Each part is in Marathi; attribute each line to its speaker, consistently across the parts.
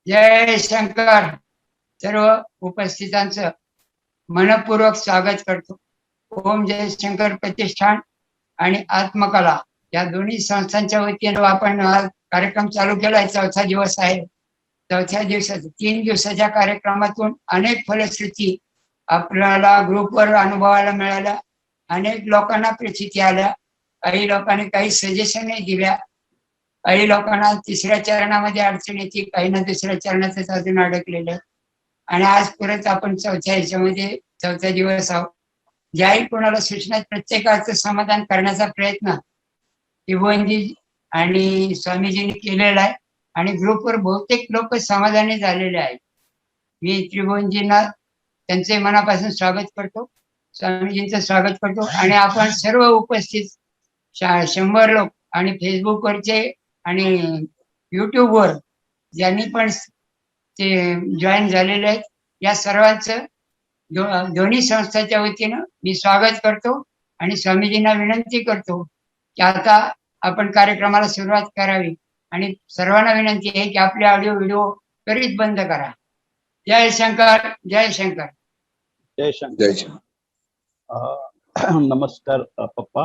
Speaker 1: जय शंकर. सर्व उपस्थितांचं मनपूर्वक स्वागत करतो. ओम जय शंकर प्रतिष्ठान आणि आत्मकला या दोन्ही संस्थांच्या वतीने आपण कार्यक्रम चालू केलाय. चौथा दिवस आहे. चौथ्या दिवसात 3 दिवसाच्या कार्यक्रमातून अनेक फलश्रुती आपल्याला ग्रुपवर अनुभवायला मिळाल्या. अनेक लोकांना प्रचिती आल्या. काही लोकांनी काही सजेशनही दिल्या. काही लोकांना तिसऱ्या चरणामध्ये अडचण येते, काहींना दुसऱ्या चरणातच अजून अडकलेले आहेत. आणि आज परत आपण चौथ्या ह्याच्यामध्ये चौथा दिवस आहोत. ज्याही कोणाला सूचना प्रत्येकाचं समाधान करण्याचा प्रयत्न त्रिभुवनजी आणि स्वामीजींनी केलेला आहे आणि ग्रुपवर बहुतेक लोक समाधानी झालेले आहेत. मी त्रिभुवनजींना त्यांचे मनापासून स्वागत करतो, स्वामीजींचं स्वागत करतो. आणि आपण सर्व उपस्थित 100 लोक आणि फेसबुकवरचे आणि युट्यूबवर ज्यांनी पण ते जॉईन झालेले आहेत, या सर्वांचं दोन्ही संस्थाच्या वतीनं मी स्वागत करतो आणि स्वामीजींना विनंती करतो की आता आपण कार्यक्रमाला सुरुवात करावी. आणि सर्वांना विनंती आहे की आपले ऑडिओ व्हिडिओ त्वरित बंद करा. जय शंकर. जय शंकर.
Speaker 2: जय शंकर.
Speaker 3: जय शंकर.
Speaker 2: नमस्कार पप्पा.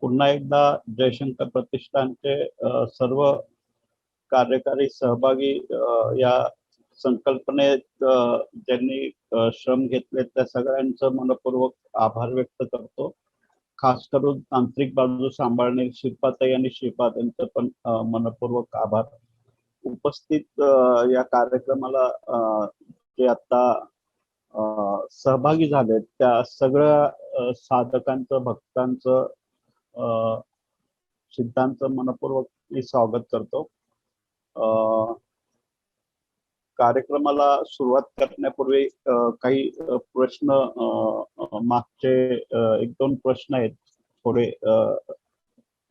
Speaker 2: पुन्हा एकदा जयशंकर प्रतिष्ठानचे सर्व कार्यकारी सहभागी या संकल्पनेत ज्यांनी श्रम घेतले त्या सगळ्यांचं मनपूर्वक आभार व्यक्त करतो. खास करून तांत्रिक बाजू सांभाळणे श्रीपाताई आणि श्रीपाद यांचं पण मनपूर्वक आभार. उपस्थित या कार्यक्रमाला जे आता सहभागी झालेत त्या सगळ्या साधकांचं, भक्तांचं, सिद्धांचं मनपूर्वक मी स्वागत करतो. कार्यक्रमाला सुरुवात करण्यापूर्वी काही प्रश्न, मागचे 1-2 प्रश्न आहेत थोडे,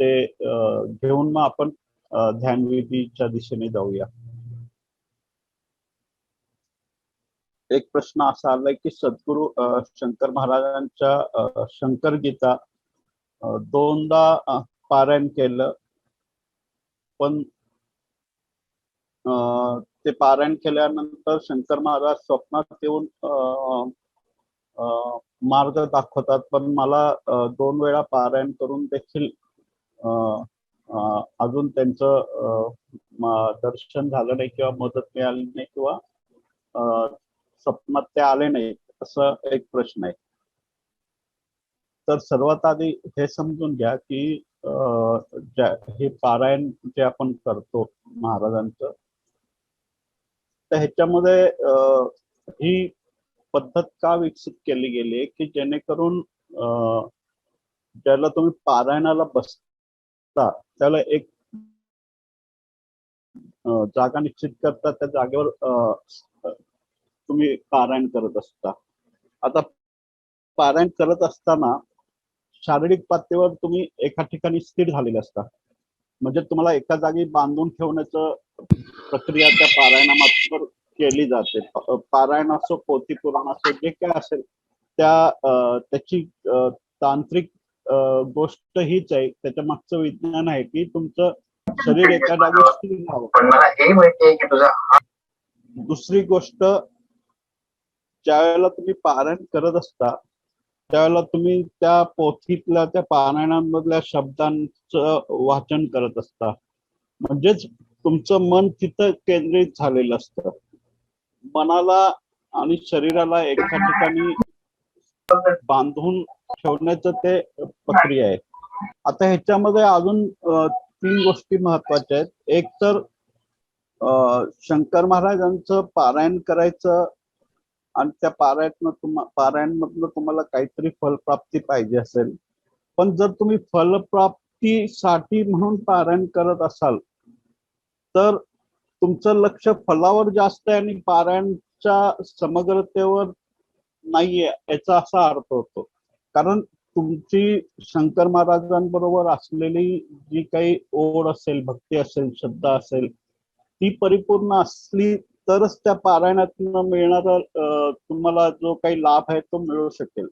Speaker 2: ते घेऊन मग आपण ध्यानविधीच्या दिशेने जाऊया. एक प्रश्न असा आलाय की सद्गुरु शंकर महाराजांच्या शंकर गीता 2दा पारायण केलं, पण ते पारायण केल्यानंतर शंकर महाराज स्वप्नात येऊन मार्ग दाखवतात, पण मला 2 वेळा पारायण करून देखील अजून त्यांचं दर्शन झालं नाही किंवा मदत मिळाली नाही किंवा स्वप्नात ते आले नाही, असं एक प्रश्न आहे. तर सर्वात आधी हे समजून घ्या की हे पारायण जे आपण करतो महाराजांचं, तर ह्याच्यामध्ये ही पद्धत का विकसित केली गेली की जेणेकरून ज्याला तुम्ही पारायणाला बसता त्याला एक जागा निश्चित करता, त्या जागेवर तुम्ही पारायण करत असता. आता पारायण करत असताना शारीरिक पातळीवर तुम्ही एका ठिकाणी स्थिर झालेले असता, म्हणजे तुम्हाला एका जागी बांधून ठेवण्याचं प्रक्रिया त्या पारायणामार्फत केली जाते. पारायण असो, पोथी पुराण असो, जे काय असेल त्याची तांत्रिक गोष्ट हीच आहे. त्याच्या मागचं विज्ञान आहे की तुमचं शरीर एका जागी स्थिर राहावं.
Speaker 3: पण मला हे माहिती आहे की तुझा.
Speaker 2: दुसरी गोष्ट, ज्या वेळेला तुम्ही पारायण करत असता त्यावेळेला तुम्ही त्या पोथीतल्या त्या पारायणांमधल्या शब्दांचं वाचन करत असता, म्हणजेच तुमचं मन तिथं केंद्रित झालेलं असतं. मनाला आणि शरीराला एका ठिकाणी बांधून ठेवण्याचं ते प्रक्रिया आहे. आता ह्याच्यामध्ये अजून 3 गोष्टी महत्वाच्या आहेत. एक तर शंकर महाराजांचं पारायण करायचं आणि त्या पारायणमधनं तुम्हाला काहीतरी फलप्राप्ती पाहिजे असेल, पण जर तुम्ही फलप्राप्तीसाठी म्हणून पारायण करत असाल तर तुमचं लक्ष फलावर जास्त आहे आणि पारायणच्या समग्रतेवर नाहीये, याचा असा अर्थ होतो. कारण तुमची शंकर महाराजांबरोबर असलेली जी काही ओढ असेल, भक्ती असेल, श्रद्धा असेल, ती परिपूर्ण असली तरच त्या पारायणातून मिळणारा तुम्हाला जो काही लाभ आहे तो मिळू शकेल.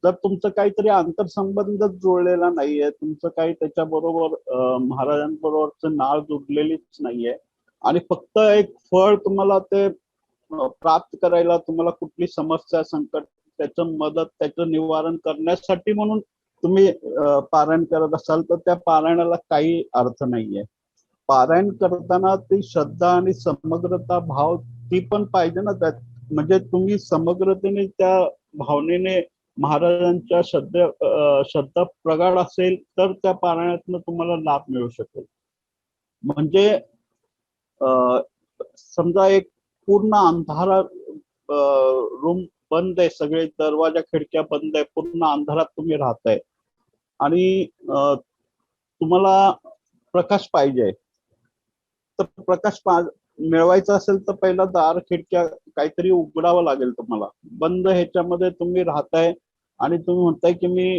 Speaker 2: जर तुमचं काहीतरी आंतरसंबंधच जुळलेला नाहीये, तुमचं काही त्याच्याबरोबर महाराजांबरोबरच नाळ जुडलेलीच नाहीये, आणि फक्त एक फळ तुम्हाला ते प्राप्त करायला, तुम्हाला कुठली समस्या संकट त्याचं मदत त्याचं निवारण करण्यासाठी म्हणून तुम्ही पारायण करत असाल तर त्या पारायणाला काही अर्थ नाहीये. पारायण करताना ती श्रद्धा आणि समग्रता भाव ती पण पाहिजे ना त्यात. म्हणजे तुम्ही समग्रतेने त्या भावनेने महाराजांच्या श्रद्धा प्रगाढ असेल तर त्या पारायणातून तुम्हाला लाभ मिळू शकेल. म्हणजे समजा एक पूर्ण अंधारा रूम बंद आहे, सगळे दरवाजा खिडक्या बंद आहे, पूर्ण अंधारात तुम्ही राहताय आणि तुम्हाला प्रकाश पाहिजे. तर प्रकाश मिळवायचा असेल तर पहिला दार खिडक्या काहीतरी उघडावं लागेल तुम्हाला. बंद ह्याच्यामध्ये तुम्ही राहताय आणि तुम्ही म्हणताय की मी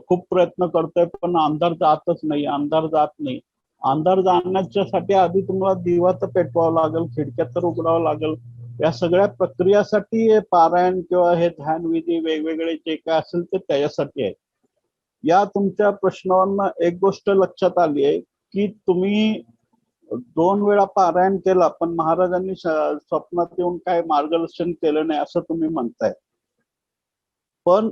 Speaker 2: खूप प्रयत्न करतोय पण अंधार जातच नाही, अंधार जात नाही. अंधार जाण्याच्यासाठी आधी तुम्हाला दिवा तर पेटवावं लागेल, खिडक्या तर उघडावं लागेल. या सगळ्या प्रक्रियासाठी हे पारायण किंवा हे ध्यान विधी वेगवेगळे जे काय असेल ते त्याच्यासाठी आहे. या तुमच्या प्रश्नावरनं एक गोष्ट लक्षात आली आहे की तुम्ही 2 वेळा पारायण केला पण महाराजांनी स्वप्नात येऊन काय मार्गदर्शन केलं नाही असं तुम्ही म्हणताय. पण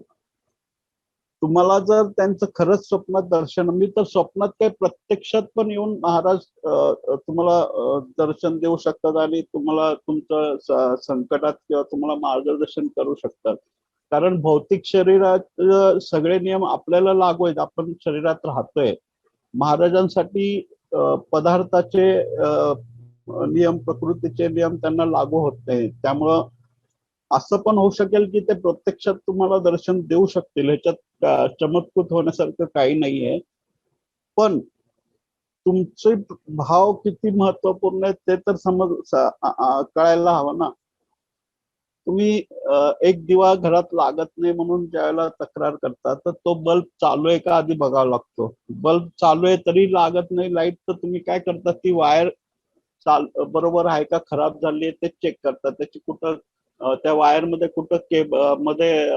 Speaker 2: तुम्हाला जर त्यांचं खरंच स्वप्नात दर्शन, मी तर स्वप्नात काही प्रत्यक्षात पण येऊन महाराज तुम्हाला दर्शन देऊ शकतात आणि तुम्हाला तुमचं संकटात किंवा तुम्हाला मार्गदर्शन करू शकतात. कारण भौतिक शरीरात सगळे नियम आपल्याला लागू आहेत, आपण शरीरात राहतोय. महाराजांसाठी पदार्थाचे नियम, प्रकृतीचे नियम त्यांना लागू होत नाही. त्यामुळं असं पण होऊ शकेल की ते प्रत्यक्षात तुम्हाला दर्शन देऊ शकतील, ह्याच्यात चमत्कृत होण्यासारखं काही नाहीये. पण तुमचे भाव किती महत्वपूर्ण आहेत ते तर कळायला हवं ना. तुम्ही एक दिवा घरात लागत नाही म्हणून ज्यावेळेला तक्रार करता तर तो बल्ब चालू आहे का आधी बघावा लागतो. बल्ब चालू आहे तरी लागत नाही लाईट तर तुम्ही काय करता, ती वायर बरोबर आहे का खराब झाली आहे ते चेक करतात. त्याची कुठं त्या वायर मध्ये कुठं मध्ये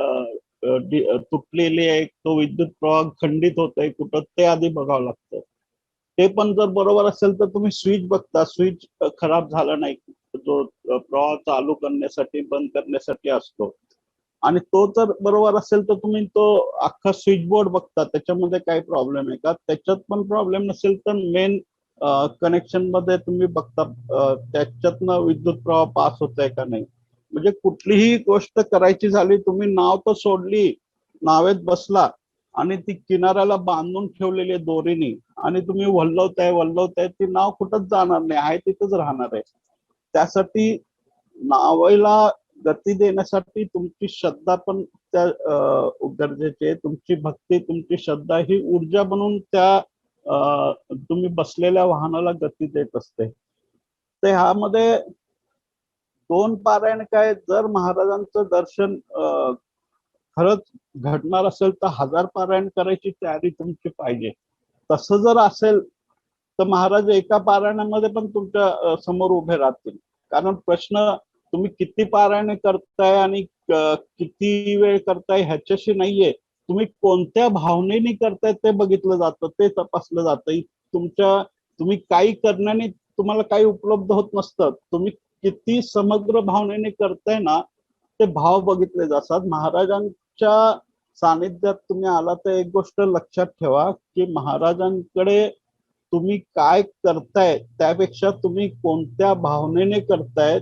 Speaker 2: तुटलेली आहे, तो विद्युत प्रवाह खंडित होतोय कुठं ते आधी बघावं लागतं. ते पण जर बरोबर असेल तर तुम्ही स्विच बघता, स्विच खराब झाला नाही, जो प्रवाह चालू करण्यासाठी बंद करण्यासाठी असतो आणि तो जर बरोबर असेल तर तुम्ही तो अख्खा स्विच बोर्ड बघता, त्याच्यामध्ये काही प्रॉब्लेम आहे का. त्याच्यात पण प्रॉब्लेम नसेल तर मेन कनेक्शन मध्ये तुम्ही बघता त्याच्यातनं विद्युत प्रवाह पास होत आहे का नाही. म्हणजे कुठलीही गोष्ट करायची झाली, तुम्ही नाव तर सोडली, नावेत बसला आणि ती किनाऱ्याला बांधून ठेवलेली आहे दोरीने आणि तुम्ही वल्लवताय ती नाव कुठंच जाणार नाही, आहे तिथंच राहणार आहे. त्यासाठी नावेला गती देण्यासाठी तुमची श्रद्धा पण त्या गरजेची आहे. तुमची भक्ती, तुमची श्रद्धा ही ऊर्जा बनून त्या तुम्ही बसलेल्या वाहनाला गती देत असते. तर ह्यामध्ये 2 पारायण काय, जर महाराजांचं दर्शन खरंच घडणार असेल तर 1000 पारायण करायची तयारी तुमची पाहिजे. तसं जर असेल तर महाराज एका पारायणामध्ये पण तुमच्या समोर उभे राहतील. कारण प्रश्न तुम्ही किती पारायण करताय आणि किती वेळ करताय ह्याच्याशी नाहीये, तुम्ही कोणत्या भावनेने करताय ते बघितलं जातं, ते तपासलं जातं. तुम्ही काही करण्याने तुम्हाला काही उपलब्ध होत नसतं. तुम्ही किती समग्र भावनेने करताय ना ते भाव बघितले जातात. महाराजांच्या सानिध्यात तुम्ही आला तर एक गोष्ट लक्षात ठेवा की महाराजांकडे तुम्ही काय करताय त्यापेक्षा तुम्ही कोणत्या भावनेने करताय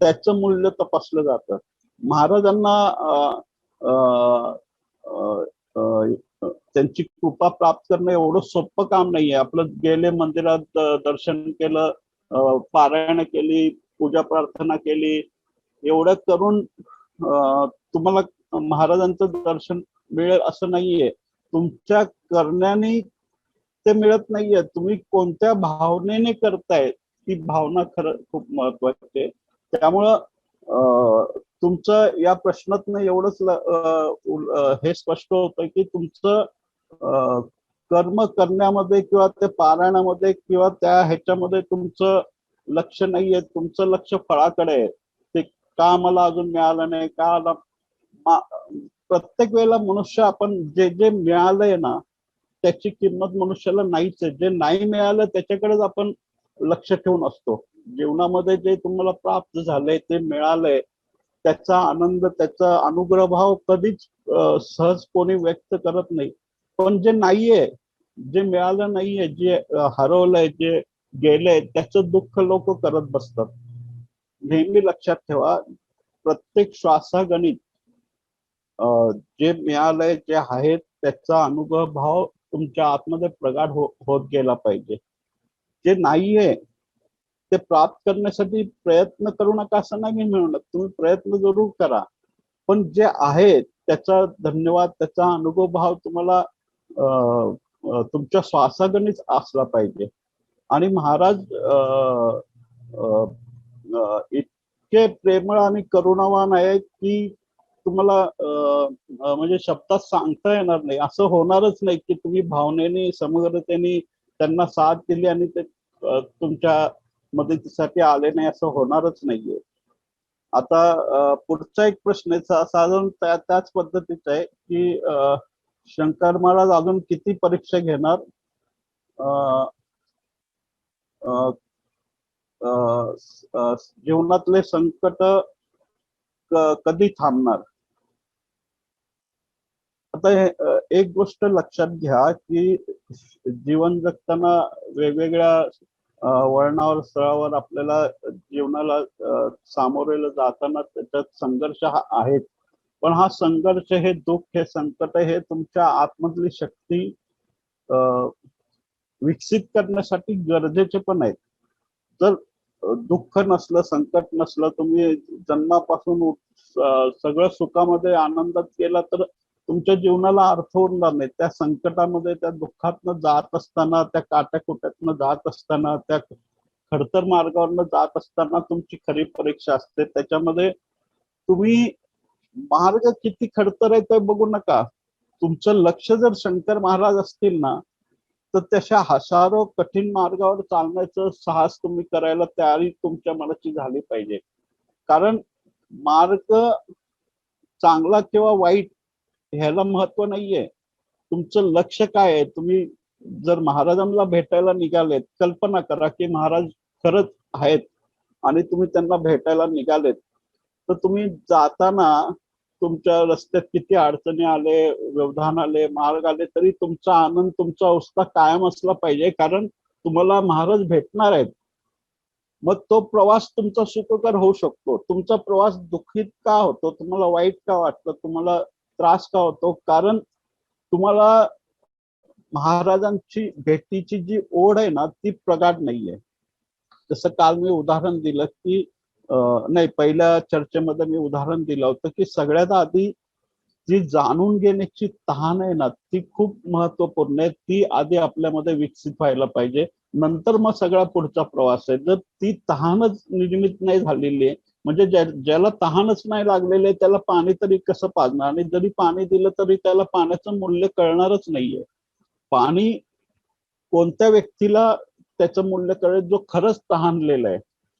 Speaker 2: त्याचं मूल्य तपासलं जातं. महाराजांना त्यांची कृपा प्राप्त करणं एवढं सोपं काम नाहीये. आपलं गेले मंदिरात दर्शन केलं, पारायण केली, पूजा प्रार्थना केली, एवढं करून तुम्हाला महाराजांचं दर्शन मिळेल असं नाहीये. तुमच्या करण्याने ते मिळत नाहीये, तुम्ही कोणत्या भावनेने करताय ती भावना खरं खूप महत्वाची आहे. त्यामुळं तुमचं या प्रश्नातनं एवढंच हे स्पष्ट होतं की तुमचं कर्म करण्यामध्ये किंवा ते पारायणामध्ये किंवा त्या ह्याच्यामध्ये तुमचं लक्ष नाहीये, तुमचं लक्ष फळाकडे आहे. ते का मला अजून मिळालं नाही, का आला. प्रत्येक वेळेला मनुष्य आपण जे जे मिळालंय ना त्याची किंमत मनुष्याला नाहीच आहे. जे नाही मिळालं त्याच्याकडेच आपण लक्ष ठेवून असतो. जीवनामध्ये जे तुम्हाला प्राप्त झालंय ते मिळालंय त्याचा आनंद, त्याचा अनुग्रहभाव कधीच सहज कोणी व्यक्त करत नाही. पण जे नाहीये, जे मिळालं नाहीये, जे हरवलंय, जे गेलंय त्याचं दुःख लोक करत बसतात. नेहमी लक्षात ठेवा, प्रत्येक श्वासागणित जे मिळालंय, जे आहेत त्याचा अनुभव भाव तुमच्या आतमध्ये प्रगाढ होत गेला पाहिजे. जे नाहीये ते प्राप्त करण्यासाठी प्रयत्न करू नका असं नाही मी म्हणत, तुम्ही प्रयत्न जरूर करा, पण जे आहे त्याचा धन्यवाद, त्याचा अनुभव भाव तुम्हाला तुमच्या श्वासागणित असला पाहिजे. आणि महाराज इतके प्रेमळ आणि करुणावान आहे की तुम्हाला म्हणजे शब्दात सांगता येणार नाही. असं होणारच नाही की तुम्ही भावनेने, समग्रतेने त्यांना साथ दिली आणि ते तुमच्या मदतीसाठी आले नाही, असं होणारच नाहीये. आता पुढचा एक प्रश्न आहे, साधारण त्याच पद्धतीचा आहे की शंकर महाराज अजून किती परीक्षा घेणार, जीवनातले संकट कधी थांबणार. आता एक गोष्ट लक्षात घ्या की जीवन जगताना वेगवेगळ्या वळणावर, स्थळावर आपल्याला जीवनाला सामोरेला जाताना त्याच्यात संघर्ष हा आहे. पण हा संघर्ष, हे दुःख, हे संकट, हे तुमच्या आतमधली शक्ती विकसित करण्यासाठी गरजेचे पण आहेत. जर दुःख नसलं, संकट नसलं, तुम्ही जन्मापासून सगळं सुखामध्ये आनंदात गेला तर तुमच्या जीवनाला अर्थ उरणार नाही. त्या संकटामध्ये, त्या दुःखातनं जात असताना, त्या काट्याकुट्यातनं जात असताना, त्या खडतर मार्गावरनं जात असताना तुमची खरी परीक्षा असते. त्याच्यामध्ये तुम्ही मार्ग किती खडतर आहे ते बघू नका. तुमचं लक्ष जर शंकर महाराज असतील ना, तर तशा हजारो कठीण मार्गावर चालण्याचं साहस तुम्ही करायला तयारी तुमच्या मनाची झाली पाहिजे. कारण मार्ग चांगला किंवा वाईट ह्याला महत्व नाहीये, तुमचं लक्ष काय आहे. तुम्ही जर महाराजांना भेटायला निघालेत, कल्पना करा की महाराज खरंच आहेत आणि तुम्ही त्यांना भेटायला निघालेत, तर तुम्ही जाताना तुमच्या रस्त्यात किती अडचणी आले, व्यवधान आले, मार्ग आले, तरी तुमचा आनंद, तुमचा उत्साह कायम असला पाहिजे. कारण तुम्हाला महाराज भेटणार आहेत. मग तो प्रवास तुमचा सुखकर होऊ शकतो. तुमचा प्रवास दुःखित का होतो, तुम्हाला वाईट का वाटतं, तुम्हाला त्रास का होतो, कारण तुम्हाला महाराजांची भेटीची जी ओढ आहे ना, ती प्रगाढ नाहीये. जसं काल मी उदाहरण दिलं की नाही, पहिल्या चर्चेमध्ये मी उदाहरण दिलं होतं की सगळ्यात आधी जी जाणून घेण्याची तहान आहे ना, ती खूप महत्वपूर्ण आहे. ती आधी आपल्यामध्ये विकसित व्हायला पाहिजे, नंतर मग सगळा पुढचा प्रवास आहे. जर ती तहानच निर्मित नाही झालेली आहे, म्हणजे ज्याला तहानच नाही लागलेली आहे त्याला पाणी तरी कसं पाजणार, आणि जरी पाणी दिलं तरी त्याला पाण्याचं मूल्य कळणारच नाहीये. पाणी कोणत्या व्यक्तीला त्याचं मूल्य कळेल, जो खरंच तहानलेला आहे.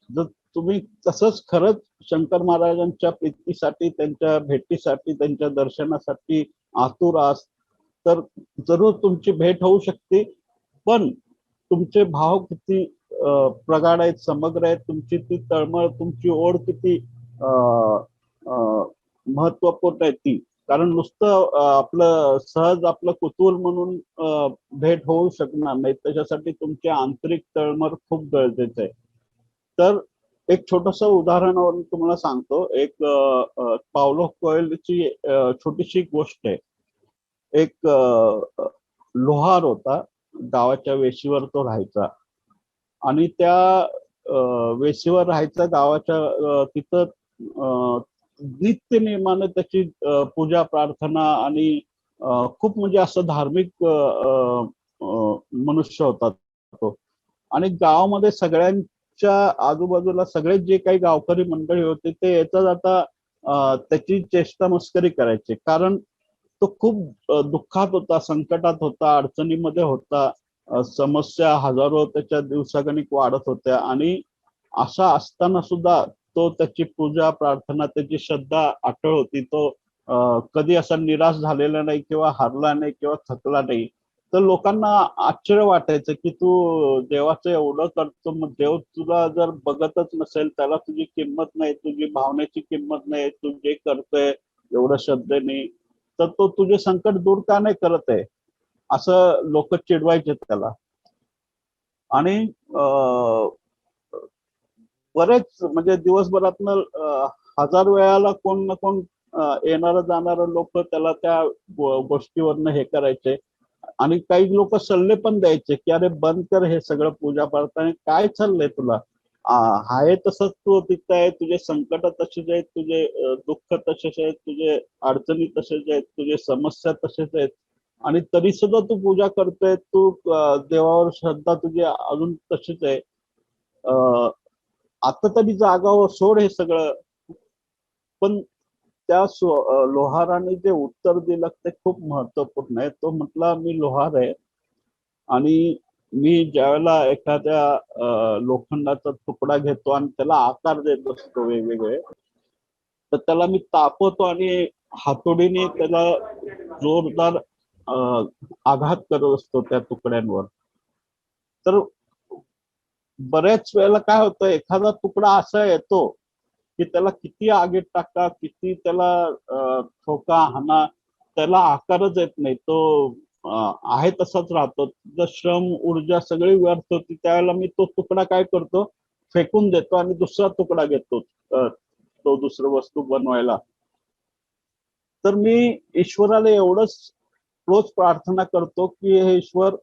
Speaker 2: जर तुम्ही तसंच खरंच शंकर महाराजांच्या प्रीतीसाठी, त्यांच्या भेटीसाठी, त्यांच्या दर्शनासाठी आतुर आहात, तर जरूर तुमची भेट होऊ शकते. पण तुमचे भाव किती प्रगाढ आहेत, समग्र आहेत, तुमची ती तळमळ, तुमची ओढ किती महत्वपूर्ण आहे ती. कारण नुसतं आपलं सहज आपलं कुतूहल म्हणून भेट होऊ शकणार नाही. त्याच्यासाठी तुमची आंतरिक तळमळ खूप गरजेचं आहे. तर एक छोटस उदाहरणावरून तुम्हाला सांगतो. एक पावलो कोएल्होची छोटीशी गोष्ट आहे. एक लोहार होता, गावाच्या वेशीवर तो राहायचा, आणि त्या वेशीवर राहायचा, गावाच्या तिथं नित्य नियमाने त्याची पूजा प्रार्थना आणि खूप म्हणजे असं धार्मिक मनुष्य होता तो. आणि गावामध्ये सगळ्यांच्या आजूबाजूला सगळे जे काही गावकरी मंडळी होते ते येता जाता त्याची चेष्टा मस्करी करायचे. कारण तो खूप दुःखात होता, संकटात होता, अडचणीमध्ये होता, समस्या हजारो त्याच्या दिवसागणिक वाढत होत्या. आणि अशा असताना सुद्धा तो त्याची पूजा प्रार्थना, त्याची श्रद्धा अटळ होती. तो कधी असा निराश झालेला नाही किंवा हारला नाही किंवा थकला नाही. तर लोकांना आश्चर्य वाटायचं की तू देवाचं एवढं करतो, मग देव तुला जर बघतच नसेल, त्याला तुझी किंमत नाही, तुझी भावनेची किंमत नाही, तू जे करतोय एवढं श्रद्धेने, तर तो तुझे संकट दूर का नाही करत आहे, असं लोक चिडवायचे त्याला. आणि बरेच म्हणजे दिवसभरातनं हजार वेळाला कोण ना कोण येणारं जाणारं लोक त्याला त्या गोष्टीवरनं हे करायचे. आणि काही लोक सल्ले पण द्यायचे की अरे बंद कर हे सगळं पूजा पाठ, आणि काय चाललंय तुला, आहे तसंच तू तिथं आहे, तुझे संकट तसेच आहेत, तुझे दुःख तसेच आहेत, तुझे अडचणी तसेच आहेत, तुझे समस्या तसेच आहेत, आणि तरी सुद्धा तू पूजा करतोय, तू देवावर श्रद्धा तुझी अजून तशीच आहे. आता तरी जागावर सोड हे सगळं. पण त्या लोहाराने जे उत्तर दिलं ते खूप महत्वपूर्ण आहे. तो म्हटला मी लोहार आहे आणि मी ज्यावेळेला एखाद्या लोखंडाचा तुकडा घेतो आणि त्याला आकार देत असतो वेगवेगळे, तर त्याला मी तापवतो आणि हातोडीने त्याला जोरदार आघात करत असतो त्या तुकड्यांवर. तर बऱ्याच वेळेला काय होतं, एखादा तुकडा असा येतो की त्याला किती आगीत टाका, किती त्याला ठोका हाना, त्याला आकारच येत नाही, तो आहे तसाच राहतो. जर श्रम ऊर्जा सगळी व्यर्थ होती, त्यावेळेला मी तो तुकडा काय करतो, फेकून देतो आणि दुसरा तुकडा घेतो तो दुसरं वस्तू बनवायला. तर मी ईश्वराला एवढंच रोज प्रार्थना करतो की हे ईश्वर,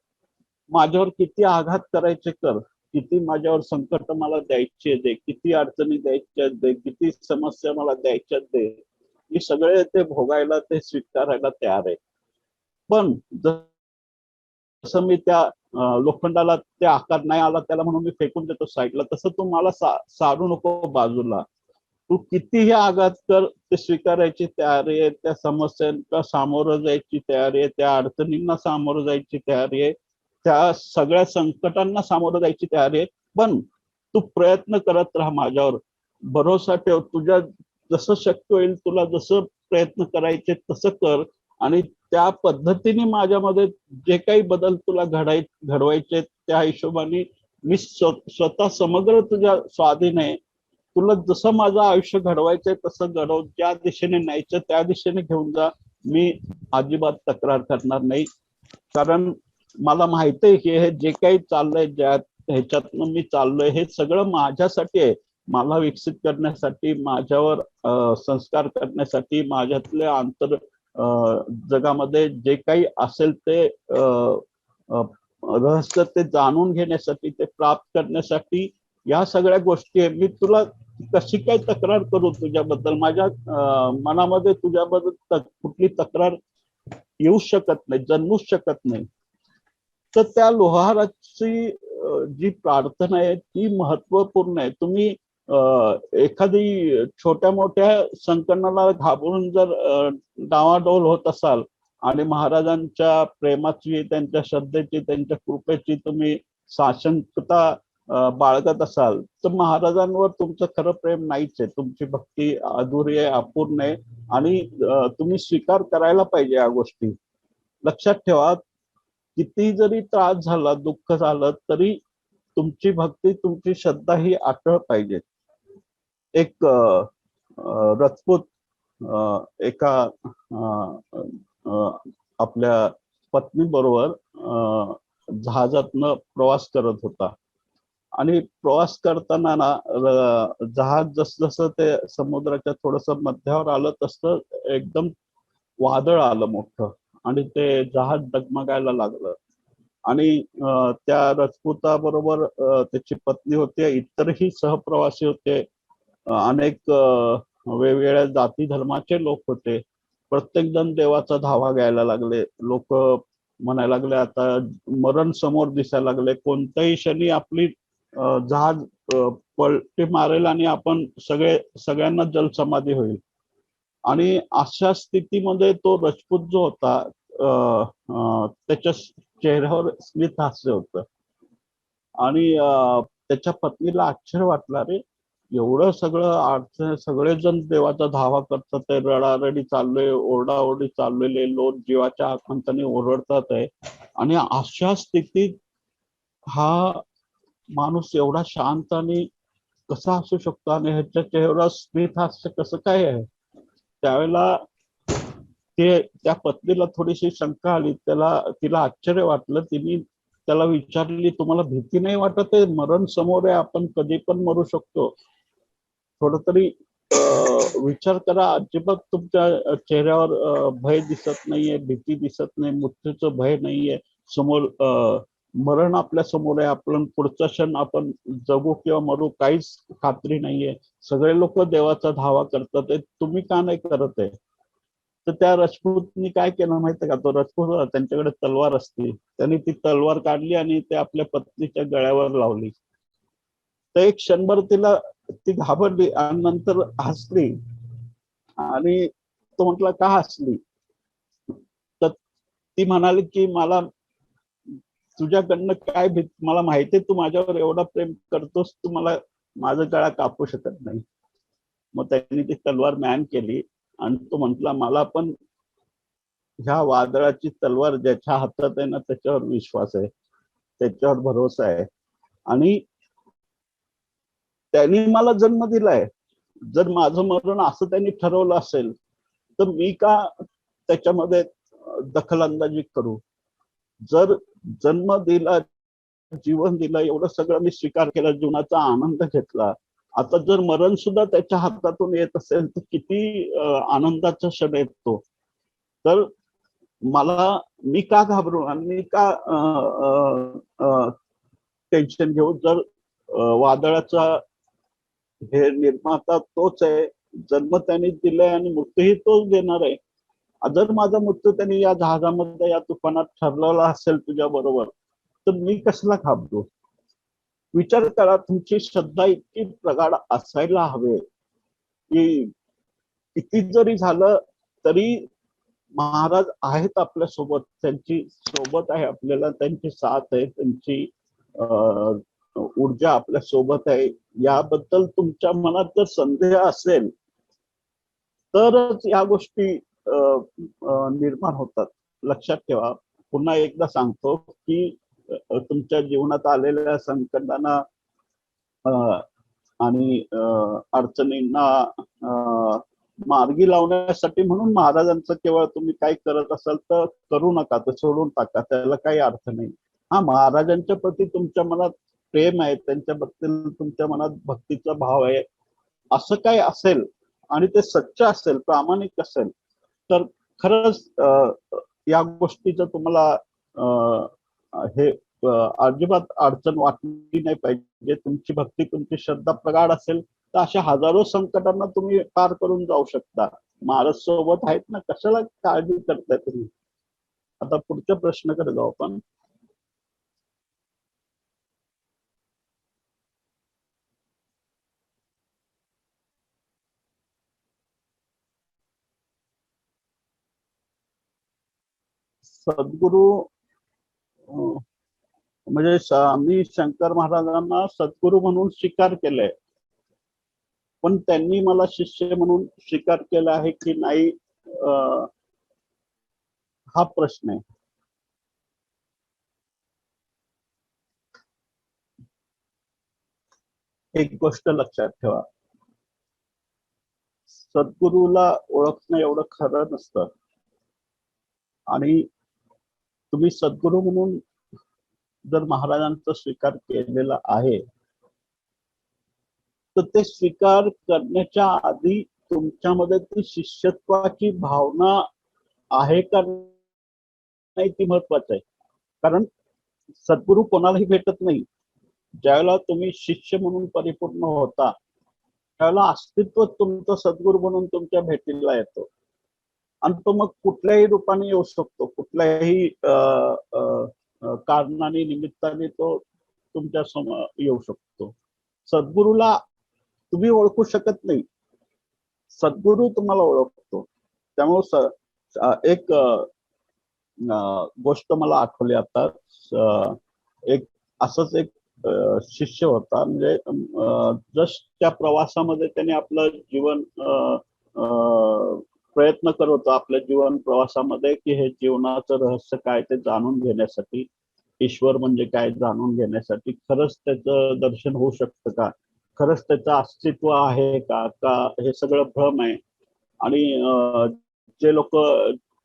Speaker 2: माझ्यावर किती आघात करायचे कर, किती माझ्यावर संकट मला द्यायचे दे, किती अडचणी द्यायच्या दे, किती समस्या मला द्यायच्या दे, मी सगळे ते भोगायला, ते स्वीकारायला तयार आहे. पण जसं मी त्या लोखंडाला ते आकार नाही आला त्याला म्हणून मी फेकून देतो साईडला, तसं तू मला सारू नको बाजूला. तू कितीही आघात कर, ते स्वीकारायची तयारी आहे, त्या समस्यांना सामोरं जायची तयारी आहे, त्या अडचणींना सामोरं जायची तयारी आहे, त्या सगळ्या संकटांना सामोरं जायची तयारी आहे. पण तू प्रयत्न करत राहा, माझ्यावर भरोसा ठेव, तुझ्या जसं शक्य होईल तुला जसं प्रयत्न करायचे तसं कर, आणि त्या पद्धतीने माझ्यामध्ये जे काही बदल तुला घडवायचे त्या हिशोबाने मी स्वतः समग्र तुझ्या स्वाधीन आहे. तुला जसं माझं आयुष्य घडवायचंय तसं घडव, ज्या दिशेने न्यायचं त्या दिशेने घेऊन जा, मी अजिबात तक्रार करणार नाही. कारण मला माहित आहे की हे जे काही चाललंय, ज्या ह्याच्यातनं मी चाललोय, हे सगळं माझ्यासाठी आहे, मला विकसित करण्यासाठी, माझ्यावर संस्कार करण्यासाठी, माझ्यातले आंतर जगामध्ये जे काही असेल ते रहस्य ते जाणून घेण्यासाठी, ते प्राप्त करण्यासाठी, या सगळ्या गोष्टी आहे. मी तुला कशी काय तक्रार करू तुझ्याबद्दल, माझ्या मनामध्ये तुझ्याबद्दल कुठली तक्रार येऊ शकत नाही, जन्मूच शकत नाही. तर त्या लोहाराची जी प्रार्थना आहे ती महत्वपूर्ण आहे. तुम्ही एखादी छोट्या मोठ्या संकटाला घाबरून जर डावाडोल होत असाल आणि महाराजांच्या प्रेमाची, त्यांच्या श्रद्धेची, त्यांच्या कृपेची तुम्ही साशंकता बाळगत असाल, तर महाराजांवर तुमचं खरं प्रेम नाहीच आहे, तुमची भक्ती अधुरी आहे, अपूर्ण आहे. आणि तुम्ही स्वीकार करायला पाहिजे या गोष्टी. लक्षात ठेवा, किती जरी त्रास झाला, दुःख झालं, तरी तुमची भक्ती, तुमची श्रद्धा ही अटळ पाहिजे. एक रजपूत एका आपल्या पत्नी बरोबर जहाजातनं प्रवास करत होता, आणि प्रवास करताना ना जहाज जसं जसं ते समुद्राच्या थोडस मध्यावर आलं तसं एकदम वादळ आलं मोठं, आणि ते जहाज डगमगायला लागलं. आणि त्या राजपुताबरोबर त्याची पत्नी होती, इतरही सहप्रवासी होते, अनेक वेगवेगळ्या जाती धर्माचे लोक होते. प्रत्येक जण देवाचा धावा घ्यायला लागले. लोक म्हणायला लागले आता मरण समोर दिसायला लागले, कोणत्याही क्षणी आपली जहाज पलटी मारेल आणि आपण सगळ्यांना जलसमाधी होईल. आणि अशा स्थितीमध्ये तो राजपूत जो होता, त्याच्या चेहऱ्यावर स्मित हास्य होतं. आणि त्याच्या पत्नीला आश्चर्य वाटलं, रे एवढं सगळं अडचण, सगळेजण देवाचा धावा करतात आहे, रडारडी चाललोय, ओरडाओरडी चाललेले लोक जीवाच्या आकांताने ओरडतात आहे. आणि अशा स्थितीत हा माणूस एवढा शांत आणि कसा असू शकतो आणि ह्याच्या चेहरा स्मित हास्य कसं काय आहे? त्यावेळेला त्या पत्नीला थोडीशी शंका आली, तिला आश्चर्य वाटलं. तिने त्याला विचारली, तुम्हाला भीती नाही वाटत आहे? मरण समोर आहे, आपण कधी पण मरू शकतो. थोडं तरी विचार करा. अजिबात तुमच्या चेहऱ्यावर भय दिसत नाहीये, भीती दिसत नाही, मृत्यूचं भय नाहीये. समोर मरण आपल्या समोर आहे. आपण पुढचा क्षण आपण जगू किंवा मरू काहीच खात्री नाहीये. सगळे लोक देवाचा धावा करतात, तुम्ही का नाही करत आहे? तर त्या राजपूतनी काय केलं माहितीये का? तो राजपूत, त्यांच्याकडे तलवार असते, त्यांनी ती तलवार काढली आणि ते आपल्या पत्नीच्या गळ्यावर लावली. तर एक क्षणभर ती घाबरली आणि नंतर हसली. आणि तो म्हटला, का हसली? तर ती म्हणाली की मला तुझ्याकडनं काय मला माहितीये तू माझ्यावर एवढा प्रेम करतोस, तू मला माझा गळा कापू शकत नाही. मग त्यांनी ती तलवार मॅन केली आणि तो म्हटला, मला पण ह्या वादळाची तलवार ज्याच्या हातात आहे ना त्याच्यावर विश्वास आहे, त्याच्यावर भरोसा आहे. आणि त्यांनी मला जन्म दिलाय. जर माझं मरण असं त्यांनी ठरवलं असेल तर मी का त्याच्यामध्ये दखलंदाजी करू? जर जन्म दिला, जीवन दिलं, एवढं सगळं मी स्वीकार केला, जीवनाचा आनंद घेतला, आता जर मरण सुद्धा त्याच्या हातातून येत असेल तर किती आनंदाचा क्षण येतो. तर मी का घाबरू आणि मी का टेन्शन घेऊ? जर वादळाचा हे निर्माता तोच आहे, जन्म त्याने दिलाय आणि मृत्यूही तोच देणार आहे. जर माझा मृत्यू त्यांनी या जहाजामध्ये या तुफानात ठरलेला असेल तुझ्या बरोबर, तर मी कसला घाबरू? विचार करा, तुमची श्रद्धा इतकी प्रगाढ असायला हवे की किती जरी झालं तरी महाराज आहेत आपल्या सोबत, त्यांची सोबत आहे आपल्याला, त्यांची साथ आहे, त्यांची ऊर्जा आपल्या सोबत आहे. याबद्दल तुमच्या मनात जर संदेह असेल तरच या गोष्टी निर्माण होतात. लक्षात ठेवा. पुन्हा एकदा सांगतो की तुमच्या जीवनात आलेल्या संकटांना आणि अडचणींना मार्गी लावण्यासाठी म्हणून महाराजांचं केवळ तुम्ही काय करत असाल तर करू नका, तर सोडून टाका, त्याला काही अर्थ नाही. हा, महाराजांच्या प्रती तुमच्या मनात प्रेम आहे, त्यांच्याबद्दल तुमच्या मनात भक्तीचा भाव आहे, असं काय असेल आणि ते सच्च असेल, प्रामाणिक असेल, तर खरंच या गोष्टीचं तुम्हाला हे अजिबात अडचण वाटली नाही पाहिजे. तुमची भक्ती, तुमची श्रद्धा प्रगाढ असेल तर अशा हजारो संकटांना तुम्ही पार करून जाऊ शकता. महाराज सोबत आहेत ना, कशाला काळजी करताय तुम्ही? आता पुढच्या प्रश्नाकडे जाऊ आपण. सद्गुरू म्हणजे मी शंकर महाराजांना सद्गुरू म्हणून स्वीकार केलंय, पण त्यांनी मला शिष्य म्हणून स्वीकार केला आहे की नाही हा प्रश्न आहे. एक गोष्ट लक्षात ठेवा, सद्गुरूला ओळखणं एवढं खरं नसतं. आणि तुम्ही सद्गुरू म्हणून जर महाराजांचा स्वीकार केलेला आहे तर ते स्वीकार करण्याच्या आधी तुमच्यामध्ये ती शिष्यत्वाची भावना आहे का नाही ती महत्वाचं आहे. कारण सद्गुरू कोणालाही भेटत नाही. ज्यावेळेला तुम्ही शिष्य म्हणून परिपूर्ण होता त्यावेळेला अस्तित्व तुमचं सद्गुरू म्हणून तुमच्या भेटीला येतो. आणि तो मग कुठल्याही रूपाने येऊ शकतो, कुठल्याही कारणाने, निमित्ताने तो तुमच्या समोर येऊ शकतो. सद्गुरूला तुम्ही ओळखू शकत नाही, सद्गुरू तुम्हाला ओळखतो. त्यामुळे एक गोष्ट मला आठवली आता. एक असंच एक शिष्य होता. म्हणजे जस्ट त्या प्रवासामध्ये त्याने आपलं जीवन प्रयत्न करत होता आपल्या जीवन प्रवासामध्ये की हे जीवनाचं रहस्य काय ते जाणून घेण्यासाठी, ईश्वर म्हणजे काय जाणून घेण्यासाठी, खरंच त्याचं दर्शन होऊ शकतं का, खरंच त्याचं अस्तित्व आहे का, का हे सगळं भ्रम आहे. आणि जे लोक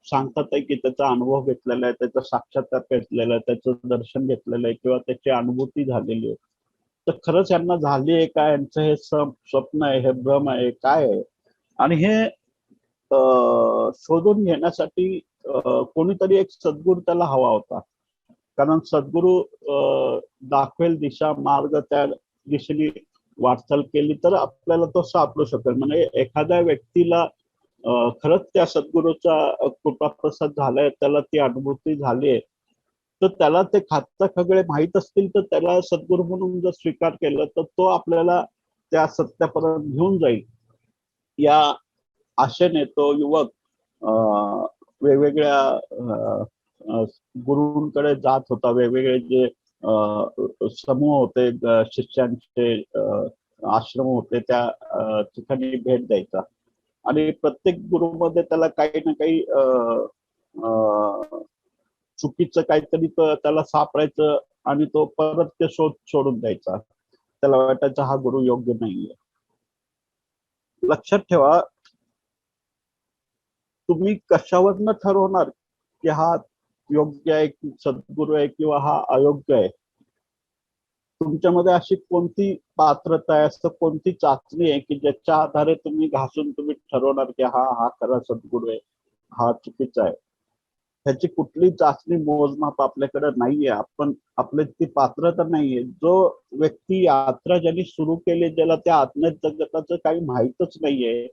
Speaker 2: सांगतात आहे की त्याचा अनुभव घेतलेला आहे, त्याचा साक्षात्कार घेतलेला आहे, त्याचं दर्शन घेतलेलं आहे किंवा त्याची अनुभूती झालेली आहे, तर खरंच यांना झाली आहे का, यांचं हे स्वप्न आहे, हे भ्रम आहे, काय आहे. आणि हे शोधून घेण्यासाठी कोणीतरी एक सद्गुरू त्याला हवा होता. कारण सद्गुरू दाखवेल दिशा मार्ग, त्या दिशेने वाटचाल केली तर आपल्याला तो सापडू शकेल. म्हणजे एखाद्या व्यक्तीला खरंच त्या सद्गुरूचा कृपाप्रसाद झालाय, त्याला ती अनुभूती झाली आहे, तर त्याला ते खातं खगळे माहीत असतील तर त्याला सद्गुरू म्हणून जर स्वीकार केलं तर तो आपल्याला त्या सत्यापर्यंत घेऊन जाईल. या आशेने तो युवक वेगवेगळ्या गुरूंकडे जात होता. वेगवेगळे जे समूह होते, शिष्यांचे आश्रम होते, त्या ठिकाणी भेट द्यायचा. आणि प्रत्येक गुरुमध्ये त्याला काही ना काही चुकीचं काहीतरी त्याला सापडायचं आणि तो परत ते सोडून द्यायचा. त्याला वाटायचं हा गुरु योग्य नाहीये. लक्षात ठेवा, तुम्ही कशावरनं ठरवणार की हा योग्य आहे, सद्गुरू आहे किंवा हा अयोग्य आहे. तुमच्यामध्ये अशी कोणती पात्रता आहे, असं कोणती चाचणी आहे की ज्याच्या आधारे तुम्ही घासून तुम्ही ठरवणार की हा खरा सद्गुरू आहे, हा चुकीचा आहे. ह्याची कुठली चाचणी मोजमाप आपल्याकडे नाहीये. आपण आपली ती पात्रता नाहीये. जो व्यक्ती यात्रा ज्यांनी सुरू केली, ज्याला त्या आत्म्यात जगताचं काही माहीतच नाहीये,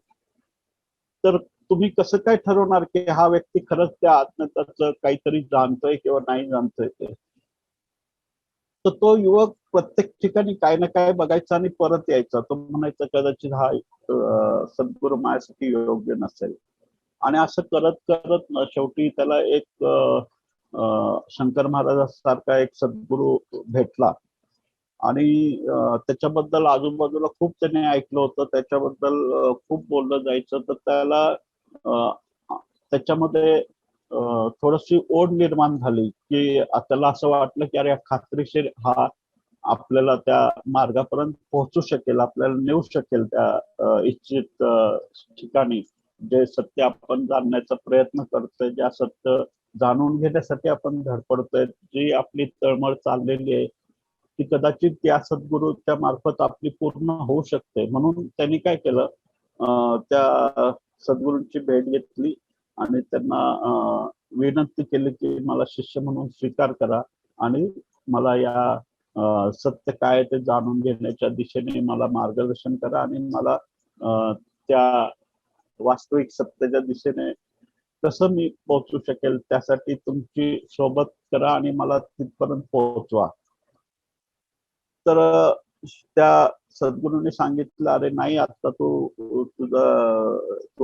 Speaker 2: तर तुम्ही कसं काय ठरवणार की हा व्यक्ती खरंच त्या आत्म्याचं काहीतरी जाणतोय किंवा नाही जाणतोय ते. तर तो युवक प्रत्येक ठिकाणी काय ना काय बघायचा आणि परत यायचा. तो म्हणायचा कदाचित हा सद्गुरू माझ्यासाठी योग्य नसेल. आणि असं करत करत शेवटी त्याला एक शंकर महाराजांसारखा एक सद्गुरू भेटला. आणि त्याच्याबद्दल आजूबाजूला खूप त्याने ऐकलं होतं, त्याच्याबद्दल खूप बोललं जायचं. तर त्याला त्याच्यामध्ये थोडीशी ओढ निर्माण झाली की त्याला असं वाटलं की अरे खात्रीशीर हा आपल्याला त्या मार्गापर्यंत पोहोचू शकेल, आपल्याला नेऊ शकेल त्या इच्छित ठिकाणी. जे सत्य आपण जाणण्याचा प्रयत्न करतोय, ज्या सत्य जाणून घेण्यासाठी आपण धडपडतोय, जी आपली तळमळ चाललेली आहे, ती कदाचित त्या सद्गुरूच्या मार्फत आपली पूर्ण होऊ शकते. म्हणून त्यांनी काय केलं, त्या सद्गुरूंची भेट घेतली आणि त्यांना विनंती केली की मला शिष्य म्हणून स्वीकार करा आणि मला या सत्य काय ते जाणून घेण्याच्या दिशेने मला मार्गदर्शन करा आणि मला त्या वास्तविक सत्याच्या दिशेने कसं मी पोहोचू शकेल त्यासाठी तुमची सोबत करा आणि मला तिथपर्यंत पोहोचवा. तर त्या सद्गुरूंनी सांगितलं, अरे नाही, आता तू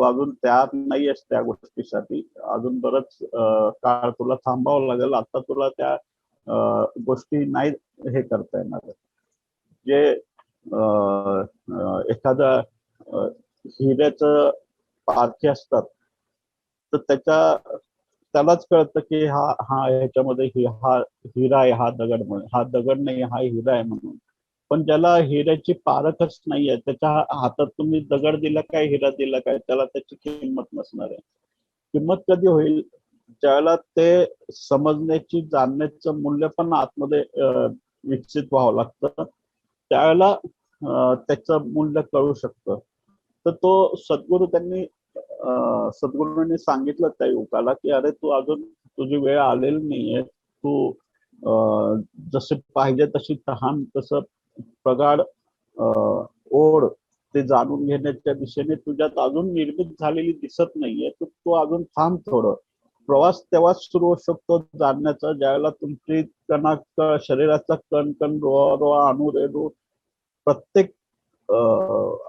Speaker 2: अजून तयार नाहीयेस त्या गोष्टीसाठी, अजून बरंच काळ तुला थांबावं लागेल. आता तुला त्या गोष्टी नाही हे करता येणार. जे एखादा हिऱ्याचं पारखे असतात, तर त्यालाच कळतं की हा हा ह्याच्यामध्ये हा हिरा आहे, हा दगड नाही, हा हिरा आहे म्हणून. पण ज्याला हिऱ्याची पारखच नाहीये, त्याच्या हातात तुम्ही दगड दिला काय, हिरा दिला काय, त्याला त्याची किंमत नसणार आहे. किंमत कधी होईल, ज्यावेळेला ते समजण्याची, जाणण्याचं मूल्य पण आतमध्ये विकसित व्हावं लागतं, त्यावेळेला त्याचं मूल्य कळू शकतं. तर तो सद्गुरू सद्गुरूंनी सांगितलं त्या युवकाला की अरे तू अजून तुझी वेळ आलेली नाहीये. तू जसे पाहिजे तशी तहान, तसं प्रगाढ ओढ ते जाणून घेण्याच्या दिशेने तुझ्यात अजून निर्मित झालेली दिसत नाहीये. तर तू अजून थांब थोडं. प्रवास तेव्हाच सुरू होऊ शकतो जाणण्याचा, ज्यावेळेला तुमची शरीराचा कण कण, रोआ रोआ, अणुरेणू, प्रत्येक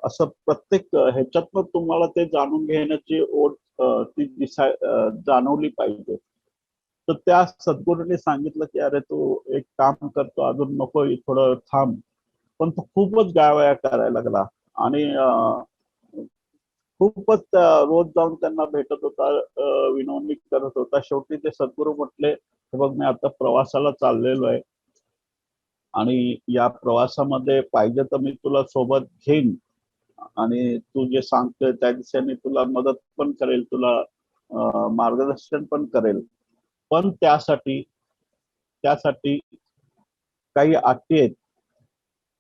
Speaker 2: असं प्रत्येक ह्याच्यातनं तुम्हाला ते जाणून घेण्याची ओढ ती जाणवली पाहिजे. तर त्या सद्गुरूंनी सांगितलं की अरे तू एक काम करतो, अजून नको, थोडं थांब. पण तो खूपच गायवाया करायला लागला आणि खूपच रोज जाऊन त्यांना भेटत होता, विनवणी करत होता. शेवटी ते सद्गुरू म्हटले, "हे बघ, मी आता प्रवासाला चाललेलो आहे आणि या प्रवासामध्ये पाहिजे तर मी तुला सोबत घेईन आणि तू जे सांगतोय त्या दिशेने तुला मदत पण करेल, तुला मार्गदर्शन पण करेल. पण त्यासाठी त्यासाठी काही अटी आहेत.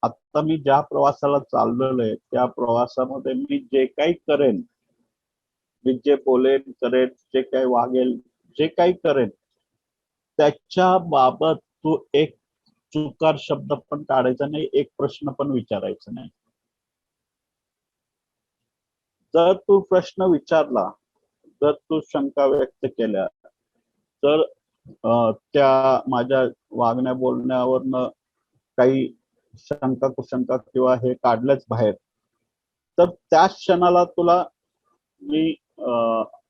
Speaker 2: आता मी ज्या प्रवासाला चाललेलो आहे, त्या प्रवासामध्ये मी जे काही करेन, मी जे बोलेन, करेन, जे काही वागेल, जे काही करेन, त्याच्या बाबत तू एक चुकार शब्द पण काढायचा नाही, एक प्रश्न पण विचारायचा नाही. जर तू प्रश्न विचारला, जर तू शंका व्यक्त केल्या, तर त्या माझ्या वागण्या बोलण्यावरनं काही शंका कुशंका किंवा हे काढलंच बाहेर, तर त्याच क्षणाला तुला मी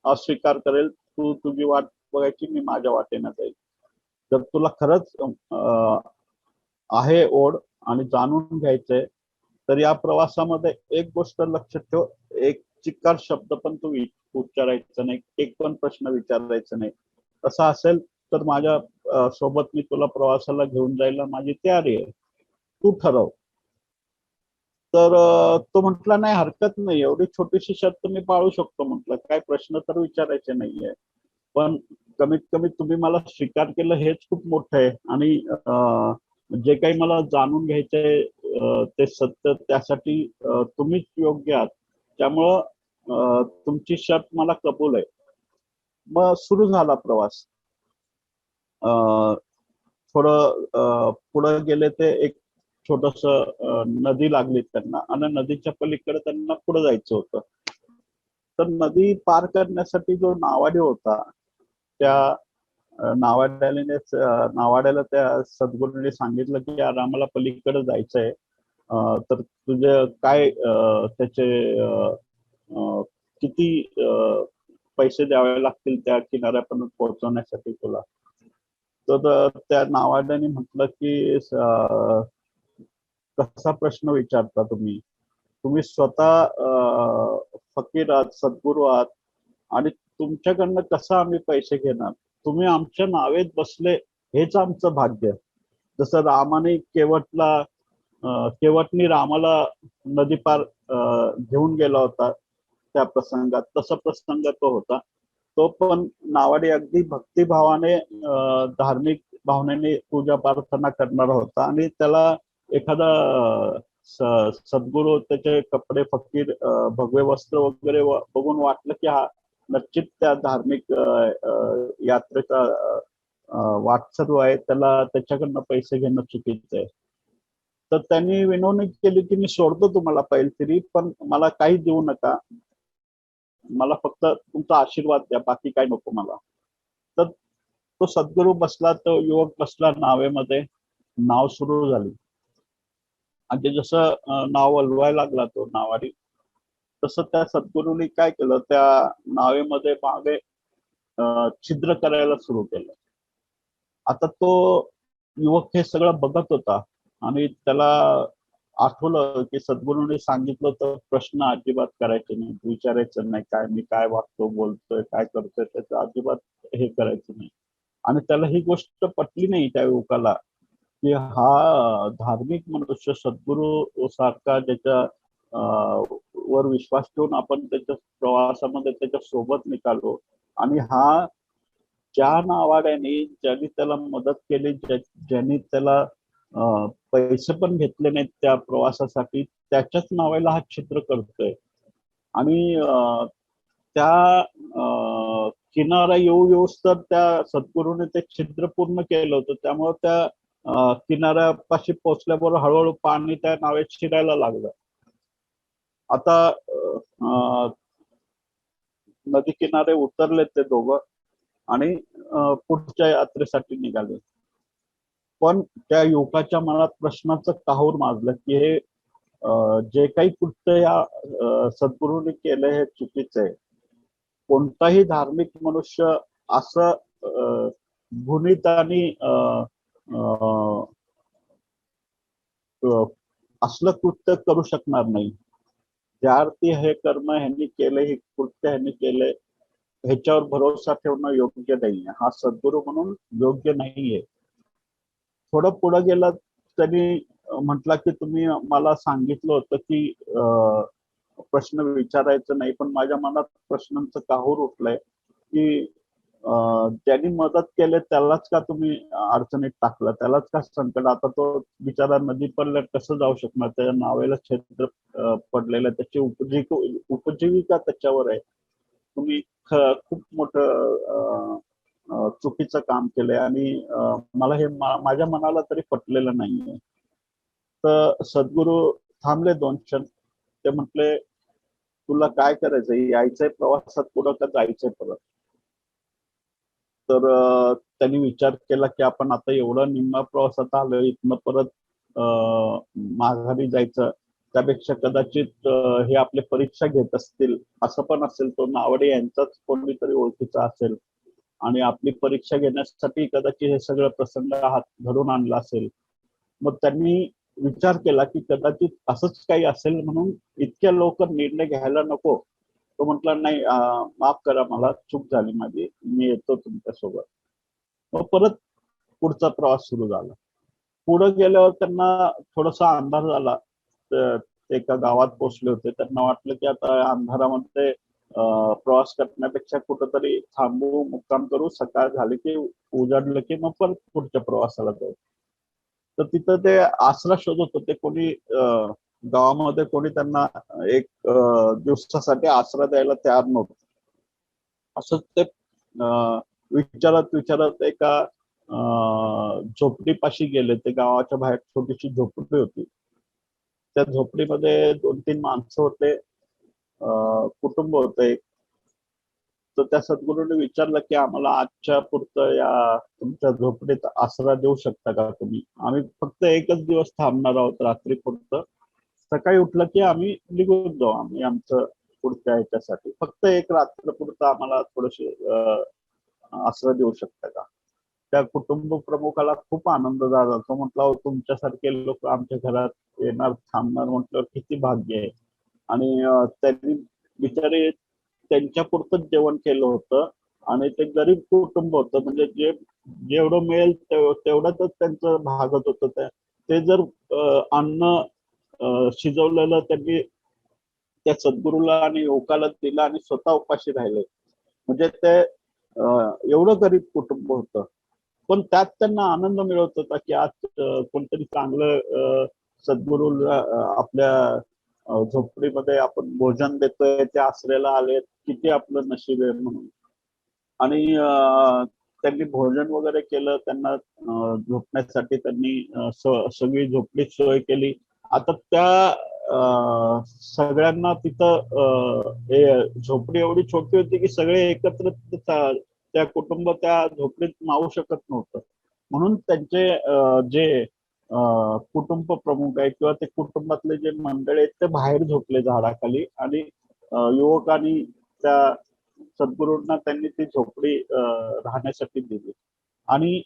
Speaker 2: अस्वीकार करेल. तू तुझी वाट बघायची, मी माझ्या वाटेनं जाईल. जर तुला खरंच आहे ओढ आणि जाणून घ्यायचंय, तर या प्रवासामध्ये एक गोष्ट लक्षात ठेव, एक चिक्कार शब्द पण तू उच्चारायचा नाही, एक पण प्रश्न विचारायचा नाही. तसं असेल तर माझ्या सोबत मी तुला प्रवासाला घेऊन जायला माझी तयारी आहे, तू ठरव. तर तो म्हटला, नाही हरकत नाही, एवढी छोटीशी शर्त मी पाळू शकतो. म्हटलं, काय प्रश्न तर विचारायचे नाहीये, पण कमीत कमी तुम्ही मला स्वीकार केलं हेच खूप मोठं आहे. आणि जे काही मला जाणून घ्यायचंय ते सत्य, त्यासाठी तुम्हीच योग्य आहात. त्यामुळं तुमची शर्त मला कबूल आहे. मग सुरू झाला प्रवास. थोडं पुढे गेले ते एक छोटस नदी लागली त्यांना आणि नदीच्या पलीकडे त्यांना पुढे जायचं होतं. तर नदी पार करण्यासाठी जो नावाडी होता, त्या नावाड्याला त्या सद्गुरूंनी सांगितलं की यार आम्हाला पलीकडे जायचंय, तर तुझे काय त्याचे किती पैसे द्यावे लागतील त्या किनाऱ्यापर्यंत पोहोचवण्यासाठी तुला. तर त्या नावाड्याने म्हटलं की कसा प्रश्न विचारता तुम्ही, तुम्ही स्वतः फकीर आहात, सद्गुरू आहात आणि तुमच्याकडनं कसं आम्ही पैसे घेणार? तुम्ही आमच्या नावेत बसले हेच आमचं भाग्य. जसं रामाने केवटनी रामाला नदी पार घेऊन गेला होता त्या प्रसंगात, तसा प्रसंग तो होता. तो पण नावाडी अगदी भक्तिभावाने धार्मिक भावनेने पूजा प्रार्थना करणारा होता आणि त्याला एखादा सद्गुरू त्याचे कपडे फकीर भगवे वस्त्र वगैरे बघून वाटलं की हा नक्कीच त्या धार्मिक यात्रेचा वाटसरू आहे, त्याला त्याच्याकडनं पैसे घेणं चुकीचं आहे. तर त्यांनी विनवणी केली की मी सोडतो तुम्हाला तरी, पण मला काही देऊ नका, मला फक्त तुमचा आशीर्वाद द्या, बाकी काय नको मला. तर तो सद्गुरू बसला, तो युवक बसला नावेमध्ये, नाव सुरू झाली आणि जसं नाव वलवायला लागला तो नावाडी, तसं त्या सद्गुरूंनी काय केलं, त्या नावेमध्ये मागे छिद्र करायला सुरू केलं. आता तो युवक हे सगळं बघत होता आणि त्याला आठवलं की सद्गुरूंनी सांगितलं तर प्रश्न अजिबात करायचे नाही, विचारायचं नाही, काय मी काय वागतो, बोलतोय, काय करतोय, त्याचं अजिबात हे करायचं नाही. आणि त्याला ही गोष्ट पटली नाही त्या युवकाला की हा धार्मिक मनुष्य सद्गुरू सारखा ज्याच्या वर विश्वास ठेवून आपण त्याच्या प्रवासामध्ये त्याच्या सोबत निघालो आणि हा ज्या नावाड्याने ज्यांनी त्याला मदत केली, ज्यांनी त्याला पैसे पण घेतले नाहीत त्या प्रवासासाठी, त्याच्याच नावाला हा छिद्र करतोय. आणि त्या किनारा येऊस तर त्या सद्गुरूने ते छिद्र पूर्ण केलं होतं. त्यामुळे त्या किनाऱ्यापाशी पोहोचल्याबरोबर हळूहळू पाणी त्या नावेत शिरायला लागलं. आता नदी किनारे उतरले ते दोघं आणि पुढच्या यात्रेसाठी निघाले. पण त्या युवकाच्या मनात प्रश्नाचं काहूर माजलं की हे जे काही कृत्य या सद्गुरूंनी केलं हे चुकीचं आहे. कोणताही धार्मिक मनुष्य असं गुणित आणि असलं कृत्य करू शकणार नाही. ज्या अर्थी हे कर्म ह्यांनी केले, हे कृत्य ह्यांनी केले, ह्याच्यावर भरोसा ठेवणं योग्य नाहीये. हा सद्गुरू म्हणून योग्य नाहीये. थोडं पुढे गेलं त्यांनी म्हटलं की तुम्ही मला सांगितलं होतं की प्रश्न विचारायचं नाही, पण माझ्या मनात प्रश्नांचं काहूर उठलंय की ज्यांनी मदत केले त्यालाच का तुम्ही अडचणीत टाकलं, त्यालाच का संकट. आता तो बिचारा नदी पडल्यात कसं जाऊ शकणार, त्याच्या नावेला छेद पडलेलं, त्याची उपजीविका त्याच्यावर आहे. तुम्ही खूप मोठं चुकीचं काम केलंय आणि मला हे माझ्या मनाला तरी पटलेलं नाहीये. तर सद्गुरू थांबले 2 क्षण. ते म्हटले तुला काय करायचंय, यायचंय प्रवासात पुढं का जायचंय परत. तर त्यांनी विचार केला की आपण आता एवढं निम्मा प्रवासात आलोय, इथनं परत माघारी जायचं, त्यापेक्षा कदाचित हे आपले परीक्षा घेत असतील, असं पण असेल, तो नावडे यांचाच कोणीतरी ओळखीचा असेल आणि आपली परीक्षा घेण्यासाठी कदाचित हे सगळं प्रसंग हात धरून आणला असेल. मग त्यांनी विचार केला की कदाचित असंच काही असेल म्हणून इतक्या लवकर निर्णय घ्यायला नको. तो म्हटला नाही, माफ करा, मला चूक झाली माझी, मी येतो तुमच्यासोबत. मग परत पुढचा प्रवास सुरू झाला. पुढे गेल्यावर त्यांना थोडासा अंधार झाला. ते एका गावात पोहोचले होते. त्यांना वाटलं की आता अंधारामध्ये प्रवास करण्यापेक्षा कुठंतरी थांबू, मुक्काम करू, सकाळ झाली की उजाडलं की मग परत पुढच्या प्रवासाला जाऊ. तर तिथं ते आसरा शोधत होते. कोणी गावामध्ये कोणी त्यांना एक दिवसासाठी आसरा द्यायला तयार नव्हतं. असंच ते विचारत विचारत एका झोपडीपाशी गेले. ते गावाच्या बाहेर छोटीशी झोपडी होती. त्या झोपडीमध्ये 2-3 माणसं होते, कुटुंब होतं एक. तर त्या सद्गुरूने विचारलं की आम्हाला आजच्या पुरतं या तुमच्या झोपडीत आसरा देऊ शकता का तुम्ही? आम्ही फक्त एकच दिवस थांबणार आहोत, रात्री पुरतं. सकाळी उठलं की आम्ही निघून जाऊ, आम्ही आमचं पुढच्या ह्याच्यासाठी. फक्त एक रात्र पुरतं आम्हाला थोडेसे आसरा देऊ शकता का? त्या कुटुंब प्रमुखाला खूप आनंद झाला. तो म्हटला, "अहो, तुमच्यासारखे लोक आमच्या घरात येणार, थांबणार म्हटल्यावर किती भाग्य आहे." आणि त्यांनी बिचारे त्यांच्या पुरतंच जेवण केलं होतं आणि ते गरीब कुटुंब होतं. म्हणजे जेवढं मिळेल तेवढंच त्यांचं भागत होतं. ते जर अन्न शिजवलेलं त्यांनी त्या सद्गुरूला आणि युवकाला दिलं आणि स्वतः उपाशी राहिले. म्हणजे ते एवढं गरीब कुटुंब होतं. पण त्यात त्यांना आनंद मिळत होता की आज कोणतरी चांगलं सद्गुरूला आपल्या झोपडीमध्ये आपण भोजन देतोय, ते आसऱ्याला आलेत, किती आपलं नशीब आहे म्हणून. आणि त्यांनी भोजन वगैरे केलं. त्यांना झोपण्यासाठी त्यांनी सगळी झोपडीत सोय केली. आता त्या सगळ्यांना तिथं हे झोपडी एवढी छोटी होती की सगळे एकत्र त्या कुटुंब त्या झोपडीत मावू शकत नव्हतं. म्हणून त्यांचे जे कुटुंब प्रमुख आहे किंवा ते कुटुंबातले जे मंडळी आहेत ते बाहेर झोपले झाडाखाली आणि युवकांनी त्या सद्गुरूंना त्यांनी ती झोपडी राहण्यासाठी दिली. आणि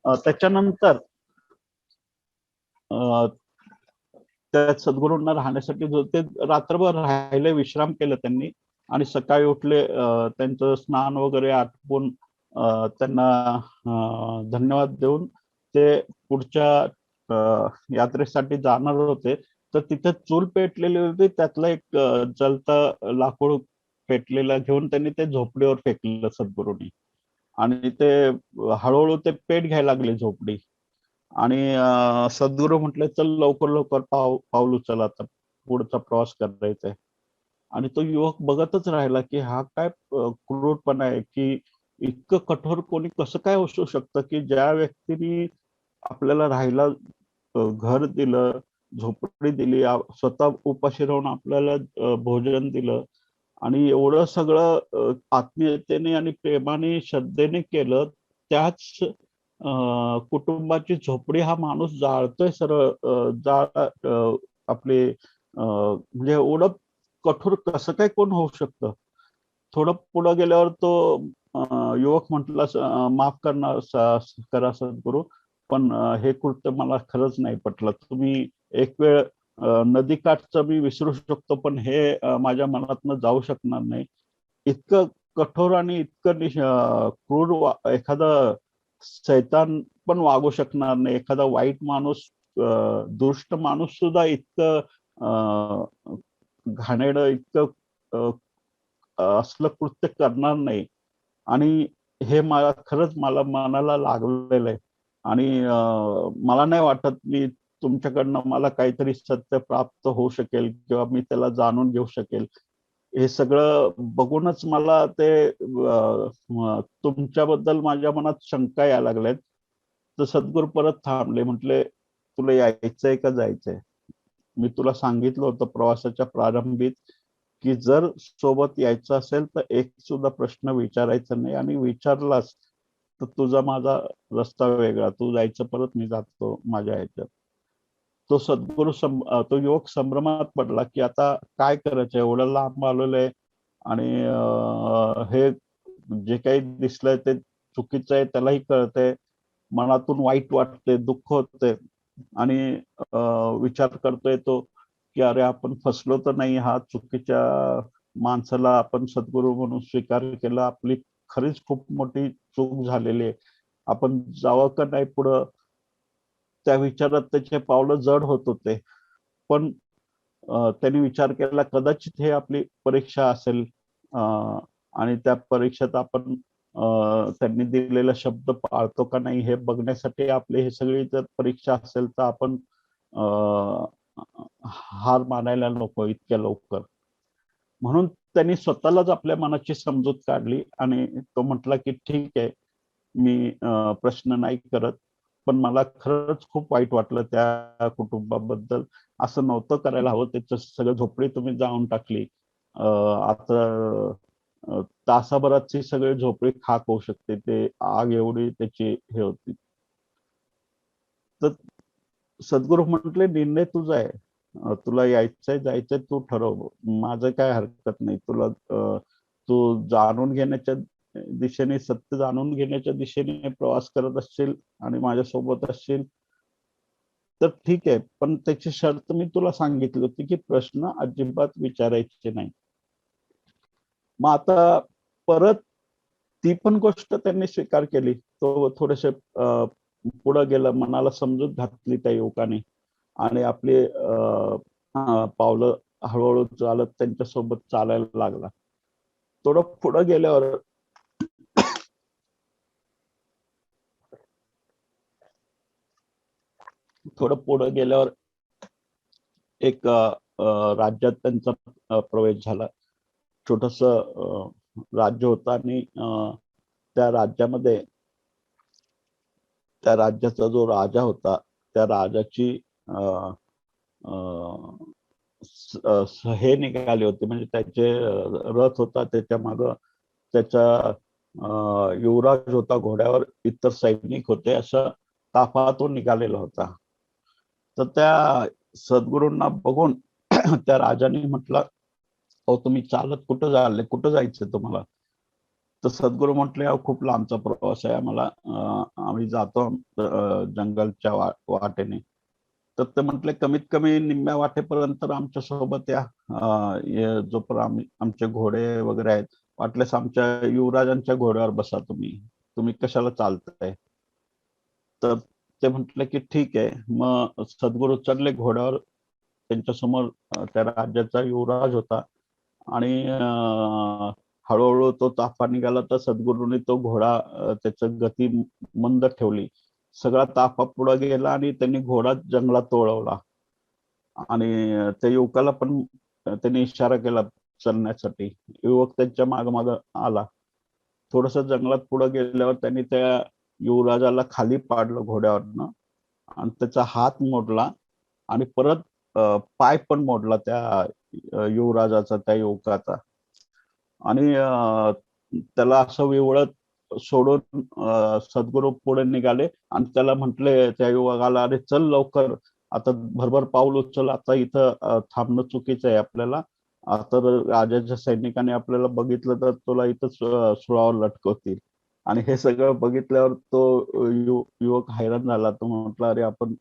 Speaker 2: त्याच्यानंतर त्या सद्गुरूंना राहण्यासाठी ते रात्रभर राहिले, विश्राम केलं त्यांनी आणि सकाळी उठले, त्यांचं स्नान वगैरे आटपून त्यांना धन्यवाद देऊन ते पुढच्या यात्रेसाठी जाणार होते. तर तिथे चूल पेटलेली होती, त्यातलं एक जलतं लाकूड पेटलेलं घेऊन त्यांनी ते झोपडीवर फेकलं सद्गुरूंनी आणि ते हळूहळू ते पेट घ्यायला लागले झोपडी. आणि सद्गुरू म्हटले, चल लवकर लवकर पाऊल उचल, आता पुढचा प्रवास करायचा आहे. आणि तो युवक बघतच राहिला की हा काय क्रूरपणा आहे, की इतकं कठोर कोणी कसं काय असू शकतं की ज्या व्यक्तीने आपल्याला राहायला घर दिलं, झोपडी दिली, स्वतः उपाशी राहून आपल्याला भोजन दिलं आणि एवढं सगळं आत्मीयतेने आणि प्रेमाने श्रद्धेने केलं, त्याच कुटुंबाची झोपडी हा माणूस जाळतोय सरळ, आपले म्हणजे एवढं कठोर कसं काय कोण होऊ शकतं. थोडं पुढे गेल्यावर तो युवक म्हटला, माफ करणार करा सद्गुरू, पण हे कृत्य मला खरंच नाही पटलं. तुम्ही एक वेळ नदीकाठचं मी विसरू शकतो, पण हे माझ्या मनातनं जाऊ शकणार नाही. इतकं कठोर आणि इतकं क्रूर एखादा शैतान पण वागू शकणार नाही. एखादा वाईट माणूस, दुष्ट माणूस सुद्धा इतकं घाणेरडं, इतकं असलं कृत्य करणार नाही. आणि हे मला खरंच मनाला लागलेलं आहे. आणि मला नाही वाटत मी तुमच्याकडनं मला काहीतरी सत्य प्राप्त होऊ शकेल किंवा मी त्याला जाणून घेऊ शकेल. हे सगळं बघूनच मला ते तुमच्याबद्दल माझ्या मनात शंका यायला लागल्यात. तर सद्गुरू परत थांबले, म्हटले तुला यायचंय का जायचंय? मी तुला सांगितलं होतं प्रवासाच्या प्रारंभीत की जर सोबत यायचं असेल तर एक सुद्धा प्रश्न विचारायचा नाही, आणि विचारलास तर तुझा माझा रस्ता वेगळा, तू जायचं परत, मी जातो माझ्या ह्याच्यात. तो युवक संभ्रमात पडला की आता काय करायचं, एवढं लांब आलेलं आहे आणि हे जे काही दिसलंय ते चुकीचं आहे, त्यालाही कळतंय, मनातून वाईट वाटते, दुःख होते, आणि विचार करतोय तो की अरे आपण फसलो तर नाही, हा चुकीच्या माणसाला आपण सद्गुरू म्हणून स्वीकार केला, आपली खरीच खूप मोठी चूक झालेली आहे, आपण जावं का नाही पुढं. त्या विचारात त्याचे पावलं जड होत होते. पण त्यांनी विचार केला कदाचित हे आपली परीक्षा असेल, आणि त्या परीक्षेत आपण त्यांनी दिलेला शब्द पाळतो का नाही हे बघण्यासाठी आपली हे सगळी जर परीक्षा असेल तर आपण हार मानायला नको इतक्या लवकर. म्हणून त्यांनी स्वतःलाच आपल्या मनाची समजूत काढली आणि तो म्हटला की ठीक आहे, मी प्रश्न नाही करत, पण मला खरंच खूप वाईट वाटलं त्या कुटुंबाबद्दल. असं नव्हतं करायला हवं, त्याचं सगळं झोपडी तुम्ही जाऊन टाकली. आता तासाभराची सगळी झोपडी खाक होऊ शकते, ते आग एवढी त्याची हे होती. तर सद्गुरू म्हटले निर्णय तुझा आहे, तुला यायचंय जायचंय तू ठरव, माझं काय हरकत नाही. तू जाणून घेण्याच्या दिशेने, सत्य जाणून घेण्याच्या दिशेने प्रवास करत असशील आणि माझ्यासोबत असशील तर ठीक आहे, पण त्याची शर्त मी तुला सांगितली होती की प्रश्न अजिबात विचारायचे नाही. मग आता परत ती पण गोष्ट त्यांनी स्वीकार केली. तो थोडेसे पुढे गेला, मनाला समजूत घातली त्या युवकाने आणि आपले पावलं हळूहळू चालत त्यांच्यासोबत चालायला लागला. थोडं पुढे गेल्यावर एक राज्यात त्यांचा प्रवेश झाला. छोटस राज्य होतं आणि त्या राज्यामध्ये त्या राज्याचा जो राजा होता त्या राजाची हे निघाले होते, म्हणजे त्याचे रथ होता, त्याच्या माग त्याचा युवराज होता घोड्यावर, इतर सैनिक होते, असा ताफा तो निघालेला होता. तर त्या सद्गुरूंना बघून त्या राजाने म्हटलं, अहो तुम्ही चालत कुठं चालले, कुठं जायचं तुम्हाला? तर सद्गुरू म्हटले, अहो खूप लांबचा प्रवास आहे आम्हाला, आम्ही जातो जंगलच्या वाटेने. तर ते म्हटले कमीत कमी निम्म्या वाटेपर्यंत आमच्या सोबत या, जोपर्यंत आमचे घोडे वगैरे आहेत, वाटल्यास आमच्या युवराजांच्या घोड्यावर बसा, तुम्ही कशाला चालताय? तर ते म्हटले की ठीक आहे. मग सद्गुरू चढले घोड्यावर, त्यांच्या समोर त्या राज्याचा युवराज होता आणि हळूहळू तो ताफा निघाला तर सद्गुरूंनी तो घोडा त्याची गती मंद ठेवली. सगळा ताफा पुढे गेला आणि त्यांनी घोडा जंगलात वळवला आणि त्या युवकाला पण त्यांनी इशारा केला चलण्यासाठी. युवक त्यांच्या माग आला. थोडस जंगलात पुढे गेल्यावर त्यांनी त्या युवराजाला खाली पाडलं घोड्यावरनं आणि त्याचा हात मोडला आणि परत पाय पण मोडला त्या युवराजाचा, त्या युवकाचा. आणि त्याला असं विवळत सोडून सद्गुरू पुढे निघाले आणि त्याला म्हटले त्या युवकाला, अरे चल लवकर, आता भरभर पाऊल उचल, आता इथं थांबणं चुकीचं आहे आपल्याला, आता राजाच्या सैनिकाने आपल्याला बघितलं तर तुला इथंच सुळावर लटकवतील. आणि हे सगळं बघितल्यावर तो युवक हैराण झाला. तो म्हटला, अरे आपण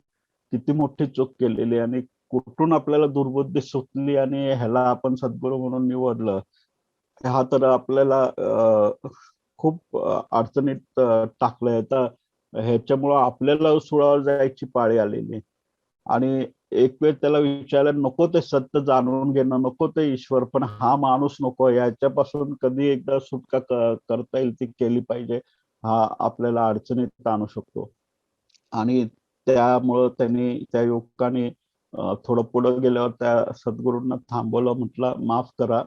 Speaker 2: किती मोठी चूक केलेली आणि कुठून आपल्याला दुर्बुद्धी सुचली आणि ह्याला आपण सद्गुरू म्हणून निवडलं. हा तर आपल्याला खूप अडचणीत टाकलंय. तर ह्याच्यामुळं आपल्याला सुळावर जायची पाळी आलेली. आणि एक वेळ त्याला विचारायला नको ते सत्य जाणून घेणं, नको ते ईश्वर, पण हा माणूस नको, याच्यापासून कधी एकदा सुटका करता येईल ती केली पाहिजे. हा आपल्याला अडचणीत आणू शकतो. आणि त्यामुळं त्यांनी त्या युवकाने थोडं पुढे गेल्यावर त्या सद्गुरूंना थांबवलं. म्हटलं, माफ करा,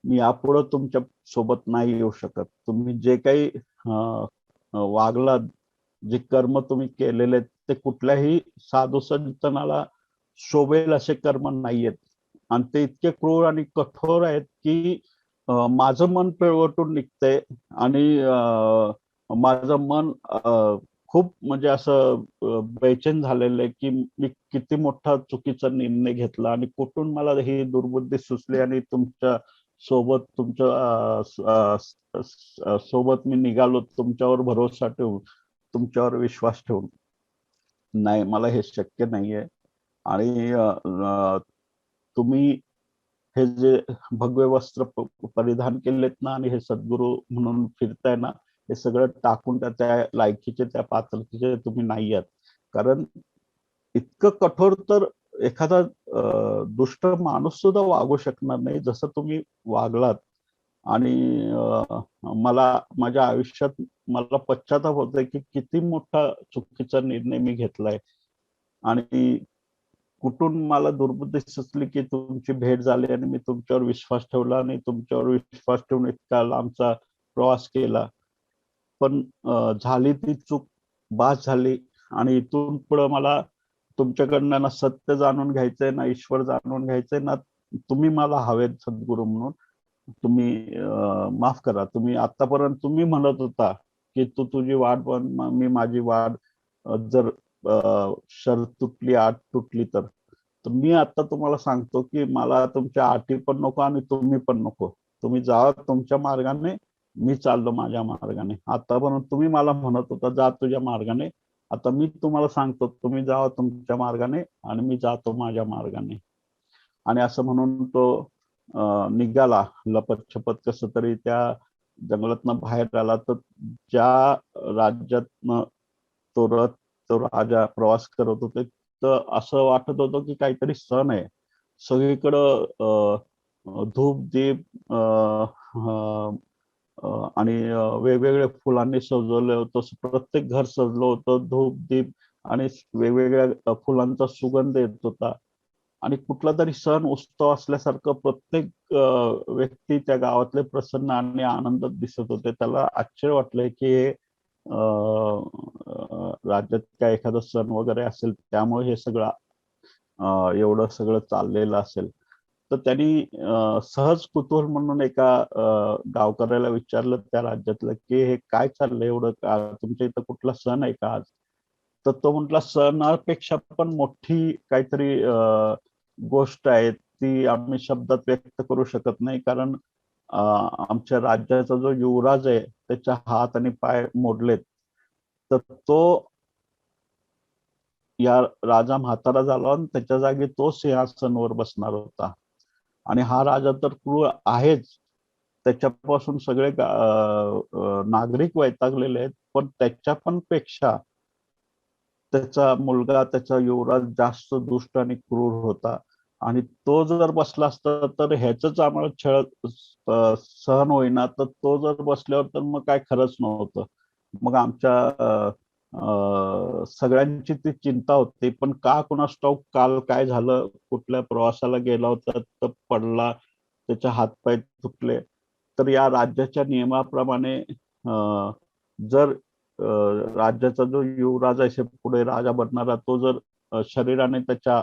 Speaker 2: मी यापुढे तुमच्या सोबत नाही येऊ शकत. तुम्ही जे काही वागलात, जे कर्म तुम्ही केलेले ते कुठल्याही साधू संतानाला शोभेल असे कर्म नाहीयेत. आणि ते इतके क्रूर आणि कठोर आहेत की माझं मन पिळवटून निघतंय. आणि माझं मन खूप म्हणजे असं बेचैन झालेलं आहे की मी किती मोठा चुकीचा निर्णय घेतला आणि कुठून मला ही दुर्बुद्धी सुचली आणि तुमच्या सोबत सोबत मी निघालो, तुमच्यावर भरोसा ठेवून, तुमच्यावर विश्वास ठेवून. नाही, मला हे शक्य नाहीये. आणि तुम्ही हे जे भगवे वस्त्र परिधान केलेत ना आणि हे सद्गुरू म्हणून फिरताय ना, हे सगळं टाकून त्या लायकीचे, त्या पात्रतेचे तुम्ही नाही आहात. कारण इतकं कठोर तर एखादा दुष्ट माणूस सुद्धा वागू शकणार नाही जसं तुम्ही वागलात. आणि मला माझ्या आयुष्यात मला पश्चाताप होतोय की किती मोठा चुकीचा निर्णय मी घेतलाय. आणि कुठून मला दुर्बुद्धी सुचली की तुमची भेट झाली आणि मी तुमच्यावर विश्वास ठेवला आणि तुमच्यावर विश्वास ठेवून इतका लांबचा प्रवास केला. पण झाली ती चूक, बास झाली. आणि इथून पुढे मला तुमच्याकडनं ना सत्य जाणून घ्यायचंय, ना ईश्वर जाणून घ्यायचंय, ना तुम्ही मला हवेत सद्गुरू म्हणून. तुम्ही माफ करा. तुम्ही आतापर्यंत तुम्ही म्हणत होता की तू तुझी वाट बघ, मी माझी वाट. जर शर्त तुटली, आट तुटली तर मी आता तुम्हाला सांगतो की मला तुमच्या अटी पण नको आणि तुम्ही पण नको. तुम्ही जा तुमच्या मार्गाने, मी चाललो माझ्या मार्गाने. आतापर्यंत तुम्ही मला म्हणत होता जा तुझ्या मार्गाने, आता मी तुम्हाला सांगतो तुम्ही जा तुमच्या मार्गाने आणि मी जातो माझ्या मार्गाने. आणि असं म्हणून तो निघाला लपत छपत कसं तरी त्या जंगलातनं बाहेर आला. तर ज्या राज्यातनं तो राजा प्रवास करत होते, तर असं वाटत होतं की काहीतरी सण आहे. सगळीकडं धूप दीप आणि वेगवेगळ्या फुलांनी सजवलं होतं. प्रत्येक घर सजलं होतं धूप दीप आणि वेगवेगळ्या फुलांचा सुगंध येत होता. आणि कुठला तरी सण उत्सव असल्यासारखं प्रत्येक व्यक्ती त्या गावातले प्रसन्न आणि आनंदात दिसत होते. त्याला आश्चर्य वाटलंय की राज्यात काय एखादा सण वगैरे असेल त्यामुळे हे सगळं एवढं सगळं चाललेलं असेल. तर त्यांनी सहज कुतूहल म्हणून एका गावकऱ्याला विचारलं त्या राज्यातलं की हे काय चाललंय एवढं, तुमच्या इथं कुठला सण आहे का आज? तर तो म्हटला, सणापेक्षा पण मोठी काहीतरी गोष्ट आहे, ती आम्ही शब्दात व्यक्त करू शकत नाही. कारण आमच्या राज्याचा जो युवराज आहे त्याच्या हात आणि पाय मोडलेत. तर तो या राजा म्हातारा झाला आणि त्याच्या जागी तो सिंहासनावर बसणार होता. आणि हा राजा तर क्रूर आहेच, त्याच्यापासून सगळे नागरिक वैतागलेले आहेत. पण त्याच्या पण पेक्षा त्याचा मुलगा, त्याचा युवराज जास्त दुष्ट आणि क्रूर होता. आणि तो जर बसला असता तर ह्याच आम्हाला छळ सहन होईना. तर तो जर बसल्यावर तर मग काय खरंच नव्हतं. मग आमच्या सगळ्यांची ती चिंता होती. पण का कुणास ठाऊक काल काय झालं, कुठल्या प्रवासाला गेला होता तर पडला, त्याचे हातपाय तुटले. तर या राज्याच्या नियमाप्रमाणे जर राज्याचा जो युवराज आहे पुढे राजा बनणारा, तो जर शरीराने त्याच्या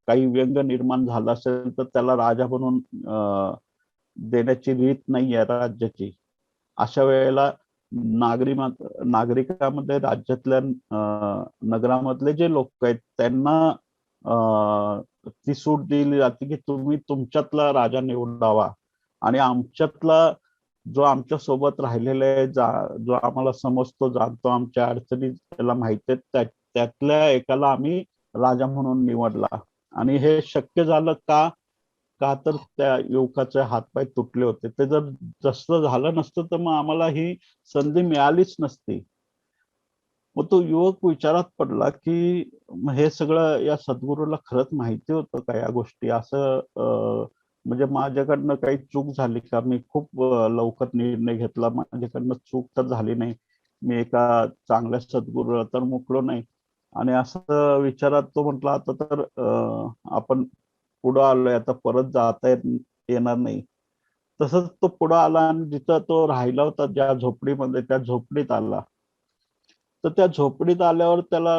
Speaker 2: काही व्यंग निर्माण झाला असेल तर त्याला राजा बनवून देण्याची रीत नाही आहे राज्याची. अशा वेळेला नागरिकांमध्ये राज्यातल्या नगरामधले जे लोक आहेत त्यांना ती सूट दिली जाते की तुम्ही तुमच्यातला राजा निवडावा आणि आमच्यातला जो आमच्या सोबत राहिलेला आहे, जो आम्हाला समजतो, जाणतो, आमच्या अडचणी त्याला माहिती आहेत, त्यातल्या एकाला आम्ही राजा म्हणून निवडला. आणि हे शक्य झालं का? का तर त्या युवकाचे हातपाय तुटले होते. ते जर जसं झालं नसतं तर मग आम्हाला ही संधी मिळालीच नसती. मग तो युवक विचारात पडला की मग हे सगळं या सद्गुरूला खरंच माहिती होतं का या गोष्टी? असं म्हणजे माझ्याकडनं काही चूक झाली का? मी खूप लवकर निर्णय घेतला, माझ्याकडनं चूक तर झाली नाही, मी एका चांगल्या सद्गुरूला तर मुकलो नाही. आणि असं विचारात तो म्हटला, आता तर आपण पुढं आलोय, आता परत जाता येणार नाही. तसंच तो पुढं आला आणि जिथं तो राहिला होता, ज्या झोपडीमध्ये, त्या झोपडीत आला. तर त्या झोपडीत आल्यावर त्याला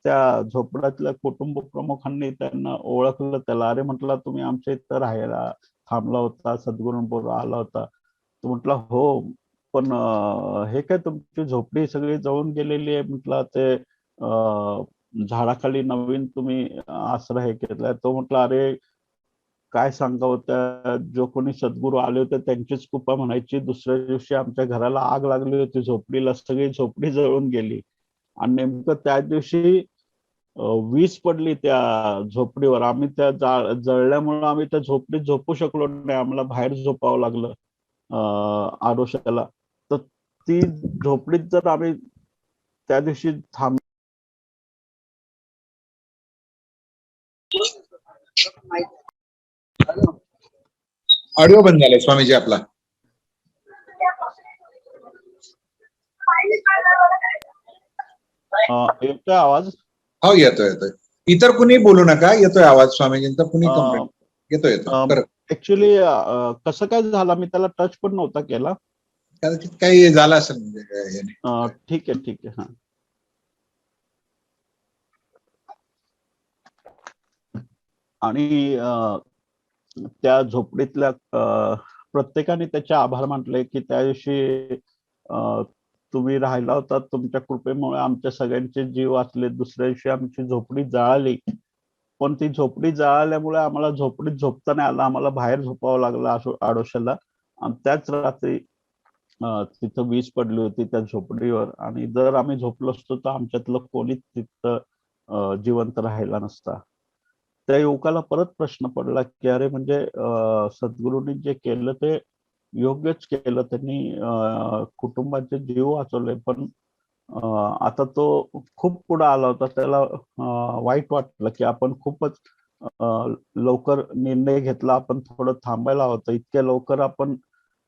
Speaker 2: त्या झोपड्यातल्या कुटुंब प्रमुखांनी त्यांना ओळखलं त्याला. अरे म्हटलं, तुम्ही आमच्या इथं राहायला थांबला होता, सद्गुरूंबरोबर आला होता. तो म्हटला, हो, पण हे काय तुमची झोपडी सगळी जळून गेलेली आहे म्हटलं, ते झाडाखाली नवीन तुम्ही आसरा हे केलाय. तो म्हटला, अरे काय सांगावं, त्या जो कोणी सद्गुरू आले होते त्यांचीच कृपा म्हणायची. दुसऱ्या दिवशी आमच्या घराला आग लागली होती, झोपडीला, सगळी झोपडी जळून गेली. आणि नेमकं त्या दिवशी वीज पडली त्या झोपडीवर. आम्ही त्या जळल्यामुळे आम्ही त्या झोपडीत झोपू शकलो नाही, आम्हाला बाहेर झोपावं लागलं आडोशाला. तर ती झोपडीत जर आम्ही त्या दिवशी थांब
Speaker 4: ऑडिओ बंद झालाय स्वामीजी आपला.
Speaker 2: येतोय आवाज?
Speaker 4: हो, येतोय. इतर कुणी बोलू नका, येतोय आवाज स्वामीजींचा. कुणी कंप्लेंट येतोय बरं.
Speaker 2: ऍक्च्युली कसं काय झालं, मी त्याला टच पण नव्हता केला.
Speaker 4: कदाचित काही झालं असेल म्हणजे.
Speaker 2: ठीक आहे. हा, आणि त्या झोपडीतल्या प्रत्येकाने त्याचे आभार मानले की त्या दिवशी तुम्ही राहिला होता, तुमच्या कृपेमुळे आमच्या सगळ्यांचे जीव वाचले. दुसऱ्या दिवशी आमची झोपडी जळाली, पण ती झोपडी जळाल्यामुळे आम्हाला झोपडीत झोपता नाही आलं, आम्हाला बाहेर झोपावं लागलं आडोशाला. आणि त्याच रात्री तिथं वीज पडली होती त्या झोपडीवर. आणि जर आम्ही झोपलो असतो तर आमच्यातलं कोणीच तिथं जिवंत राहिला नसता. त्या युवकाला परत प्रश्न पडला की अरे म्हणजे सद्गुरूंनी जे केलं ते योग्यच केलं, त्यांनी कुटुंबाचे जीव वाचवले. पण आता तो खूप पुढे आला होता, त्याला वाईट वाटलं की आपण खूपच लवकर निर्णय घेतला, आपण थोडं थांबायला होतं. इतक्या लवकर आपण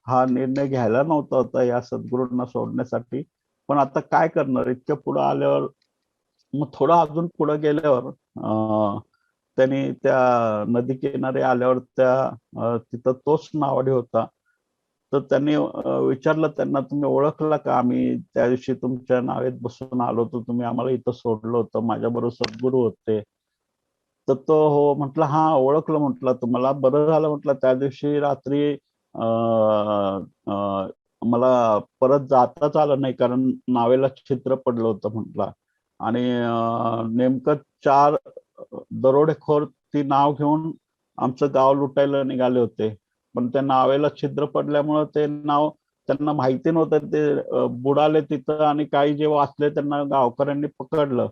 Speaker 2: हा निर्णय घ्यायला नव्हता होता या सद्गुरूंना सोडण्यासाठी. पण आता काय करणार, इतक्या पुढे आल्यावर. मग थोडं अजून पुढे गेल्यावर त्यांनी त्या नदी किनारी आल्यावर त्या तिथं तोच नावाडी होता. तर त्यांनी विचारलं त्यांना, तुम्ही ओळखला का? आम्ही त्या दिवशी तुमच्या नावेत बसून आलो होतो, तुम्ही आम्हाला इथं सोडलं होतं, माझ्याबरोबर सद्गुरू होते. तर तो हो म्हटलं, हा ओळखलं म्हटलं तुम्हाला, बरं झालं म्हटलं, त्या दिवशी रात्री मला परत जाताच आलं नाही, कारण नावेला छिद्र पडलं होतं म्हटलं. आणि नेमकं 4 दरोडेखोर ती नाव घेऊन आमचं गाव लुटायला निघाले होते. पण त्या नावेला छिद्र पडल्यामुळे ते नाव त्यांना माहिती नव्हतं, ते बुडाले तिथं. आणि काही जे वाचले त्यांना गावकऱ्यांनी पकडलं.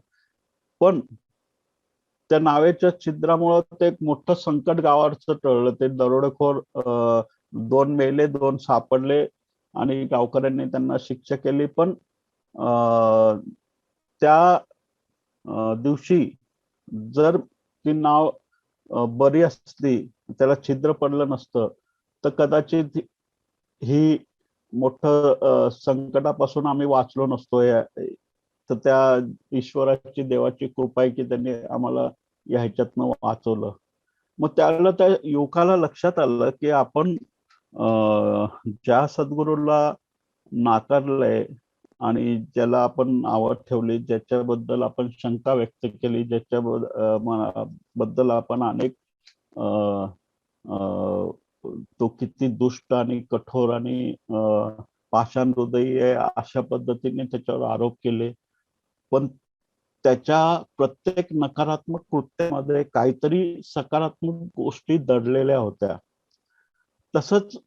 Speaker 2: पण त्या नावेच्या छिद्रामुळे ते एक मोठं संकट गावावरचं टळलं. ते दरोडेखोर 2 मेले, 2 सापडले आणि गावकऱ्यांनी त्यांना शिक्षा केली. पण त्या दिवशी जर ती नाव बरी असती, त्याला छिद्र पडलं नसतं, तर कदाचित ही मोठं संकटापासून आम्ही वाचलो नसतो. तर त्या ईश्वराची, देवाची कृपा आहे की त्यांनी आम्हाला या ह्याच्यातनं वाचवलं. मग त्यावेळेला त्या युवकाला लक्षात आलं की आपण ज्या सद्गुरूला नाकारलंय आणि ज्याला आपण आवड ठेवली, ज्याच्याबद्दल आपण शंका व्यक्त केली, बद्दल आपण अनेक तो किती दुष्ट आणि कठोर आणि पाषाण हृदयी आहे अशा पद्धतीने त्याच्यावर आरोप केले. पण त्याच्या प्रत्येक नकारात्मक कृत्यामध्ये काहीतरी सकारात्मक गोष्टी दडलेल्या होत्या. तसंच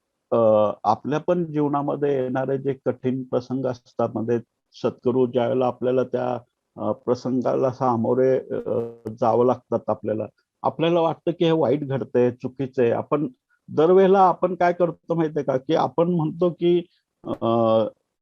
Speaker 2: आपल्या पण जीवनामध्ये येणारे जे कठीण प्रसंग असतात मध्ये सद्गुरू ज्यावेळेला आपल्याला त्या प्रसंगाला सामोरे जावं लागतात, आपल्याला वाटतं की हे वाईट घडतंय, चुकीचं आहे. आपण दरवेळेला आपण काय करतो माहितीये का, की आपण म्हणतो की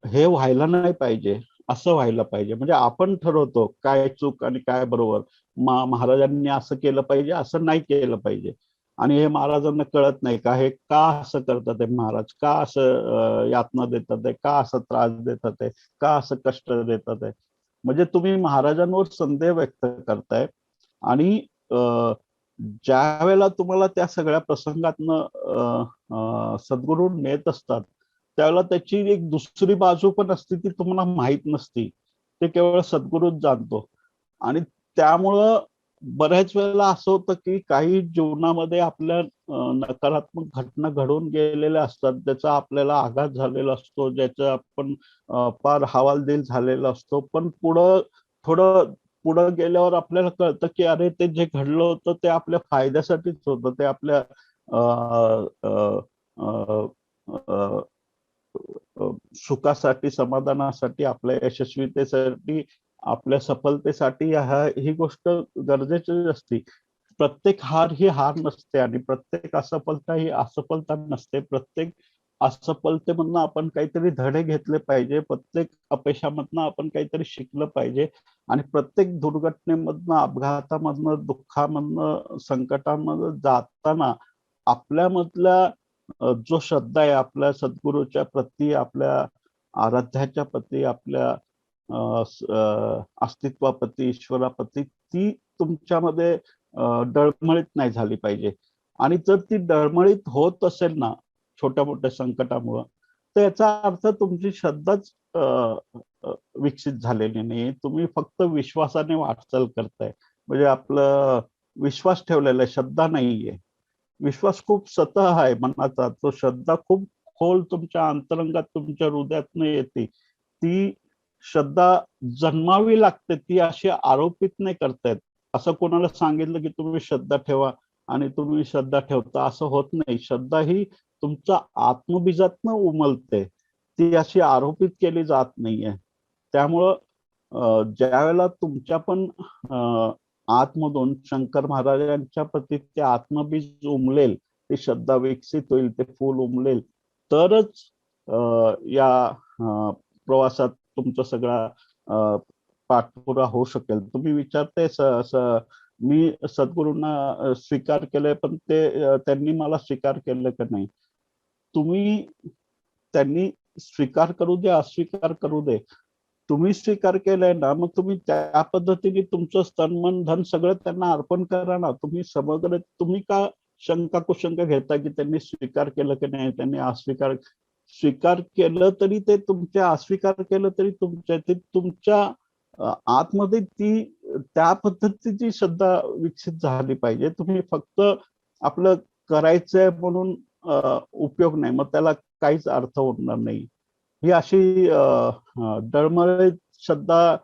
Speaker 2: हे व्हायला नाही पाहिजे, असं व्हायला पाहिजे. म्हणजे आपण ठरवतो काय चूक आणि काय बरोबर. महाराजांनी असं केलं पाहिजे, असं नाही केलं पाहिजे. आणि हे महाराजांना कळत नाही का, हे का असं करतात आहे महाराज, का असं यातना देतात आहे, का असं त्रास देतात आहे, का असं कष्ट देतात आहे. म्हणजे तुम्ही महाराजांवर संदेह व्यक्त करताय. आणि ज्या वेळेला तुम्हाला त्या सगळ्या प्रसंगातनं सद्गुरू नेत असतात, त्यावेळेला त्याची एक दुसरी बाजू पण असते, ती तुम्हाला माहित नसती. ते केवळ सद्गुरूच जाणतो. आणि त्यामुळं बऱ्याच वेळेला असं होतं की काही जीवनामध्ये आपल्या नकारात्मक घटना घडून गेलेल्या असतात, ज्याचा आपल्याला आघात झालेला असतो, ज्याचा आपण फार हवालदिल झालेला असतो. पण थोडं पुढं गेल्यावर आपल्याला कळतं की अरे, ते जे घडलं होतं ते आपल्या फायद्यासाठीच होतं. ते आपल्या अ, अ, अ, अ, सुखासाठी, समाधानासाठी, आपल्या यशस्वीतेसाठी, आपल्या सफलतेसाठी ही गोष्ट गरजेची असते. प्रत्येक हार ही हार नसते आणि प्रत्येक असफलता ही असफलता नसते. प्रत्येक असफलतेमधनं आपण काहीतरी धडे घेतले पाहिजे. प्रत्येक अपयशामधनं आपण काहीतरी शिकलं पाहिजे. आणि प्रत्येक दुर्घटनेमधनं, अपघातामधनं, दुःखामधनं, संकटामधनं जाताना आपल्यामधल्या जो श्रद्धा आहे आपल्या सद्गुरूच्या प्रती, आपल्या आराध्याच्या प्रती, आपल्या अस्तित्वाप्रती, ईश्वराप्रती, ती तुमच्यामध्ये डळमळीत नाही झाली पाहिजे. आणि जर ती डळमळीत होत असेल ना छोट्या मोठ्या संकटामुळं, तर याचा अर्थ तुमची श्रद्धाच विकसित झालेली नाही. तुम्ही फक्त विश्वासाने वाटचाल करताय. म्हणजे आपलं विश्वास ठेवलेला आहे, श्रद्धा नाहीये. विश्वास खूप सतह आहे मनाचा. तो श्रद्धा खूप खोल तुमच्या अंतरंगात, तुमच्या हृदयातनं येते. ती श्रद्धा जन्मावी लागते, ती अशी आरोपित नाही करतायत. असं कोणाला सांगितलं की तुम्ही श्रद्धा ठेवा आणि तुम्ही श्रद्धा ठेवता, असं होत नाही. श्रद्धा ही तुमच्या आत्मबीजातनं उमलते, ती अशी आरोपित केली जात नाहीये. त्यामुळं ज्या वेळेला तुमच्या पण आतमधून शंकर महाराजांच्या प्रती ते आत्मबीज उमलेल, ती श्रद्धा विकसित होईल, ते फूल उमलेल, तरच या प्रवासात तुमचा सगळा पाठपुरा होऊ शकेल. तुम्ही विचारताय मी सद्गुरूंना स्वीकार केलंय, पण त्यांनी मला स्वीकार केलं का नाही. त्यांनी स्वीकार करू दे, अस्वीकार करू दे, तुम्ही स्वीकार केलंय ना, मग तुम्ही त्या पद्धतीने तुमचं तन मन धन सगळं त्यांना अर्पण करा ना. तुम्ही का शंका कुशंका घेता की त्यांनी स्वीकार केलं की नाही, त्यांनी स्वीकार केलं तरी ते तुमच्या, अस्वीकार केलं तरी तुमच्या आतमध्ये ती त्या पद्धतीची श्रद्धा विकसित झाली पाहिजे. तुम्ही फक्त आपलं करायचंय म्हणून उपयोग नाही, मग त्याला काहीच अर्थ उरणार नाही. ही अशी डळमळीत श्रद्धा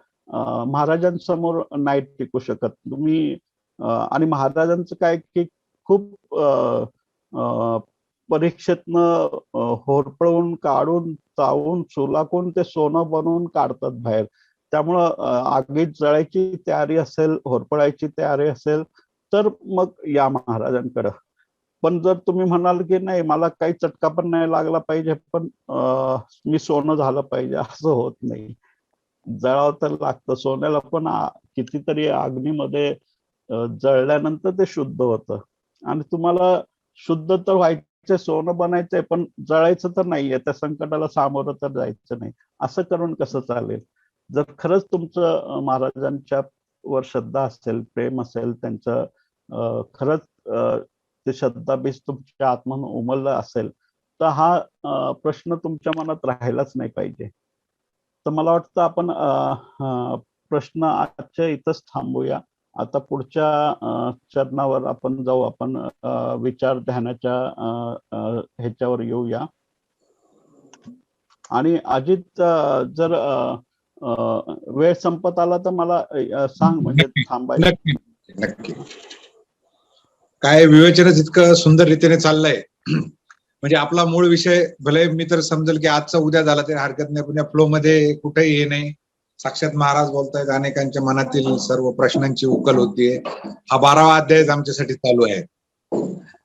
Speaker 2: महाराजांसमोर नाही टिकू शकत तुम्ही. आणि महाराजांचं काय की खूप परीक्षेतनं होरपळून काढून, चावून, सुलाखून ते सोनं बनवून काढतात बाहेर. त्यामुळं आगीत जळायची तयारी असेल, होरपळायची तयारी असेल, तर मग या महाराजांकडं. पण जर तुम्ही म्हणाल की नाही, मला काही चटका पण नाही लागला पाहिजे, पण मी सोनं झालं पाहिजे, असं होत नाही. जळावं तर लागतं. सोन्याला पण कितीतरी अग्नीमध्ये जळल्यानंतर ते शुद्ध होतं. आणि तुम्हाला शुद्ध तर व्हायचं, सोनं बनायचंय, पण जळायचं तर नाहीये. त्या संकटाला सामोरं तर जायचं नाही. असं करून कसं चालेल? जर खरंच तुमचं महाराजांच्या वर श्रद्धा असेल, प्रेम असेल, त्यांचं खरंच ते श्रद्धाबीज तुमच्या आत्म्यानं उमललं असेल, तर हा प्रश्न तुमच्या मनात राहिलाच नाही पाहिजे. तर मला वाटतं आपण प्रश्न आजच्या इथंच थांबूया. आता पुढच्या चरणावर आपण जाऊ. आपण विचार ध्यानाच्या ह्याच्यावर येऊया. आणि अजित, जर वेळ संपत आला तर मला सांग, म्हणजे थांबायचं.
Speaker 4: नक्की नक्की. काय विवेचनच इतकं सुंदर रीतीने चाललंय. म्हणजे आपला मूळ विषय भले मी तर समजेल की आजचा उद्या झाला तरी हरकत नाही, पण या फ्लो मध्ये कुठेही हे नाही. साक्षात महाराज बोलतायत, अनेकांच्या मनातील सर्व प्रश्नांची उकल होतीये. हा 12वा अध्याय आमच्यासाठी चालू आहे.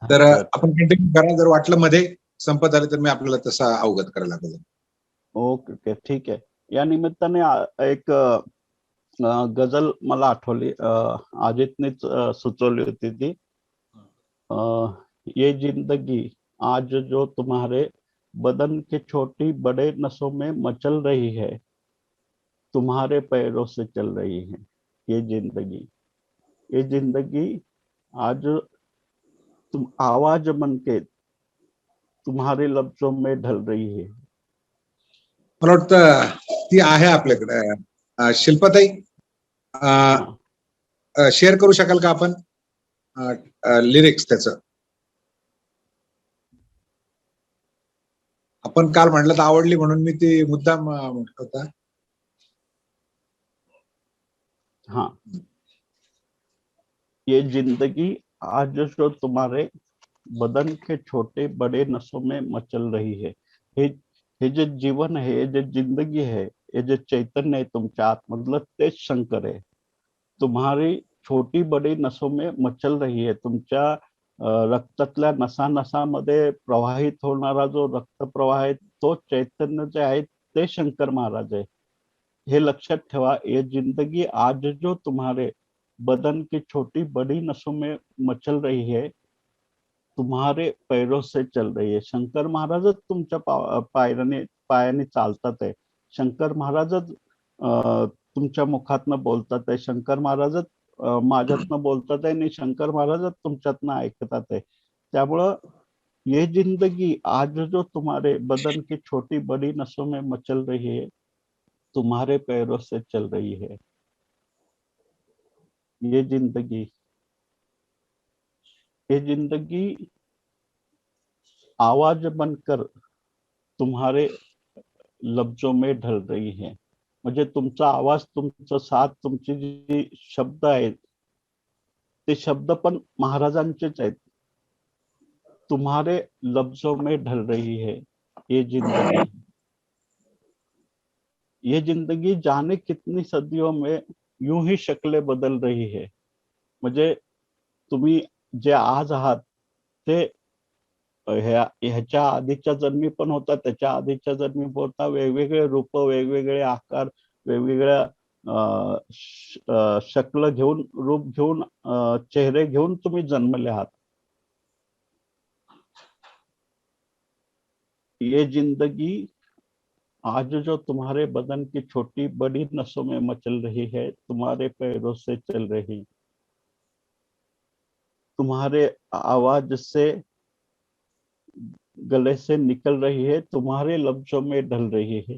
Speaker 4: तर आपण कंटिन्यू करा. जर वाटलं मध्ये संपत आलं तर मी आपल्याला तसा अवगत करायला लागेल.
Speaker 2: ओके, ठीक आहे. या निमित्ताने एक गझल मला आठवली, अजितनेच सुचवली होती ती. ये जिंदगी आज जो तुम्हारे बदन के छोटी बड़े नसों में मचल रही है, तुम्हारे पैरों से चल रही है. ये जिंदगी आज तुम आवाज बन के तुम्हारे लफ्जों में ढल रही है.
Speaker 4: मला वाटतं ती आहे आपल्याकडे. शिल्पाताई शेअर करू शकाल का आपण लिरिक्स त्याचं? आपण काल म्हटलं तर आवडली म्हणून मी ती मुद्दाम म्हटलं होता.
Speaker 2: हाँ, ये जिंदगी आज जो तुम्हारे बदन के छोटे बड़े नसों में मचल रही है. हे जे जीवन आहे, हे जे जिंदगी आहे, हे जे चैतन्य आहे तुमच्या आतमधलं, तेच शंकर आहे. तुम्हारी छोटी बड़ी नसों में मचल रही है. तुमच्या रक्तातल्या नसा नसामध्ये प्रवाहित होणारा जो रक्त प्रवाह आहे, तो चैतन्य जे आहे ते शंकर महाराज आहे. हे लक्षात ठेवा. ये जिंदगी आज जो तुम्हारे बदन की छोटी बड़ी नसों में मचल रही है, तुम्हारे पैरों से चल रही है. शंकर महाराजच तुमच्या पायाने चालतात आहे. शंकर महाराजच तुमच्या मुखातनं बोलतात आहे. शंकर महाराजच माझ्यातनं बोलतात आहे आणि शंकर महाराजच तुमच्यातनं ऐकतात आहे. त्यामुळं ये जिंदगी आज जो तुम्हारे बदन की छोटी बड़ी नसों में मचल रही है, तुम्हारे पैरों से चल रही है. ये जिंदगी आवाज बनकर तुम्हारे लफ्जों में ढल रही है. म्हणजे तुमचा आवाज, तुमचं साथ, तुमची जी शब्द आहेत, ते शब्द पण महाराजांचेच आहेत. तुम्हारे लफ्जों में ढल रही है ये जिंदगी जाने कितनी सदियों में यूं ही शक्लें बदल रही है. म्हणजे तुम्ही जे आज आहात ते ह्याच्या आधीच्या जन्मी पण होता, त्याच्या आधीच्या जन्मी पण होता. वेगवेगळे रूप, वेगवेगळे आकार, वेगवेगळ्या शक्ल घेऊन, रूप घेऊन, चेहरे घेऊन तुम्ही जन्मले आहात. ये जिंदगी आज जो तुम्हारे बदन की छोटी बड़ी नसों में मचल रही है, तुम्हारे पैरों से चल रही, तुम्हारे आवाज से गले से निकल रही है, तुम्हारे लफ्जों में ढल रही है.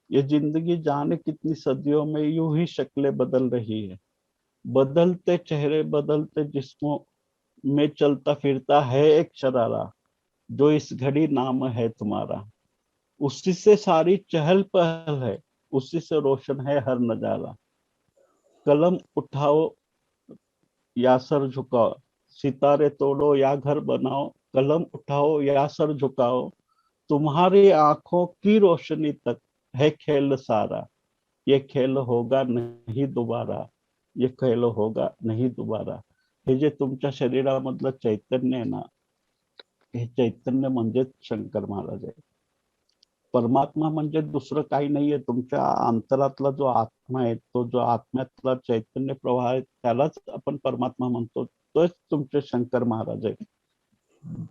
Speaker 2: ये जिंदगी जाने कितनी सदियों में यूं ही शक्लें बदल रही है. बदलते चेहरे, बदलते जिस्मों में चलता फिरता है एक शरारा, जो इस घड़ी नाम है तुम्हारा. उसी से सारी चहल पहल है, उसी से रोशन है हर नजारा. कलम उठाओ या सर झुकाओ, सितारे तोड़ो या घर बनाओ. कलम उठाओ या सर झुकाओ, तुम्हारी आंखों की रोशनी तक है खेल सारा. ये खेल होगा नहीं दोबारा, ये खेल होगा नहीं दोबारा. हे जे तुमच्या शरीरामधलं चैतन्य आहे ना, हे चैतन्य म्हणजेच शंकर महाराज आहे. परमात्मा म्हणजे दुसरं काही नाहीये. तुमच्या अंतरातला जो आत्मा आहे, तो जो आत्म्यातला चैतन्य प्रवाह आहे, त्यालाच आपण परमात्मा म्हणतो. तोच तुमचे शंकर महाराज आहे.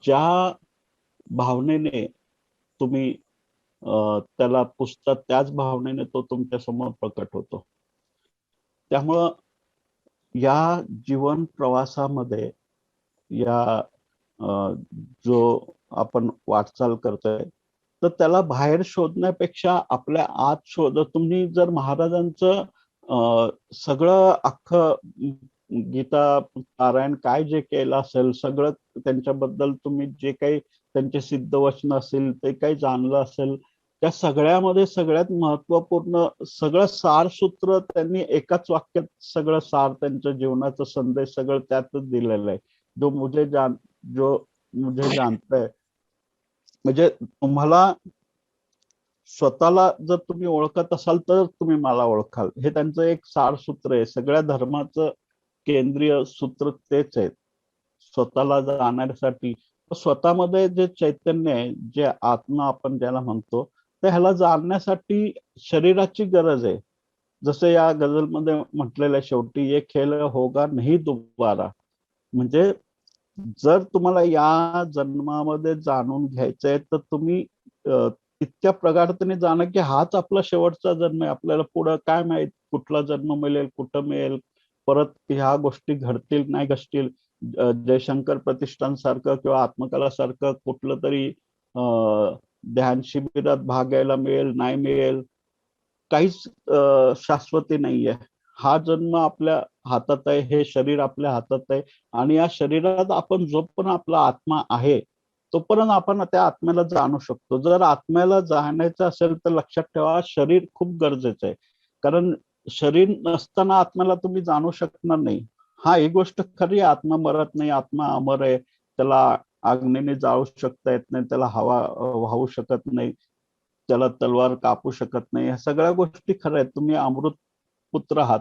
Speaker 2: ज्या भावनेने तुम्ही त्याला पुसतात, त्याच भावनेने तो तुमच्या समोर प्रकट होतो. त्यामुळं या जीवन प्रवासामध्ये, या जो आपण वाटचाल करतोय, तर त्याला बाहेर शोधण्यापेक्षा आपल्या आत शोध. तुम्ही जर महाराजांचं सगळं अख्खं गीता पारायण काय जे केलं असेल, सगळं त्यांच्याबद्दल तुम्ही जे काही त्यांचे सिद्ध वचन असेल, ते काही जाणलं असेल, त्या सगळ्यामध्ये सगळ्यात महत्वपूर्ण सगळं सारसूत्र त्यांनी एकाच वाक्यात सगळं सार त्यांच्या जीवनाचा संदेश सगळं त्यातच दिलेलं आहे. जो मुझे जानता है, म्हणजे तुम्हाला स्वतःला जर तुम्ही ओळखत असाल तर तुम्ही मला ओळखाल, हे त्यांचं एक सारसूत्र आहे. सगळ्या धर्माचं केंद्रीय सूत्र तेच आहे. स्वतःला जाणण्यासाठी स्वतःमध्ये जे चैतन्य आहे, जे आत्मा आपण ज्याला म्हणतो, तर ह्याला जाणण्यासाठी शरीराची गरज आहे. जसं या गझलमध्ये म्हटलेलं आहे शेवटी, ये खेल होगा नहीं दोबारा. म्हणजे जर तुम्हाला या जन्मामध्ये जाणून घ्यायचंय तर तुम्ही इतक्या प्रगाढतेने जाणं की हाच आपला शेवटचा जन्म आहे. आपल्याला पुढं काय माहित कुठला जन्म मिळेल, कुठं मिळेल, परत ह्या गोष्टी घडतील नाही घडतील. जयशंकर प्रतिष्ठान सारखं किंवा आत्मकला सारखं कुठलं तरी ध्यान शिबिरात भाग घ्यायला मिळेल नाही मिळेल, काहीच शाश्वती नाहीये. हा जन्म आपल्या हातात आहे, हे शरीर आपल्या हातात आहे, आणि या शरीरात आपण जो पण आपला आत्मा आहे तोपर्यंत आपण त्या आत्म्याला जाणू शकतो. जर आत्म्याला जाणायचं असेल तर लक्षात ठेवा, शरीर खूप गरजेचं आहे. कारण शरीर नसताना आत्म्याला तुम्ही जाणू शकणार नाही. हा ही गोष्ट खरी, आत्मा मरत नाही, आत्मा अमर आहे. त्याला अग्नीने जाळू शकता येत नाही, त्याला हवा वाहू शकत नाही, त्याला तलवार कापू शकत नाही. ह्या सगळ्या गोष्टी खऱ्या आहेत. तुम्ही अमृत पुत्र आहात.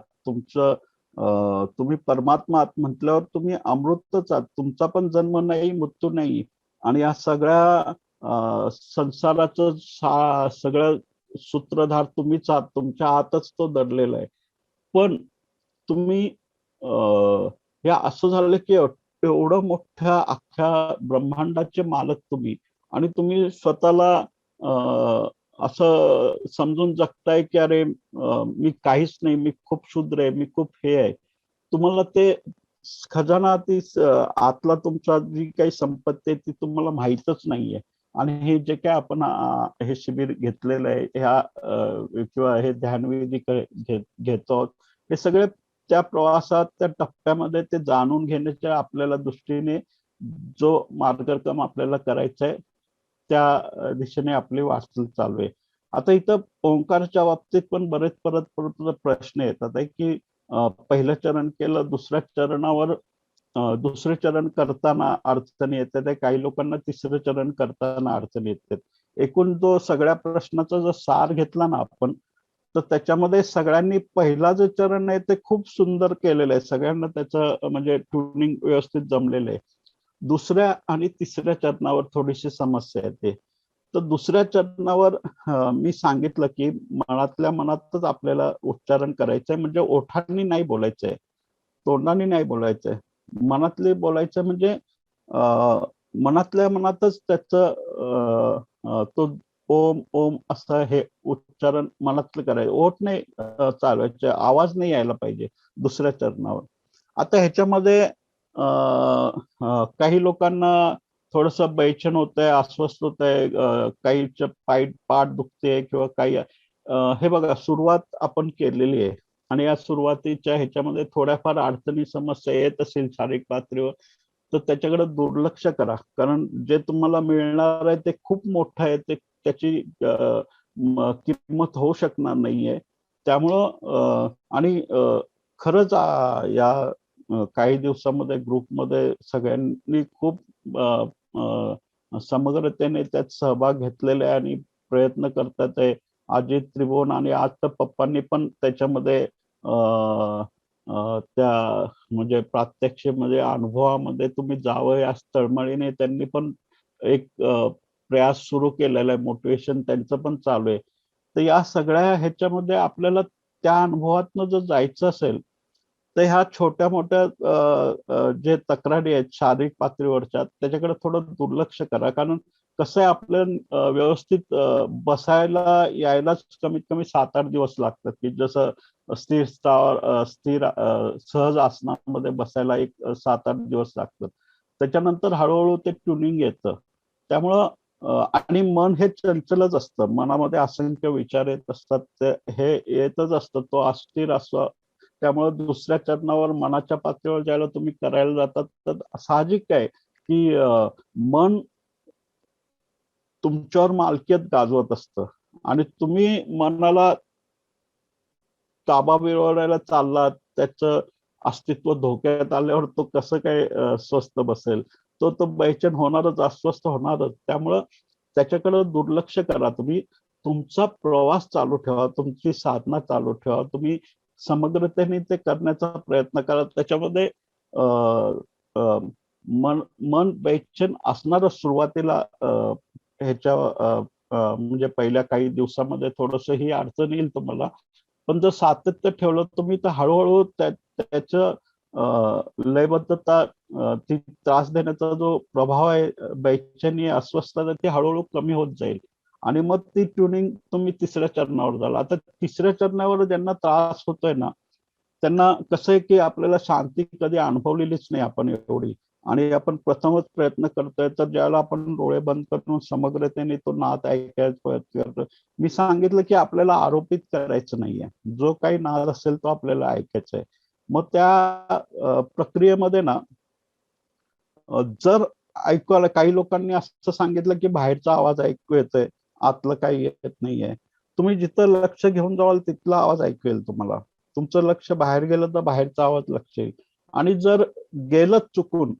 Speaker 2: तुम्ही परमात्मा आहात म्हटल्यावर तुम्ही अमृतच आहात. तुमचा पण जन्म नाही, मृत्यू नाही. आणि या सगळ्या संसाराचं सगळं सूत्रधार तुम्हीच आहात. तुमच्या आतच तो दडलेला आहे. पण तुम्ही हे असं झालं की एवढं मोठ्या अख्ख्या ब्रह्मांडाचे मालक तुम्ही, आणि तुम्ही स्वतःला असं समजून जगताय की अरे मी काहीच नाही, मी खूप शूद्र आहे, मी खूप हे आहे. तुम्हाला ते खजाना ती आतला तुमचा जी काही संपत्ती आहे ती तुम्हाला माहीतच नाहीये. आणि हे जे काय आपण हे शिबिर घेतलेलं आहे, ह्या किंवा हे ध्यानविधी घेतो, हे सगळे त्या प्रवासात त्या टप्प्यामध्ये ते जाणून घेण्याच्या आपल्याला दृष्टीने जो मार्गक्रम आपल्याला करायचा आहे त्या दिशेने आपली वाटचाल चालू आहे. आता इथं ओंकारच्या बाबतीत पण बरेच परत परत प्रश्न येतात आहे की पहिलं चरण केलं, दुसऱ्या चरणावर दुसरे चरण करताना अडचणी येतात, काही लोकांना तिसरं चरण करताना अडचणी येतात. एकूण जो सगळ्या प्रश्नाचा जर सार घेतला ना आपण, तर त्याच्यामध्ये सगळ्यांनी पहिला जे चरण आहे ते खूप सुंदर केलेलं आहे. सगळ्यांना त्याचं म्हणजे ट्युनिंग व्यवस्थित जमलेलं आहे. दुसऱ्या आणि तिसऱ्या चरणावर थोडीशी समस्या येते. तर दुसऱ्या चरणावर मी सांगितलं की मनातल्या मनातच आपल्याला उच्चारण करायचंय, म्हणजे ओठांनी नाही बोलायचंय, तोंडाने नाही बोलायचंय, मनातले बोलायचं. म्हणजे मनातल्या मनातच त्याचं तो ओम ओम असं हे उच्चारण मनातलं करायचं, ओठ नाही चालवायचे, आवाज नाही यायला पाहिजे दुसऱ्या चरणावर. आता ह्याच्यामध्ये काही लोकांना थोडस बैचन होत आहे, अस्वस्थ होत आहे, काहीच्या पाठ दुखते किंवा काही. हे बघा, सुरुवात आपण केलेली आहे आणि या सुरुवातीच्या ह्याच्यामध्ये थोड्याफार अडचणी समस्या येत असेल शारीरिक पातळीवर, तर त्याच्याकडे दुर्लक्ष करा. कारण जे तुम्हाला मिळणार आहे ते खूप मोठं आहे, ते त्याची किंमत होऊ शकणार नाहीये. त्यामुळं आणि खरंच या काही दिवसामध्ये ग्रुपमध्ये सगळ्यांनी खूप समग्रतेने त्यात सहभाग घेतलेला आहे आणि प्रयत्न करतात आहे. अजित त्रिभुवन आणि आज तर पप्पांनी पण त्याच्यामध्ये त्या म्हणजे प्रात्यक्षिकमध्ये अनुभवामध्ये तुम्ही जावं या तळमळीने त्यांनी पण एक प्रयास सुरू केलेला आहे. मोटिवेशन त्यांचं पण चालू आहे. तर या सगळ्या ह्याच्यामध्ये आपल्याला त्या अनुभवातनं जर जायचं असेल तर ह्या छोट्या मोठ्या जे तक्रारी आहेत शारीरिक पातळीवरच्या, त्याच्याकडे थोडं दुर्लक्ष करा. कारण कसं आहे, आपलं व्यवस्थित बसायला यायलाच कमीत कमी 7-8 दिवस लागतात. की जसं स्थिर सहज आसनामध्ये बसायला एक 7-8 दिवस लागतात. त्याच्यानंतर हळूहळू ते ट्युनिंग येतं. त्यामुळं आणि मन हे चंचलच असतं, मनामध्ये असंख्य विचार येत असतात, ते हे येतच असतं, तो अस्थिर असतो. त्यामुळे दुसऱ्या चरणावर मनाच्या पातळीवर ज्यावेळेला तुम्ही करायला जातात तर साहजिक आहे की मन तुमच्यावर मालकीयत गाजवत असतं आणि तुम्ही मनाला ताबा मिळवण्याला चाललात, त्याचं अस्तित्व धोक्यात आल्यावर तो कसं काय स्वस्थ बसेल? तो बेचैन होणारच, अस्वस्थ होणारच. त्यामुळं त्याच्याकडे दुर्लक्ष करा. तुम्ही तुमचा प्रवास चालू ठेवा, तुमची साधना चालू ठेवा. तुम्ही समग्रतेने ते करण्याचा प्रयत्न करा. त्याच्यामध्ये अं, अं, मन मन बेचैन असणारच सुरुवातीला. ह्याच्या म्हणजे पहिल्या काही दिवसामध्ये थोडस ही अडचण येईल तुम्हाला, पण जर सातत्य ठेवलं तुम्ही तर हळूहळू त्याचं लयबद्धता, ती त्रास देण्याचा जो प्रभाव आहे, बेचैनी, अस्वस्थता, ती हळूहळू कमी होत जाईल. आणि मग ती ट्युनिंग तुम्ही तिसऱ्या चरणावर झाला. आता तिसऱ्या चरणावर ज्यांना त्रास होतोय ना, त्यांना कसं आहे की आपल्याला शांती कधी अनुभवलेलीच नाही आपण एवढी, आणि आपण प्रथमच प्रयत्न करतोय. तर ज्याला आपण डोळे बंद करून समग्रतेने तो नाद ऐकायचा प्रयत्न करतो. मी सांगितलं की आपल्याला आरोपित करायचं नाहीये, जो काही नाद असेल तो आपल्याला ऐकायचा आहे. मग त्या प्रक्रियेमध्ये ना, जर ऐकू काही लोकांनी असं सांगितलं की बाहेरचा आवाज ऐकू येतोय, आतलं काही येत नाहीये. तुम्ही जिथं लक्ष घेऊन जावाल तिथला आवाज ऐकू येईल तुम्हाला. तुमचं लक्ष बाहेर गेलं तर बाहेरचा आवाज लक्ष येईल. आणि जर गेलं चुकून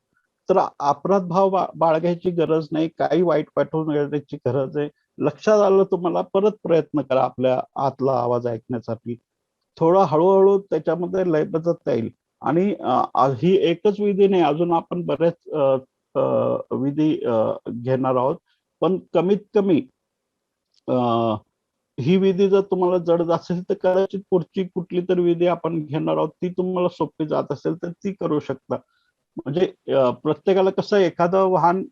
Speaker 2: तर अपराध भाव बाळगायची गरज नाही, काही वाईट पाठवून येण्याची गरज आहे. लक्षात आलं तुम्हाला, परत प्रयत्न करा आपल्या आतला आवाज ऐकण्यासाठी. थोडं हळूहळू त्याच्यामध्ये लयबद्धता येईल. आणि ही एकच विधी नाही, अजून आपण बरेच विधी घेणार आहोत. पण कमीत कमी ही विधी जर तुम्हाला जड असेल तर कदाचित पुढची कुठली तरी विधी आपण घेणार आहोत, ती तुम्हाला सोपी जात असेल तर ती करू शकता. म्हणजे प्रत्येकाला कसं, एखादं वाहन,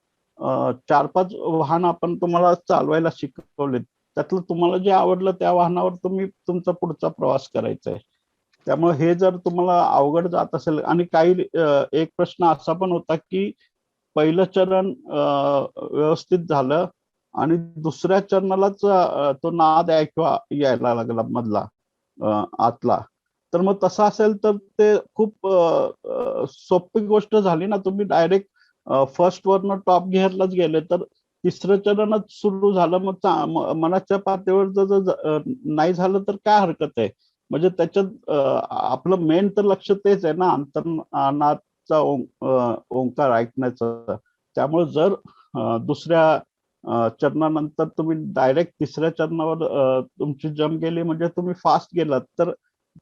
Speaker 2: 4-5 वाहन आपण तुम्हाला चालवायला शिकवले, त्यातलं तुम्हाला जे आवडलं त्या वाहनावर तुम्ही तुमचा पुढचा प्रवास करायचा आहे. त्यामुळे हे जर तुम्हाला अवघड जात असेल, आणि काही एक प्रश्न असा पण होता की पहिलं चरण व्यवस्थित झालं आणि दुसऱ्या चरणालाच तो नाद ऐकवा यायला लागला मधला, आतला. तर मग तसं असेल तर ते खूप सोपी गोष्ट झाली ना. तुम्ही डायरेक्ट फर्स्ट वरनं टॉप गिअरलाच गेले तर तिसरं चरणच सुरू झालं. मग मनाच्या पातळीवर जर नाही झालं तर काय हरकत आहे? म्हणजे त्याच्यात आपलं मेन तर लक्ष तेच आहे ना, अंतर्नादचा ओंकार ऐकण्याचं. त्यामुळे जर दुसऱ्या चरणानंतर तुम्ही डायरेक्ट तिसऱ्या चरणावर तुमची जम गेली, म्हणजे तुम्ही फास्ट गेलात, तर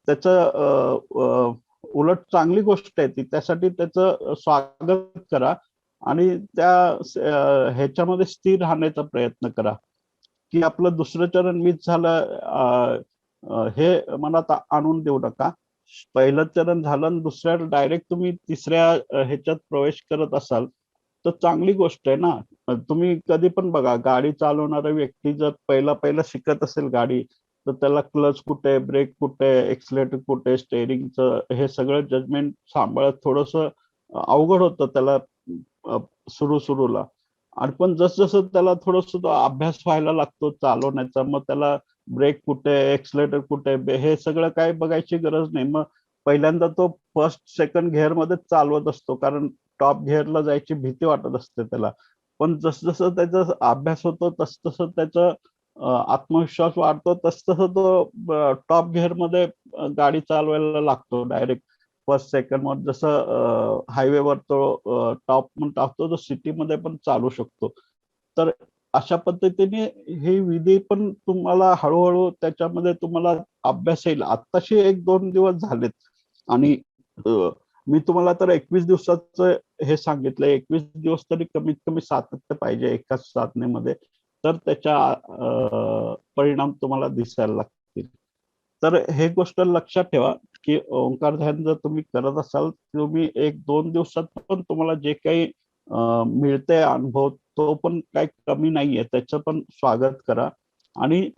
Speaker 2: त्याचं उलट चांगली गोष्ट आहे ती. त्यासाठी त्याचं स्वागत करा आणि त्या ह्याच्यामध्ये स्थिर राहण्याचा प्रयत्न करा की आपलं दुसरं चरण मिस झालं हे मनात आणून देऊ नका. पहिलं चरण झालं आणि दुसऱ्या डायरेक्ट तुम्ही तिसऱ्या ह्याच्यात प्रवेश करत असाल तर चांगली गोष्ट आहे ना. तुम्ही कधी पण बघा, गाडी चालवणारा व्यक्ती जर पहिला शिकत असेल गाडी, तर त्याला क्लच कुठे, ब्रेक कुठे, एक्सलेटर कुठे, स्टेअरिंगचं हे सगळं जजमेंट सांभाळत थोडस अवघड होतं त्याला सुरूला. आणि पण जसं त्याला थोडस अभ्यास व्हायला लागतो चालवण्याचा, मग त्याला ब्रेक कुठे, एक्सलेटर कुठे, हे सगळं काय बघायची गरज नाही. मग पहिल्यांदा तो फर्स्ट सेकंड गिअर मध्ये चालवत असतो, कारण टॉप गिअरला जायची भीती वाटत असते त्याला. पण जसं त्याचा अभ्यास होतो तसं त्याचं आत्मविश्वास वाढतो, तसं तो टॉप गिअर मध्ये गाडी चालवायला लागतो डायरेक्ट फर्स्ट सेकंड मध्ये. जसं हायवेवर तो टॉप म्हणून टाकतो, तो सिटीमध्ये पण चालू शकतो. तर अशा पद्धतीने ही विधी पण तुम्हाला हळूहळू त्याच्यामध्ये तुम्हाला अभ्यास येईल. आत्ताशी 1-2 दिवस झालेत आणि मी तुम्हाला तर 21 दिवसाचं हे सांगितलं. 21 दिवस तरी कमीत कमी सातत्य पाहिजे एकाच साधनेमध्ये, तर त्याच्या परिणाम तुम्हाला दिसायला लागतील. तर हे गोष्ट लक्षात ठेवा की ओंकार ध्यान जर तुम्ही करत असाल, तुम्ही 1-2 दिवसात पण तुम्हाला जे काही मिळतंय अनुभव, तो पण काही कमी नाहीये, त्याचं पण स्वागत करा. आणि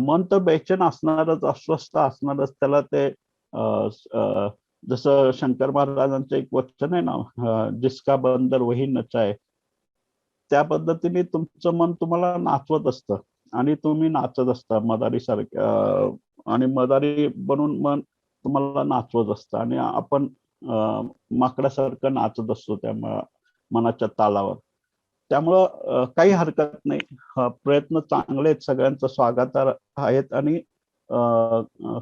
Speaker 2: मन तर बेचैन असणारच, अस्वस्थ असणारच. त्याला ते जसं शंकर महाराजांचं एक वचन आहे ना, जिसका बंदर वही नचाय, त्या पद्धतीने तुमचं मन तुम्हाला नाचवत असतं आणि तुम्ही नाचत असता मदारी सारखं, आणि मदारी बनून मन तुम्हाला नाचवत असतं आणि आपण माकडासारखं नाचत असतो त्या मनाच्या तालावर. त्यामुळं काही हरकत नाही. प्रयत्न चांगले आहेत, सगळ्यांचं स्वागत आहेत. आणि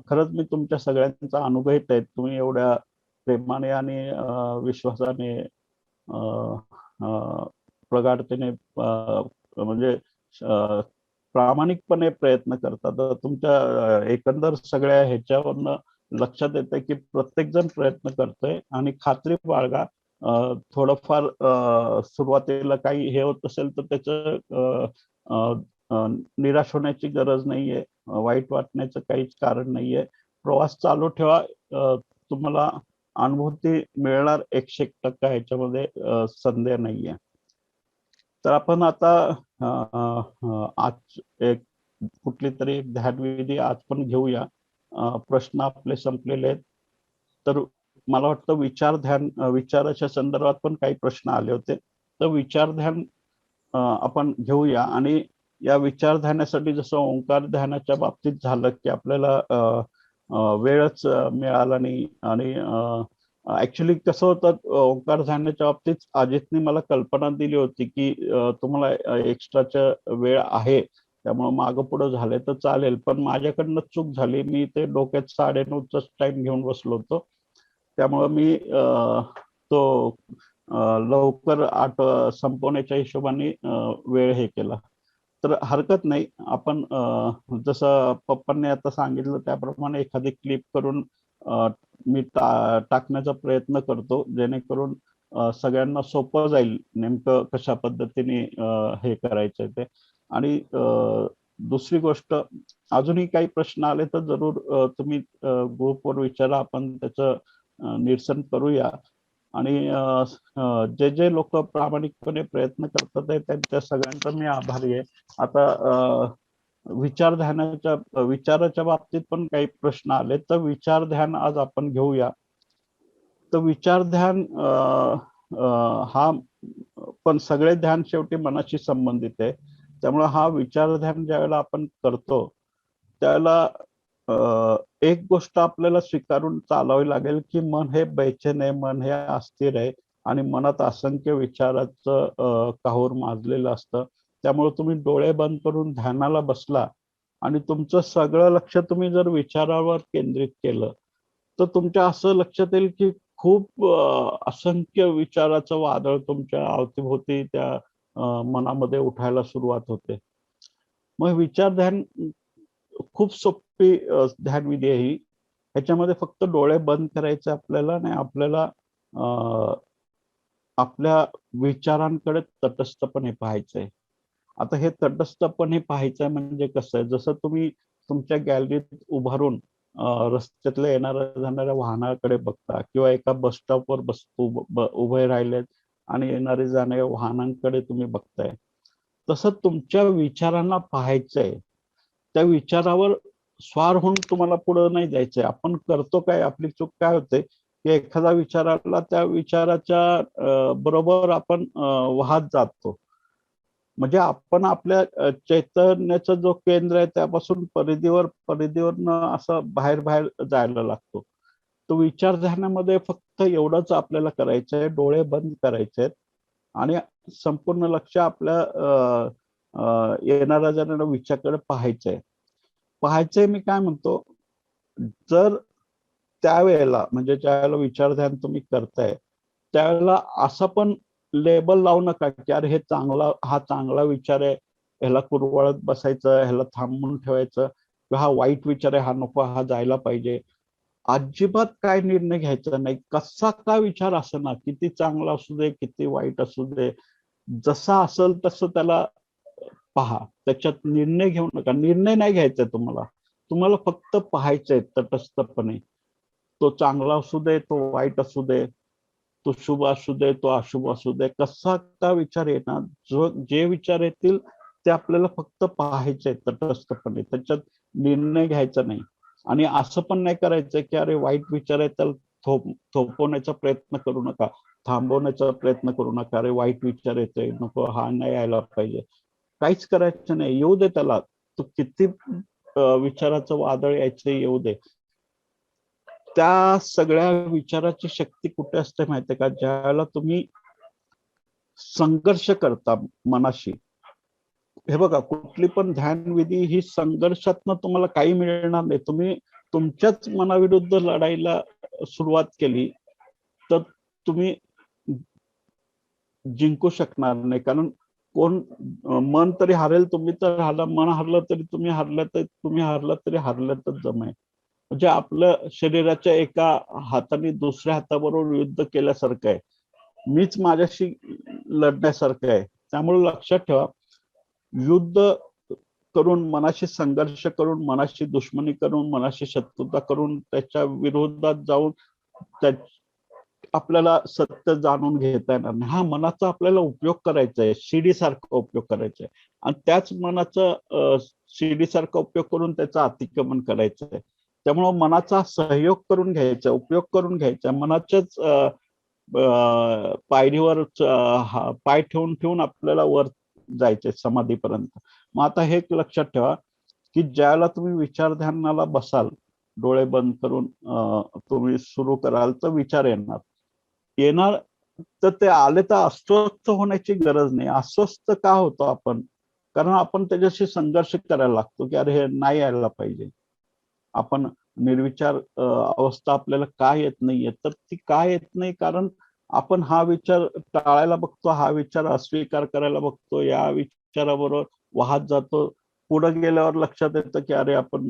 Speaker 2: खरंच मी तुमच्या सगळ्यांचा अनुभव घेत आहे. तुम्ही एवढ्या प्रेमाने आणि विश्वासाने प्रगाढतेने म्हणजे प्रामाणिकपणे प्रयत्न करतात. तर तुमच्या एकंदर सगळ्या ह्याच्यावरनं लक्षात येतं की प्रत्येक जण प्रयत्न करतोय. आणि खात्री बाळगा, थोडंफार सुरुवातीला काही हे होत असेल तर त्याचं निराश होण्याची गरज नाहीये, वाईट वाटण्याचं काहीच कारण नाहीये. प्रवास चालू ठेवा, तुम्हाला अनुभूती मिळणार 101% ह्याच्यामध्ये संदेह नाहीये. तर आपण आता आज एक कुठली तरी एक ध्यानविधी आज पण घेऊया. प्रश्न आपले संपलेले आहेत. तर मला वाटतं विचाराच्या संदर्भात पण काही प्रश्न आले होते. तर विचार ध्यान आपण घेऊया. आणि या विचार ध्यानासाठी जसं ओंकार ध्यानाच्या बाबतीत झालं की आपल्याला वेळच मिळाला नाही. आणि ऍक्च्युली कसं होतं, ओंकार ध्यानाच्या बाबतीत अजितने मला कल्पना दिली होती की तुम्हाला एक्स्ट्राचा वेळ आहे, त्यामुळे मागं पुढं झाले तर चालेल. पण माझ्याकडनं चूक झाली, मी ते डोक्यात 9:30चा टाइम घेऊन बसलो होतो. त्यामुळं मी तो लवकर संपवण्याच्या हिशोबाने वेळ हे केला. तर हरकत नाही. आपण जसं पप्पांनी आता सांगितलं त्याप्रमाणे एखादी क्लिप करून मी टाकण्याचा प्रयत्न करतो, जेणेकरून सगळ्यांना सोपं जाईल नेमकं कशा पद्धतीने हे करायचंय ते. आणि दुसरी गोष्ट, अजूनही काही प्रश्न आले तर जरूर तुम्ही ग्रुपवर विचारा, आपण त्याचं निरसन करूया. आणि जे जे लोक प्रामाणिकपणे प्रयत्न करतात त्यांच्या सगळ्यांचा मी आभारी आहे. आता विचाराच्या बाबतीत पण काही प्रश्न आले, तर विचार ध्यान आज आपण घेऊया. तर विचार ध्यान हा पण सगळे ध्यान शेवटी मनाशी संबंधित आहे. त्यामुळे हा विचार ध्यान ज्यावेळेला आपण करतो त्यावेळेला एक गोष्ट आपल्याला स्वीकारून चालावी लागेल की मन हे बेचैन आहे, मन हे अस्थिर आहे आणि मनात असंख्य विचाराचं काहूर माजलेलं असतं. त्यामुळे तुम्ही डोळे बंद करून ध्यानाला बसला आणि तुमचं सगळं लक्ष तुम्ही जर विचारावर केंद्रित केलं तर तुमच्या असं लक्षात येईल की खूप असंख्य विचाराचं वादळ तुमच्या अवतीभोवती त्या मनामध्ये उठायला सुरुवात होते. मग विचार ध्यान खूप सोपी ध्यानविधी आहे ही. ह्याच्यामध्ये फक्त डोळे बंद करायचे आपल्याला, आणि आपल्याला आपल्या विचारांकडे तटस्थपणे पाहायचंय. आता हे तटस्थपणे पाहायचंय म्हणजे कसं आहे, जसं तुम्ही तुमच्या गॅलरीत उभारून रस्त्यातल्या येणाऱ्या जाणाऱ्या वाहनाकडे बघता किंवा एका बस स्टॉपवर उभे राहिलेत आणि येणारे जाणाऱ्या वाहनांकडे तुम्ही बघताय, तसं तुमच्या विचारांना पाहायचंय. त्या विचारावर स्वार होऊन तुम्हाला पुढे नाही जायचंय. आपण करतो काय, आपली चूक काय होते की एखादा विचार आला त्या विचाराच्या बरोबर आपण वाहत जातो. म्हणजे आपण आपल्या चैतन्याचं जो केंद्र आहे त्यापासून परिधीवरनं असं बाहेर जायला लागतो. तो विचार ध्यानामध्ये फक्त एवढंच आपल्याला करायचंय, डोळे बंद करायचे आहेत आणि संपूर्ण लक्ष आपल्या येणाऱ्या जाणाऱ्या विचाराकडे पाहायचंय. मी काय म्हणतो, जर त्यावेळेला म्हणजे ज्यावेळेला विचार ध्यान तुम्ही करताय त्यावेळेला असं पण लेबल लावू नका की अरे हा चांगला विचार आहे, ह्याला कुरवाळत बसायचं, ह्याला थांबून ठेवायचं, किंवा हा वाईट विचार आहे, हा नको, हा जायला पाहिजे. अजिबात काय निर्णय घ्यायचा नाही. कसा का विचार असं ना, किती चांगला असू दे, किती वाईट असू दे, जसा असेल तसं त्याला पहा. त्याच्यात निर्णय घेऊ नका. निर्णय नाही घ्यायचा तुम्हाला फक्त पाहायचंय तटस्थपणे. तो चांगला असू दे, तो वाईट असू दे, तो शुभ असू दे, तो अशुभ असू दे, कसा का विचार येणार, जे विचार येतील ते आपल्याला फक्त पाहायचे तटस्थपणे. त्याच्यात निर्णय घ्यायचा नाही. आणि असं पण नाही करायचं की अरे वाईट विचार आहे तर थोपवण्याचा प्रयत्न करू नका, थांबवण्याचा प्रयत्न करू नका. अरे वाईट विचार येतोय, नको, हा नाही यायला पाहिजे. काहीच करायचं नाही. येऊ दे त्याला. तो किती विचाराचं वादळ यायचं येऊ दे. त्या सगळ्या विचाराची शक्ती कुठे असते माहितीये का, ज्यावेळेला तुम्ही संघर्ष करता मनाशी. हे बघा, कुठली पण ध्यानविधी ही संघर्षातनं तुम्हाला काही मिळणार नाही. तुम्ही तुमच्याच मनाविरुद्ध लढायला सुरुवात केली तर तुम्ही जिंकू शकणार नाही. कारण कोण मन तरी हारेल, तुम्ही तर हारला. मन हारलं तरी तुम्ही हारलं, तर तुम्ही हारला तरी हारल्यातच जम आहे. म्हणजे आपलं शरीराच्या एका हाताने दुसऱ्या हाताबरोबर युद्ध केल्यासारखं आहे. मीच माझ्याशी लढण्यासारखं आहे. त्यामुळे लक्षात ठेवा, युद्ध करून, मनाशी संघर्ष करून, मनाशी दुश्मनी करून, मनाशी शत्रुता करून, त्याच्या विरोधात जाऊन आपल्याला सत्य जाणून घेता येणार नाही. हा मनाचा आपल्याला उपयोग करायचा आहे, शिडीसारखा उपयोग करायचा आहे. आणि त्याच मनाचा शिडीसारखा उपयोग करून त्याचं अतिक्रमण करायचं आहे. त्यामुळं मनाचा सहयोग करून घ्यायचा, उपयोग करून घ्यायचा. मनाच्याच पायरीवर पाय ठेवून ठेवून आपल्याला वर जायचंय समाधीपर्यंत. मग आता हे लक्षात ठेवा की ज्याला तुम्ही विचार ध्यानाला बसाल, डोळे बंद करून तुम्ही सुरू कराल, तर विचार येणार तर ते आले तर अस्वस्थ होण्याची गरज नाही. अस्वस्थ का होतो आपण? कारण आपण त्याच्याशी संघर्ष करायला लागतो की अरे हे नाही यायला पाहिजे. आपण निर्विचार अवस्था आपल्याला का येत नाहीये, तर ती का येत नाही? कारण आपण हा विचार टाळायला बघतो, हा विचार अस्वीकार करायला बघतो, या विचाराबरोबर वाहत जातो. पुढे गेल्यावर लक्षात येतं की अरे आपण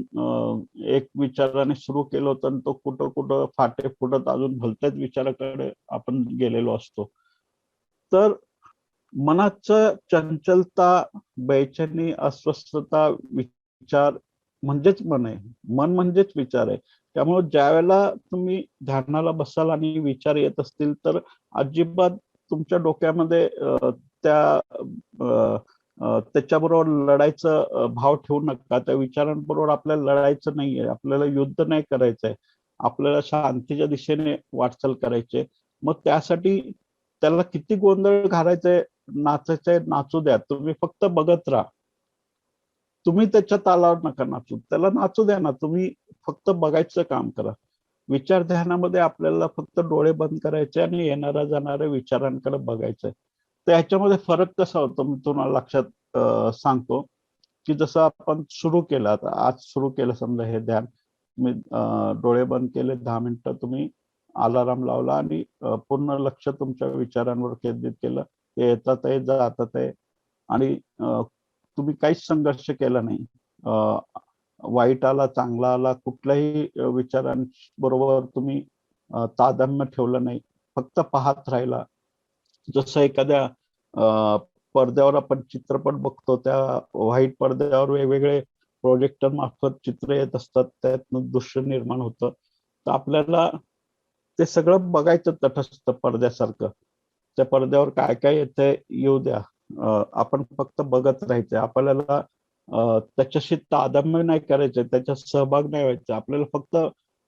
Speaker 2: एक विचाराने सुरू केलं होतं, तो कुठं कुठं फाटे फुटत अजून भलत्याच विचाराकडे आपण गेलेलो असतो. तर मनाचं चंचलता, बेचैनी, अस्वस्थता, विचार म्हणजेच मन आहे. मन म्हणजेच विचार आहे. त्यामुळे ज्यावेळेला तुम्ही ध्यानाला बसाल आणि विचार येत असतील, तर अजिबात तुमच्या डोक्यामध्ये त्याच्याबरोबर लढायचं भाव ठेवू नका. त्या विचारांबरोबर आपल्याला लढायचं नाहीये, आपल्याला युद्ध नाही करायचंय, आपल्याला शांतीच्या दिशेने वाटचाल करायची. मग त्यासाठी त्याला किती गोंधळ घालायचंय, नाचायचंय, नाचू द्या. तुम्ही फक्त बघत राहा. तुम्ही त्याच्या तालावर नका नाचू, त्याला नाचू द्या ना. तुम्ही फक्त बघायचं काम करा. विचार ध्यानामध्ये आपल्याला फक्त डोळे बंद करायचे आणि येणाऱ्या जाणाऱ्या विचारांकडे बघायचंय. तर ह्याच्यामध्ये फरक कसा होतो मी तुम्हाला लक्षात सांगतो की जसं आपण सुरू केलं, आता आज सुरू केलं समजा हे ध्यान, मी डोळे बंद केले, 10 मिनिटं तुम्ही अलाराम लावला आणि पूर्ण लक्ष तुमच्या विचारांवर केंद्रित केलं. ते येतात आहे, जातात आहे, आणि तुम्ही काहीच संघर्ष केला नाही. वाईट आला, चांगला आला, कुठल्याही विचारांबरोबर तुम्ही तादात्म्य ठेवलं नाही, फक्त पाहत राहिला. जसं एखाद्या पडद्यावर आपण चित्रपट बघतो, त्या व्हाईट पडद्यावर वेगवेगळे प्रोजेक्टर मार्फत चित्र येत असतात, त्यातनं दृश्य निर्माण होतं. तर आपल्याला ते सगळं बघायचं तटस्थ पडद्यासारखं. त्या पडद्यावर काय काय येतंय येऊ द्या, आपण फक्त बघत राहायचंय. आपल्याला त्याच्याशी तादात्म्य नाही करायचंय, त्याच्यात सहभाग नाही व्हायचा. आपल्याला फक्त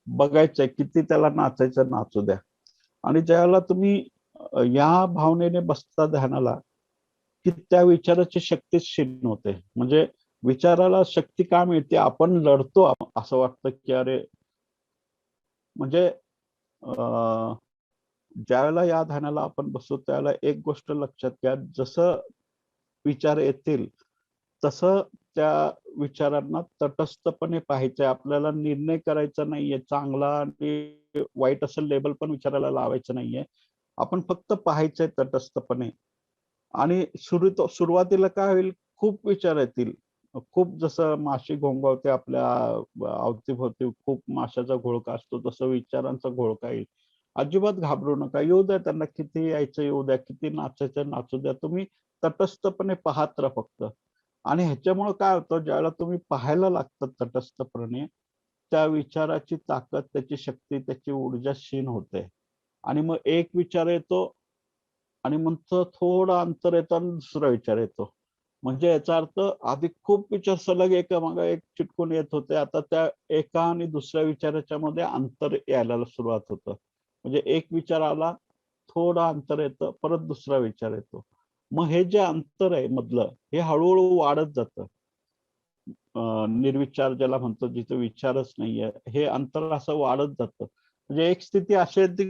Speaker 2: बघायचंय, किती त्याला नाचायचं नाचू द्या. आणि ज्यावेळेला तुम्ही या भावनेने बसता ध्यानाला, की त्या विचाराची शक्ती क्षीण होते. म्हणजे विचाराला शक्ती का मिळते? आपण लढतो, असं वाटतं की अरे, म्हणजे ज्यावेळेला या ध्यानाला आपण बसतो त्यावेळेला एक गोष्ट लक्षात घ्या, जसं विचार येतील तसं त्या विचारांना तटस्थपणे पाहायचंय. आपल्याला निर्णय करायचा नाहीये, चांगला आणि वाईट असं लेबल पण विचारायला लावायचं नाहीये. आपण फक्त पाहायचंय तटस्थपणे. आणि सुरुवातीला काय होईल, खूप विचार येतील. खूप, जसं माशी घोंगावते आपल्या अवतीभोवती, खूप माशाचा घोळका असतो, तसं विचारांचा घोळका येईल. अजिबात घाबरू नका. येऊ द्या त्यांना, किती यायचं येऊ द्या, किती नाचायचं नाचू द्या. तुम्ही तटस्थपणे पाहत राहा फक्त. आणि ह्याच्यामुळे काय होतं, ज्यावेळेला तुम्ही पाहायला लागतात तटस्थपणे, त्या विचाराची ताकद, त्याची शक्ती, त्याची ऊर्जा क्षीण होते. आणि मग एक विचार येतो आणि मग तो थोडं अंतर येतं आणि दुसरा विचार येतो. म्हणजे याचा अर्थ आधी खूप विचार सलग एकामागे एक चिटकून येत होते, आता त्या एका आणि दुसऱ्या विचाराच्या मध्ये अंतर यायला सुरुवात होतं. म्हणजे एक विचार आला, थोडं अंतर येतं, परत दुसरा विचार येतो. मग हे जे अंतर आहे मधलं, हे हळूहळू वाढत जातं. निर्विचार ज्याला म्हणतो, जिथे विचारच नाहीये, हे अंतर असं वाढत जातं. म्हणजे एक स्थिती अशी येते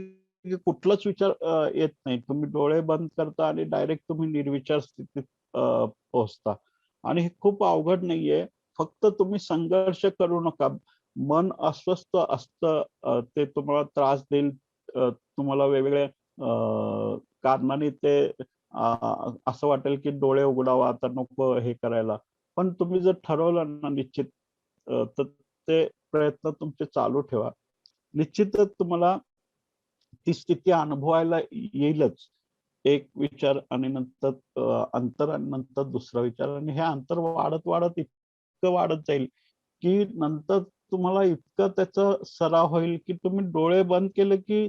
Speaker 2: की कुठलाच विचार येत नाही. तुम्ही डोळे बंद करता आणि डायरेक्ट तुम्ही निर्विचार स्थितीत पोहोचता. आणि हे खूप अवघड नाहीये. फक्त तुम्ही संघर्ष करू नका. मन अस्वस्थ असतं, ते तुम्हाला त्रास देईल, तुम्हाला वेगवेगळ्या कारणाने ते असं वाटेल की डोळे उघडावा, आता नको हे करायला. पण तुम्ही जर ठरवलं ना निश्चित, तर ते प्रयत्न तुमचे चालू ठेवा. निश्चितच तुम्हाला ती स्थिती अनुभवायला येईलच. एक विचार आणि नंतर अंतर आणि नंतर दुसरा विचार, आणि हे अंतर वाढत वाढत इतकं वाढत जाईल की नंतर तुम्हाला इतकं त्याचा सराव होईल की तुम्ही डोळे बंद केले की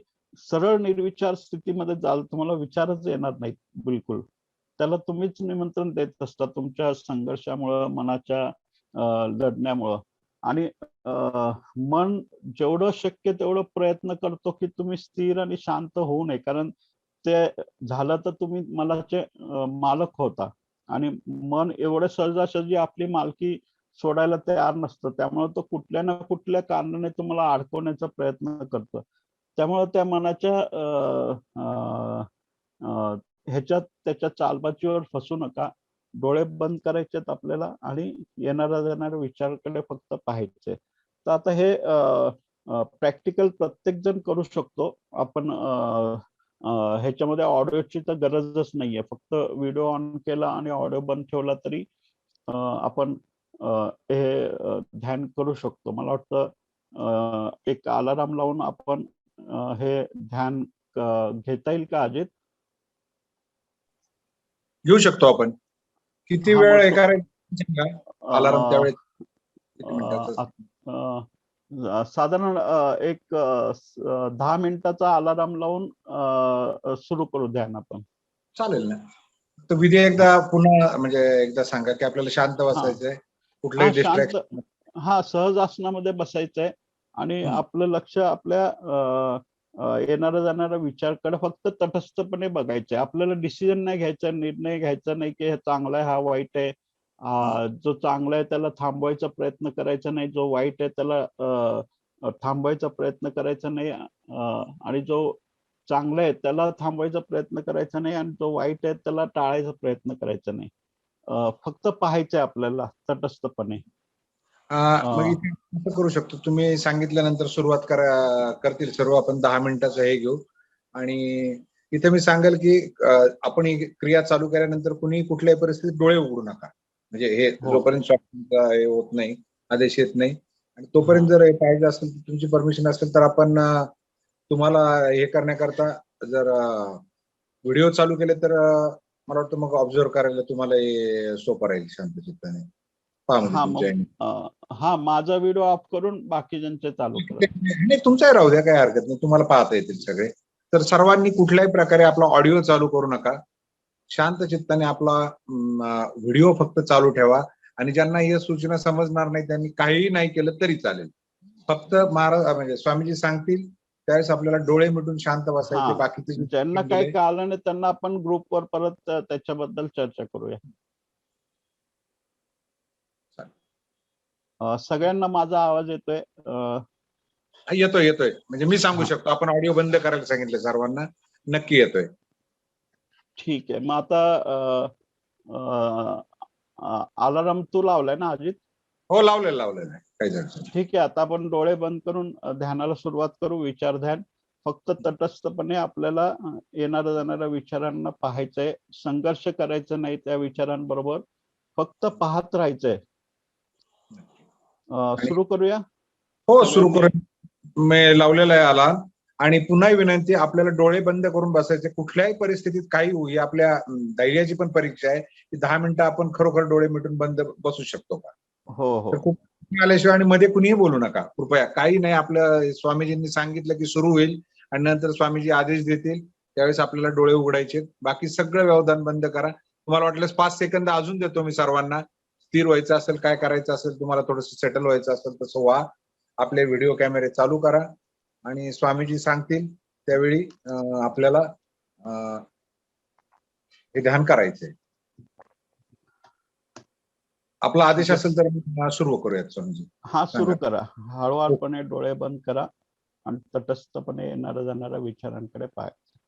Speaker 2: सरळ निर्विचार स्थितीमध्ये जाल. तुम्हाला विचारच येणार नाहीत बिलकुल. त्याला तुम्हीच निमंत्रण देत असता तुमच्या संघर्षामुळं, मनाच्या लढण्यामुळं. आणि मन जेवढं शक्य तेवढं प्रयत्न करतो की तुम्ही स्थिर आणि शांत होऊ नये. कारण ते झालं तर तुम्ही मनाचे मालक होता, आणि मन एवढं सहजासहजी आपली मालकी सोडायला तयार नसतं. त्यामुळे तो कुठल्या ना कुठल्या कारणाने तुम्हाला अडकवण्याचा प्रयत्न करतं. त्यामुळे त्या मनाच्या ह्याच्यात, त्याच्या चालबाजीवर फसू नका. डोळे बंद करायचेत आपल्याला आणि येणाऱ्या जाणाऱ्या विचाराकडे फक्त पाहायचंय. तर आता हे प्रॅक्टिकल प्रत्येक जण करू शकतो. आपण ह्याच्यामध्ये ऑडिओची तर गरजच नाहीये. फक्त व्हिडिओ ऑन केला आणि ऑडिओ बंद ठेवला तरी आपण हे ध्यान करू शकतो. मला वाटतं एक अलार्म लावून आपण हे ध्यान घेता येईल का अजित?
Speaker 4: घेऊ शकतो आपण. किती
Speaker 2: हा,
Speaker 4: वेळ
Speaker 2: मग
Speaker 4: एका अलार्म त्यावेळेस किती मिनिटाचा?
Speaker 2: साधारण एक 10 मिनिटाचा अलार्म लावून सुरू करू ध्यान आपण.
Speaker 4: चालेल ना. तर विधी एकदा पुन्हा म्हणजे एकदा सांगा की आपल्याला शांत बसायचंय, कुठलंही
Speaker 2: शांत,
Speaker 4: डिस्ट्रॅक्शन.
Speaker 2: सहज आसनामध्ये बसायचंय आणि आपलं लक्ष आपल्या येणारा जाणारा विचारकडे फक्त तटस्थपणे बघायचंय. आपल्याला डिसिजन नाही घ्यायचा, निर्णय घ्यायचा नाही की हे चांगलं आहे, हा वाईट आहे. जो चांगला आहे त्याला थांबवायचा प्रयत्न करायचा नाही, जो वाईट आहे त्याला थांबवायचा प्रयत्न करायचा नाही, आणि जो चांगला आहे त्याला थांबवायचा प्रयत्न करायचा नाही, आणि जो वाईट आहे त्याला टाळायचा प्रयत्न करायचा नाही. फक्त पाहायचंय आपल्याला तटस्थपणे.
Speaker 4: मग इथे असं करू शकतो, तुम्ही सांगितल्यानंतर सुरुवात करतील सर्व. आपण 10 मिनिटाचं हे घेऊ आणि इथे मी सांगेल की आपण ही क्रिया चालू केल्यानंतर कुणी कुठल्याही परिस्थितीत डोळे उघडू नका. म्हणजे हे जोपर्यंत श्वासाचा हे होत नाही, आदेश येत नाही, आणि तोपर्यंत जर हे पाहिजे असेल, तुमची परमिशन असेल तर आपण तुम्हाला हे करण्याकरता जर व्हिडिओ चालू केले तर मला वाटतं मग ऑब्झर्व करायला तुम्हाला हे सोपं राहील शांत चित्ताने.
Speaker 2: माझा व्हिडिओ ऑफ करून बाकीच्यांचे चालू करा.
Speaker 4: नाही, तुमचाही राहू द्या, काही हरकत नाही. तुम्हाला पाहता येतील सगळे. तर सर्वांनी कुठल्याही प्रकारे आपला ऑडिओ चालू करू नका. शांत चित्ताने आपला व्हिडिओ फक्त चालू ठेवा. आणि ज्यांना या सूचना समजणार नाही त्यांनी काहीही नाही केलं तरी चालेल. फक्त महाराज म्हणजे स्वामीजी सांगतील त्यावेळेस आपल्याला डोळे मिटून शांत बसायचे. बाकीचे
Speaker 2: ज्यांना काही कळलं नाही त्यांना आपण ग्रुपवर परत त्याच्याबद्दल चर्चा करूया. सगळ्यांना माझा आवाज येतोय?
Speaker 4: येतोय. म्हणजे मी सांगू शकतो, आपण ऑडिओ बंद करायला सांगितलं सर्वांना. नक्की येतोय.
Speaker 2: ठीक आहे. मग आता अलार्म तू लावलाय ना अजित?
Speaker 4: हो, लावलेलं आहे. काही झालं.
Speaker 2: ठीक आहे. आता आपण डोळे बंद करून ध्यानाला सुरुवात करू. विचार ध्यान. फक्त तटस्थपणे आपल्याला येणाऱ्या जाणाऱ्या विचारांना पाहायचंय. संघर्ष करायचा नाही त्या विचारांबरोबर, फक्त पाहत राहायचंय. सुरू करूया?
Speaker 4: हो, सुरू करू. मी लावलेला आहे अलार्म. आणि पुन्हा विनंती, आपल्याला डोळे बंद करून बसायचे. कुठल्याही परिस्थितीत काही होऊ, ही आपल्या धैर्याची पण परीक्षा आहे की 10 मिनिटं आपण खरोखर डोळे मिटून बंद बसू शकतो का. तर खूप आल्याशिवाय आणि मध्ये कुणीही बोलू नका कृपया. काही नाही, आपल्या स्वामीजींनी सांगितलं की सुरू होईल आणि नंतर स्वामीजी आदेश देतील त्यावेळेस आपल्याला डोळे उघडायचे. बाकी सगळं व्यवधान बंद करा. तुम्हाला वाटल्यास 5 सेकंद अजून देतो मी सर्वांना. स्थिर व्हायचं असेल, काय करायचं असेल, तुम्हाला थोडंसं सेटल व्हायचं असेल तसं व्हा. आपले व्हिडिओ कॅमेरे चालू करा आणि स्वामीजी सांगतील त्यावेळी आपल्याला हे ध्यान करायचंय. आपला आदेश असेल तर सुरू करूयात स्वामीजी.
Speaker 2: सुरू करा. हळूवारपणे डोळे बंद करा. आणि तटस्थपणे येणाऱ्या जाणाऱ्या विचारांकडे पाहायचं.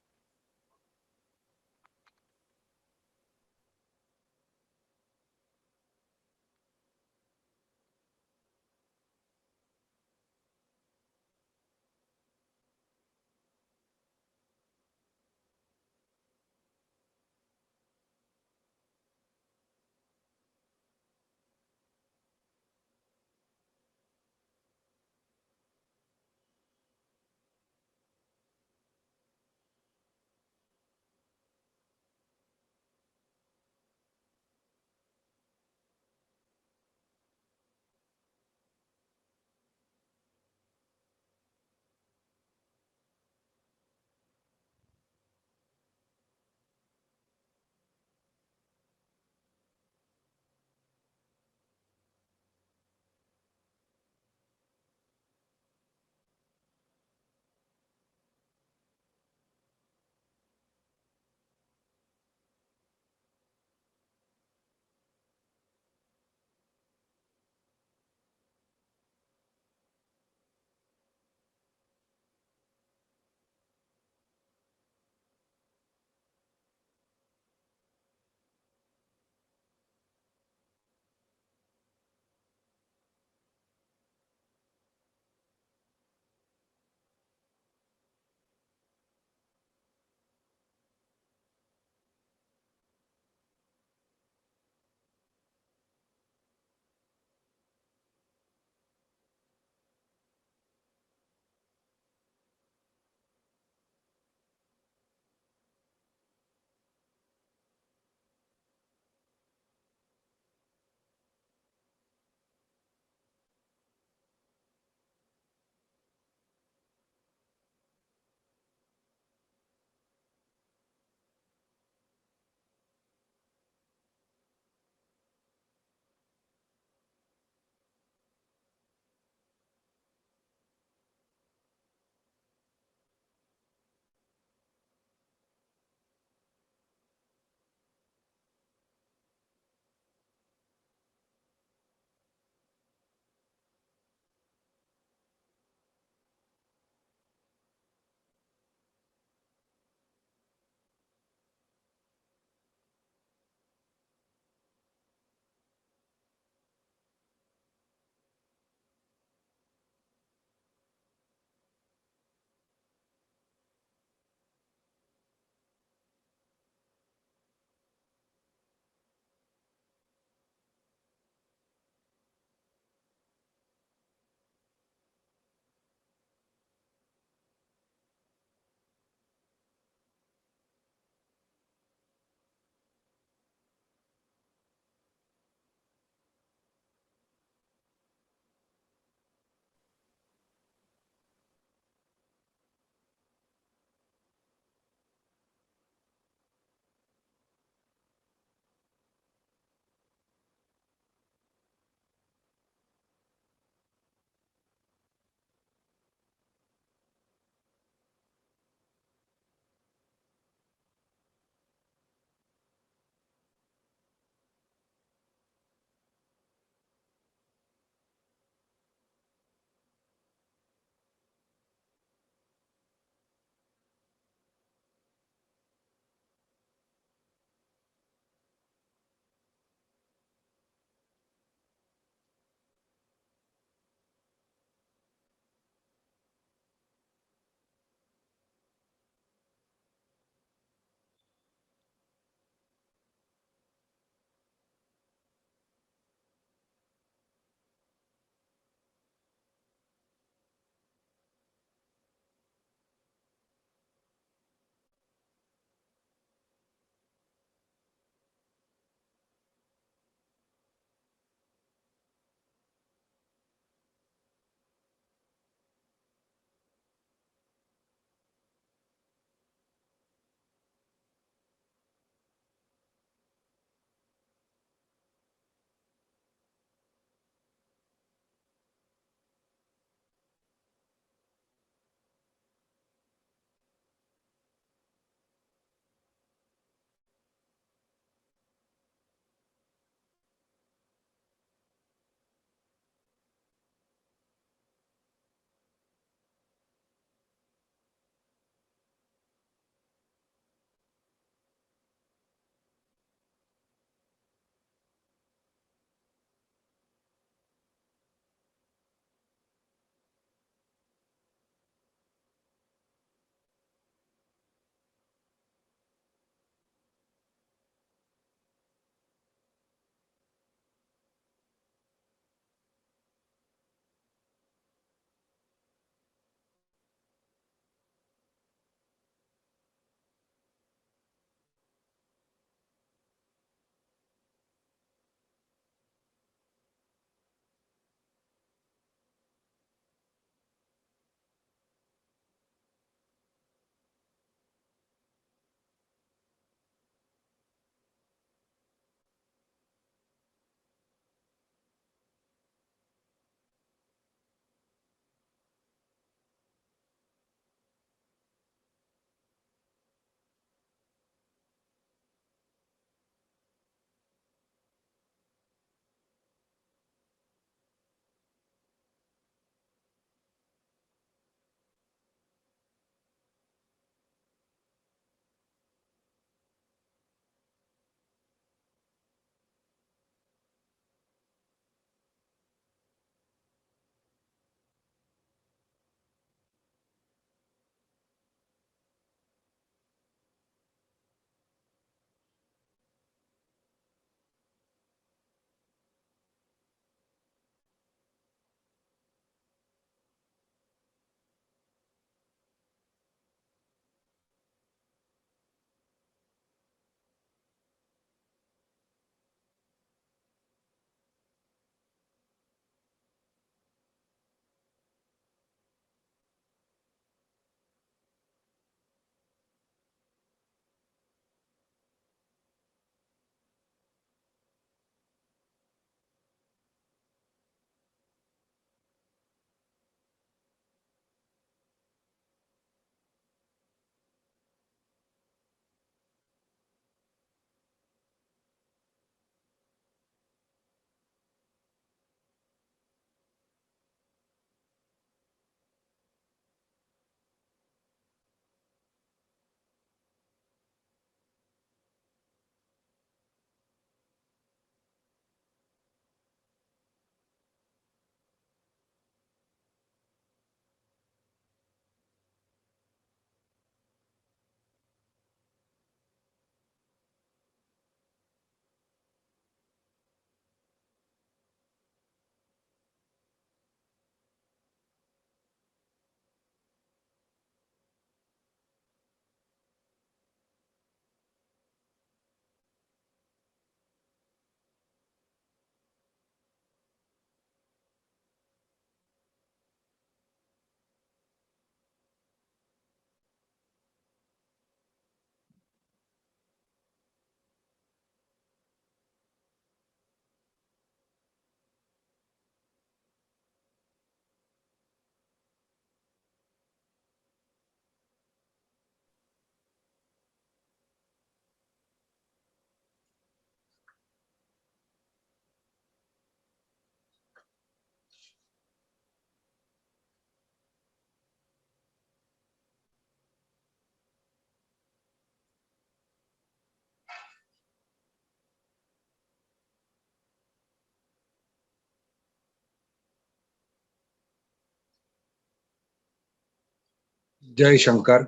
Speaker 4: जय शंकर.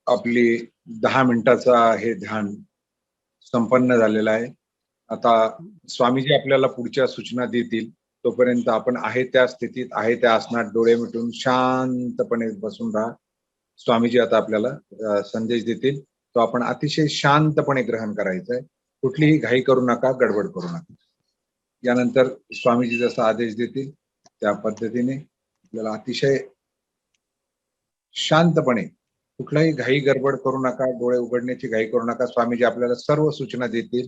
Speaker 4: आपली 10 मिनिटाचा हे ध्यान संपन्न झालेलं आहे. आता स्वामीजी आपल्याला पुढच्या सूचना देतील. तोपर्यंत आपण आहे त्या स्थितीत, आहे त्या आसनात डोळे मिटून शांतपणे बसून राहा. स्वामीजी आता आपल्याला संदेश देतील, तो आपण अतिशय शांतपणे ग्रहण करायचा आहे. कुठलीही घाई करू नका, गडबड करू नका. यानंतर स्वामीजी जसा आदेश देतील त्या पद्धतीने आपल्याला अतिशय शांतपणे, कुठलाही घाई गडबड करू नका, डोळे उघडण्याची घाई करू नका. स्वामीजी आपल्याला सर्व सूचना देतील,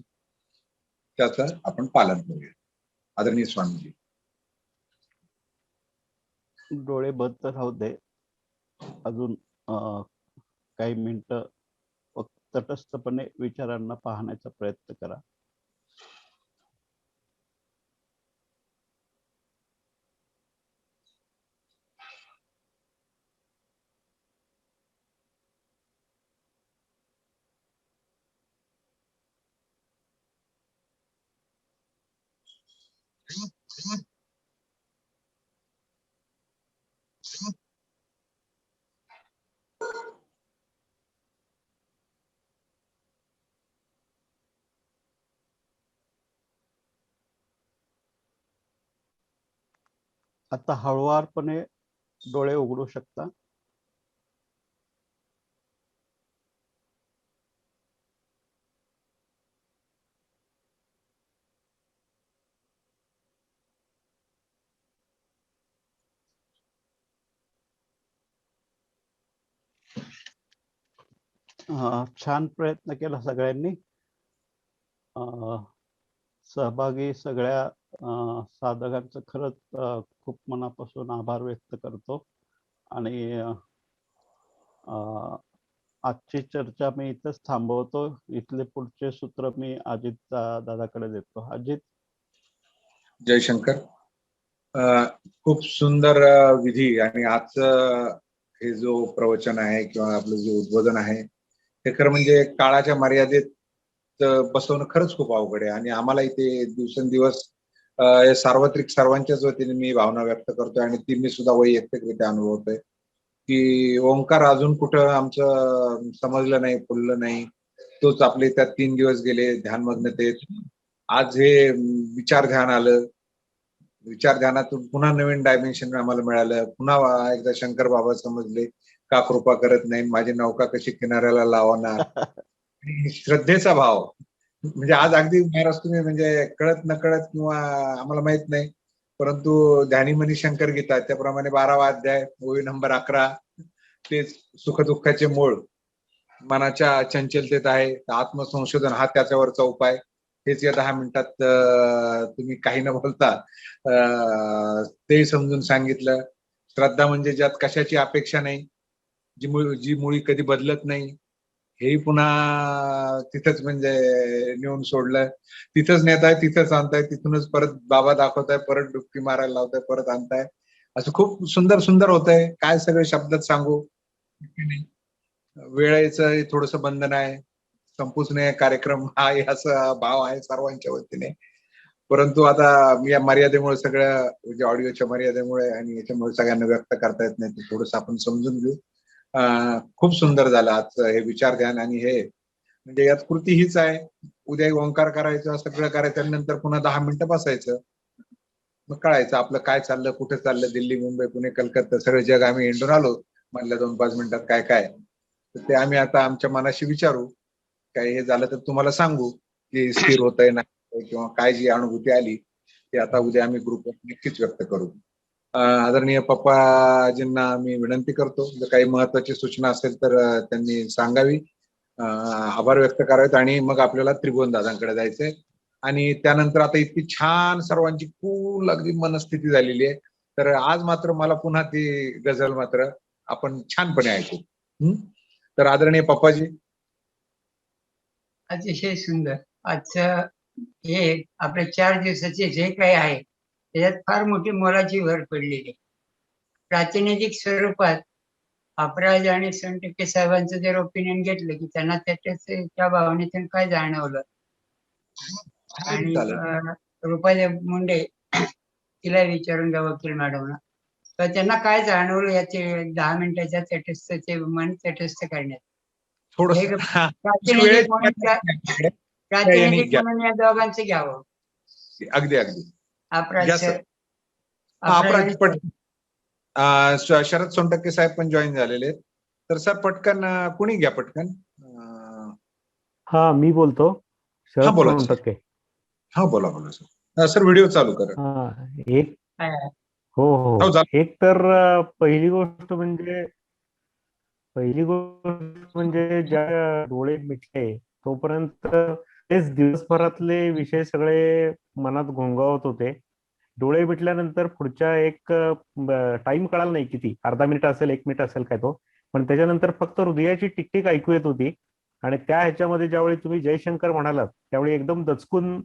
Speaker 4: त्याचं आपण पालन करूया. आदरणीय स्वामीजी.
Speaker 2: डोळे बंद राहू दे. अजून काही मिनिटं तटस्थपणे विचारांना पाहण्याचा प्रयत्न करा. आता हळुवारपणे डोळे उघडू शकता. छान प्रयत्न केला सगळ्यांनी. सहभागी सगळ्या साधकांचं खरंच खूप मनापासून आभार व्यक्त करतो. आणि आजची चर्चा मी इथंच थांबवतो. इथले पुढचे सूत्र मी अजित दादाकडे देतो. अजित.
Speaker 4: जय शंकर. खूप सुंदर विधी. आणि आजचं हे जो प्रवचन आहे किंवा आपलं जे उद्बोधन आहे ते खरं म्हणजे काळाच्या मर्यादेत बसवणं खरंच खूप अवघड आहे. आणि आम्हाला इथे दिवसेंदिवस सार्वत्रिक सर्वांच्याच वतीने मी भावना व्यक्त करतोय आणि ती मी सुद्धा वैयक्तिकरित्या अनुभवतोय की ओंकार अजून कुठं आमचं समजलं नाही, फुललं नाही. तोच आपले त्यात 3 दिवस गेले ध्यानमग्नतेत. आज हे विचार ध्यान आलं. विचार ध्यानातून पुन्हा नवीन डायमेन्शन आम्हाला मिळालं. पुन्हा एकदा शंकर बाबा समजले, का कृपा करत नाही, माझी नौका कशी किनाऱ्याला लावणार. श्रद्धेचा भाव म्हणजे आज अगदी महाराज तुम्ही म्हणजे कळत नकळत किंवा आम्हाला माहित नाही, परंतु ध्यानीमनी शंकर गीता त्याप्रमाणे 12वा अध्याय ओळी नंबर 11 तेच सुखदुःखाचे मूळ मनाच्या चंचलतेत आहे. आत्मसंशोधन हा त्याच्यावरचा उपाय. हेच या 10 मिनिटात तुम्ही काही न बोलता ते समजून सांगितलं. श्रद्धा म्हणजे ज्यात कशाची अपेक्षा नाही, जी मुळी कधी बदलत नाही, हेही पुन्हा तिथंच म्हणजे नेऊन सोडलंय. तिथंच नेताय, तिथंच आणताय, तिथूनच परत बाबा दाखवताय, परत डुबकी मारायला लावताय, परत आणताय. असं खूप सुंदर सुंदर होतंय. काय सगळे शब्दात सांगू. वेळेचं थोडस बंधन आहे, संपूच नये कार्यक्रम हा असा भाव आहे सर्वांच्या वतीने. परंतु आता या मर्यादेमुळे सगळ्या म्हणजे ऑडिओच्या मर्यादेमुळे आणि याच्यामुळे सगळ्यांना व्यक्त करता येत नाही. थोडस आपण समजून घेऊ. खूप सुंदर झालं आजचं हे विचार ध्यान. आणि हे म्हणजे यात कृती हीच आहे, उद्या ओंकार करायचं, सगळं करायचं, नंतर पुन्हा 10 मिनिटं बसायचं. मग कळायचं आपलं काय चाललं, कुठे चाललं. दिल्ली, मुंबई, पुणे, कलकत्ता सगळं जग आम्ही हिंडून आलो मधल्या 2-5 मिनिटात. काय काय तर ते आम्ही आता आमच्या मनाशी विचारू. काही हे झालं तर तुम्हाला सांगू की स्थिर होतंय ना, किंवा काय जी अनुभूती आली ती आता उद्या आम्ही ग्रुपवर नक्कीच व्यक्त करू. आदरणीय पप्पाजींना मी विनंती करतो, जर काही महत्वाची सूचना असेल तर त्यांनी सांगावी. आभार व्यक्त करावेत आणि मग आपल्याला त्रिभुवन दादांकडे जायचंय. आणि त्यानंतर आता इतकी छान सर्वांची कूल अगदी मनस्थिती झालेली आहे, तर आज मात्र मला पुन्हा ती गझल मात्र आपण छानपणे ऐकू. तर आदरणीय पप्पाजी.
Speaker 1: अतिशय सुंदर. आजचं हे आपल्या 4 दिवसाचे जे काही आहे त्याच्यात फार मोठी मोलाची भर पडलेली आहे. प्रातिनिधिक स्वरूपात अपराज आणि सोनटक्के साहेबांचं जर ओपिनियन घेतलं की त्यांना त्या भावनेतून काय जाणवलं. आणि
Speaker 4: चालेल.
Speaker 1: रुपाली मुंडे तिला विचारून घ्या वकील मॅडमला. तर त्यांना काय जाणवलं याचे 10 मिनिटाच्या तटस्थचे मन तटस्थ करण्यात.
Speaker 4: थोडस
Speaker 1: हे
Speaker 4: वेळेत
Speaker 1: प्रातिनिधिक म्हणून या दोघांचं घ्यावं.
Speaker 4: अगदी अगदी
Speaker 1: अपराध
Speaker 4: घ्या
Speaker 1: सर.
Speaker 4: सर. अपराध
Speaker 1: अपराध
Speaker 4: पटकन शरद सोनटक्के साहेब पण जॉईन झालेले आहेत. तर सर पटकन कुणी घ्या पटकन.
Speaker 5: हा मी बोलतो
Speaker 4: हा
Speaker 5: शरद
Speaker 4: बोला सर.
Speaker 5: सोनटक्के.
Speaker 4: हा बोला बोला सर. सर व्हिडिओ चालू करा.
Speaker 5: हा एक
Speaker 1: आहे.
Speaker 5: हो
Speaker 4: हो
Speaker 5: हो
Speaker 4: चालू.
Speaker 5: एक तर पहिली गोष्ट म्हणजे ज्या डोळे मिटले तोपर्यंत तेच दिवसभरातले विषय सगळे मनात घोंगावत होते. डोळे मिटल्यानंतर पुढच्या एक टाइम कळाला नाही किती, अर्धा मिनिट असेल 1 मिनिट असेल काय तो, पण त्याच्यानंतर फक्त हृदयाची टिकटिक ऐकू येत होती. आणि त्या ह्याच्यामध्ये ज्यावेळी तुम्ही जयशंकर म्हणालात त्यावेळी एकदम दचकून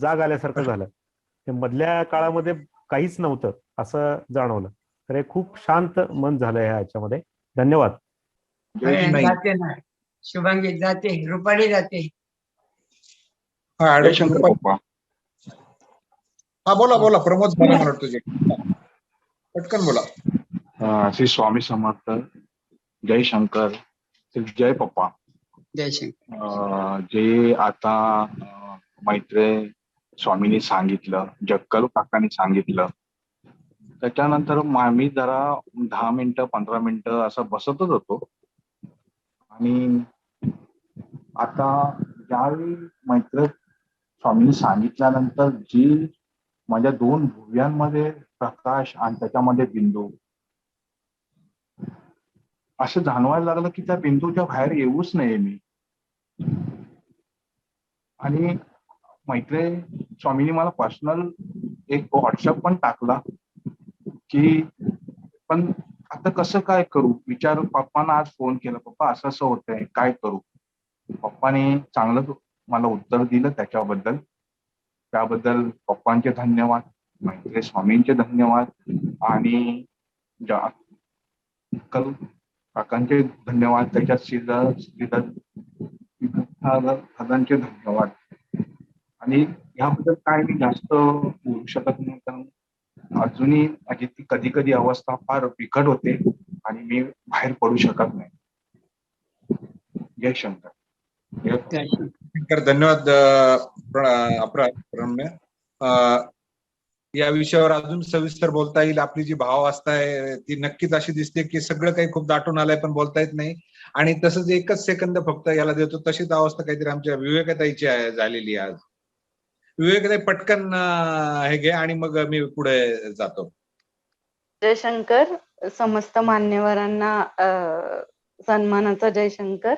Speaker 5: जाग आल्यासारखं झालं. ते मधल्या काळामध्ये काहीच नव्हतं असं जाणवलं. तर हे खूप शांत मन झालं ह्या ह्याच्यामध्ये. धन्यवाद.
Speaker 4: नाही.
Speaker 1: जाते ना शुभांगी, जाते रुपाली, जाते.
Speaker 4: हा
Speaker 3: जयशंकर पप्पा.
Speaker 4: हा बोला बोला प्रमोद मला म्हणत तुझे पटकन बोला.
Speaker 3: श्री स्वामी समर्थ. जयशंकर. श्री जय पप्पा.
Speaker 1: जयशंकर.
Speaker 3: जे आता मैत्रे स्वामींनी सांगितलं, जक्कल काकांनी सांगितलं, त्याच्यानंतर मी जरा 10 मिनिटं 15 मिनिटं असं बसतच होतो. आणि आता ज्यावेळी मैत्र स्वामींनी सांगितल्यानंतर जी माझ्या 2 भुवयांमध्ये प्रकाश आणि त्याच्यामध्ये बिंदू असं जाणवायला लागलं की त्या बिंदूच्या बाहेर येऊच नये मी. आणि मैत्रे स्वामींनी मला पर्सनल एक व्हॉट्सअप पण टाकला की पण आता कसं काय करू, विचार. पप्पांना आज फोन केला, पप्पा असं असं होतंय, काय करू. पप्पाने चांगलं मला उत्तर दिलं त्याच्याबद्दल. त्याबद्दल पप्पांचे धन्यवाद, मैत्रे स्वामींचे धन्यवाद आणि काकांचे धन्यवाद, त्याच्यात दादांचे धन्यवाद. आणि ह्याबद्दल काय मी जास्त बोलू शकत नाही, कारण अजूनही माझी ती कधी कधी अवस्था फार बिकट होते आणि मी बाहेर पडू शकत नाही. जय शंकर.
Speaker 4: धन्यवाद रम्य. या विषयावर अजून सविस्तर बोलता येईल. आपली जी भावावस्था आहे ती नक्कीच अशी दिसते की सगळं काही खूप दाटून आलंय पण बोलता येत नाही. आणि तसंच 1च सेकंद फक्त याला देतो. तशीच अवस्था काहीतरी आमच्या विवेकताईची झालेली आज. विवेकताई पटकन हे घे आणि मग मी पुढे जातो.
Speaker 6: जयशंकर. समस्त मान्यवरांना सन्मानाचा जयशंकर.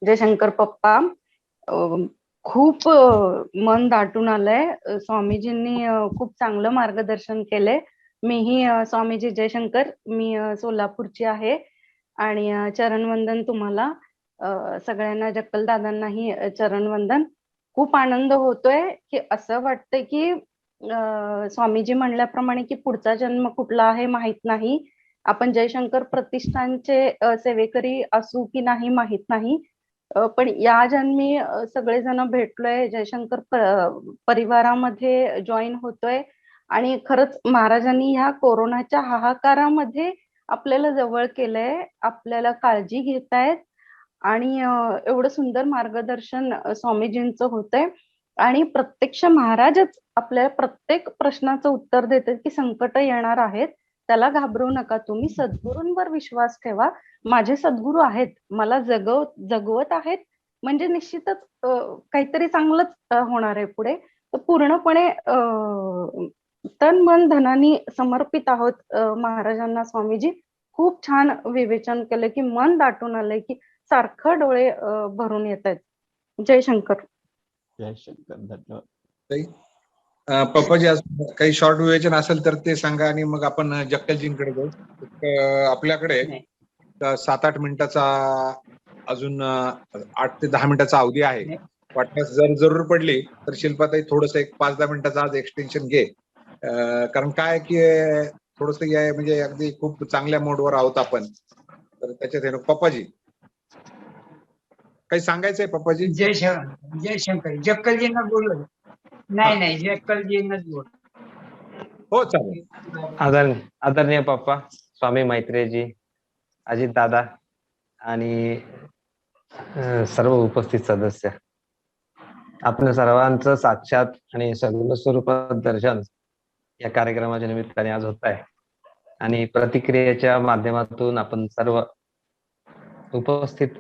Speaker 6: जयशंकर पप्पा. खूप मन दाटून आलंय. स्वामीजींनी खूप चांगलं मार्गदर्शन केलंय. मीही स्वामीजी जयशंकर, मी सोलापूरची आहे. आणि चरणवंदन तुम्हाला सगळ्यांना, जक्कलदादांनाही चरणवंदन. खूप आनंद होतोय की असं वाटतंय की स्वामीजी म्हणल्याप्रमाणे की पुढचा जन्म कुठला आहे माहित नाही. आपण जयशंकर प्रतिष्ठानचे सेवेकरी असू की नाही माहित नाही, पण या जन्मी सगळेजण भेटलोय, जयशंकर परिवारामध्ये जॉईन होतोय. आणि खरंच महाराजांनी ह्या कोरोनाच्या हाहाकारामध्ये आपल्याला जवळ केलंय, आपल्याला काळजी घेतायत आणि एवढं सुंदर मार्गदर्शन स्वामीजींचं होतंय. आणि प्रत्यक्ष महाराजच आपल्या प्रत्येक प्रश्नाचं उत्तर देतात की संकट येणार आहेत, त्याला घाबरू नका, तुम्ही सद्गुरूंवर विश्वास ठेवा. माझे सद्गुरू आहेत, मला जगवत आहेत, म्हणजे निश्चितच काहीतरी चांगलंच होणार आहे पुढे. तर पूर्णपणे तन मन धनानी समर्पित आहोत महाराजांना. स्वामीजी खूप छान विवेचन केलं की मन दाटून आलंय की सारखं डोळे भरून येत आहेत. जयशंकर.
Speaker 2: जयशंकर. धन्यवाद.
Speaker 4: पप्पाजी आज काही शॉर्ट विवेचन असेल तर ते सांगा आणि मग आपण जक्कलजींकडे जाऊ. आपल्याकडे 7-8 मिनिटाचा अजून 8 ते 10 मिनिटाचा अवधी आहे. वाटल्यास जर जरूर पडली तर शिल्पाताई थोडस एक 5-10 मिनिटाचा आज एक्सटेन्शन घे. कारण काय की थोडस म्हणजे अगदी खूप चांगल्या मोडवर आहोत आपण. तर त्याच्यात पप्पाजी काही सांगायचंय पप्पाजी? जयशंकर.
Speaker 1: जक्कलजींना बोलू. नाही जक्कलजींनाच बोल.
Speaker 4: हो चालेल.
Speaker 7: आदरणीय पप्पा, स्वामी मैत्रेयजी, अजित दादा आणि सर्व उपस्थित सदस्य, आपल्या सर्वांचं साक्षात आणि सगुण स्वरूपात दर्शन या कार्यक्रमाच्या निमित्ताने आज होत आहे आणि प्रतिक्रियेच्या माध्यमातून आपण सर्व उपस्थित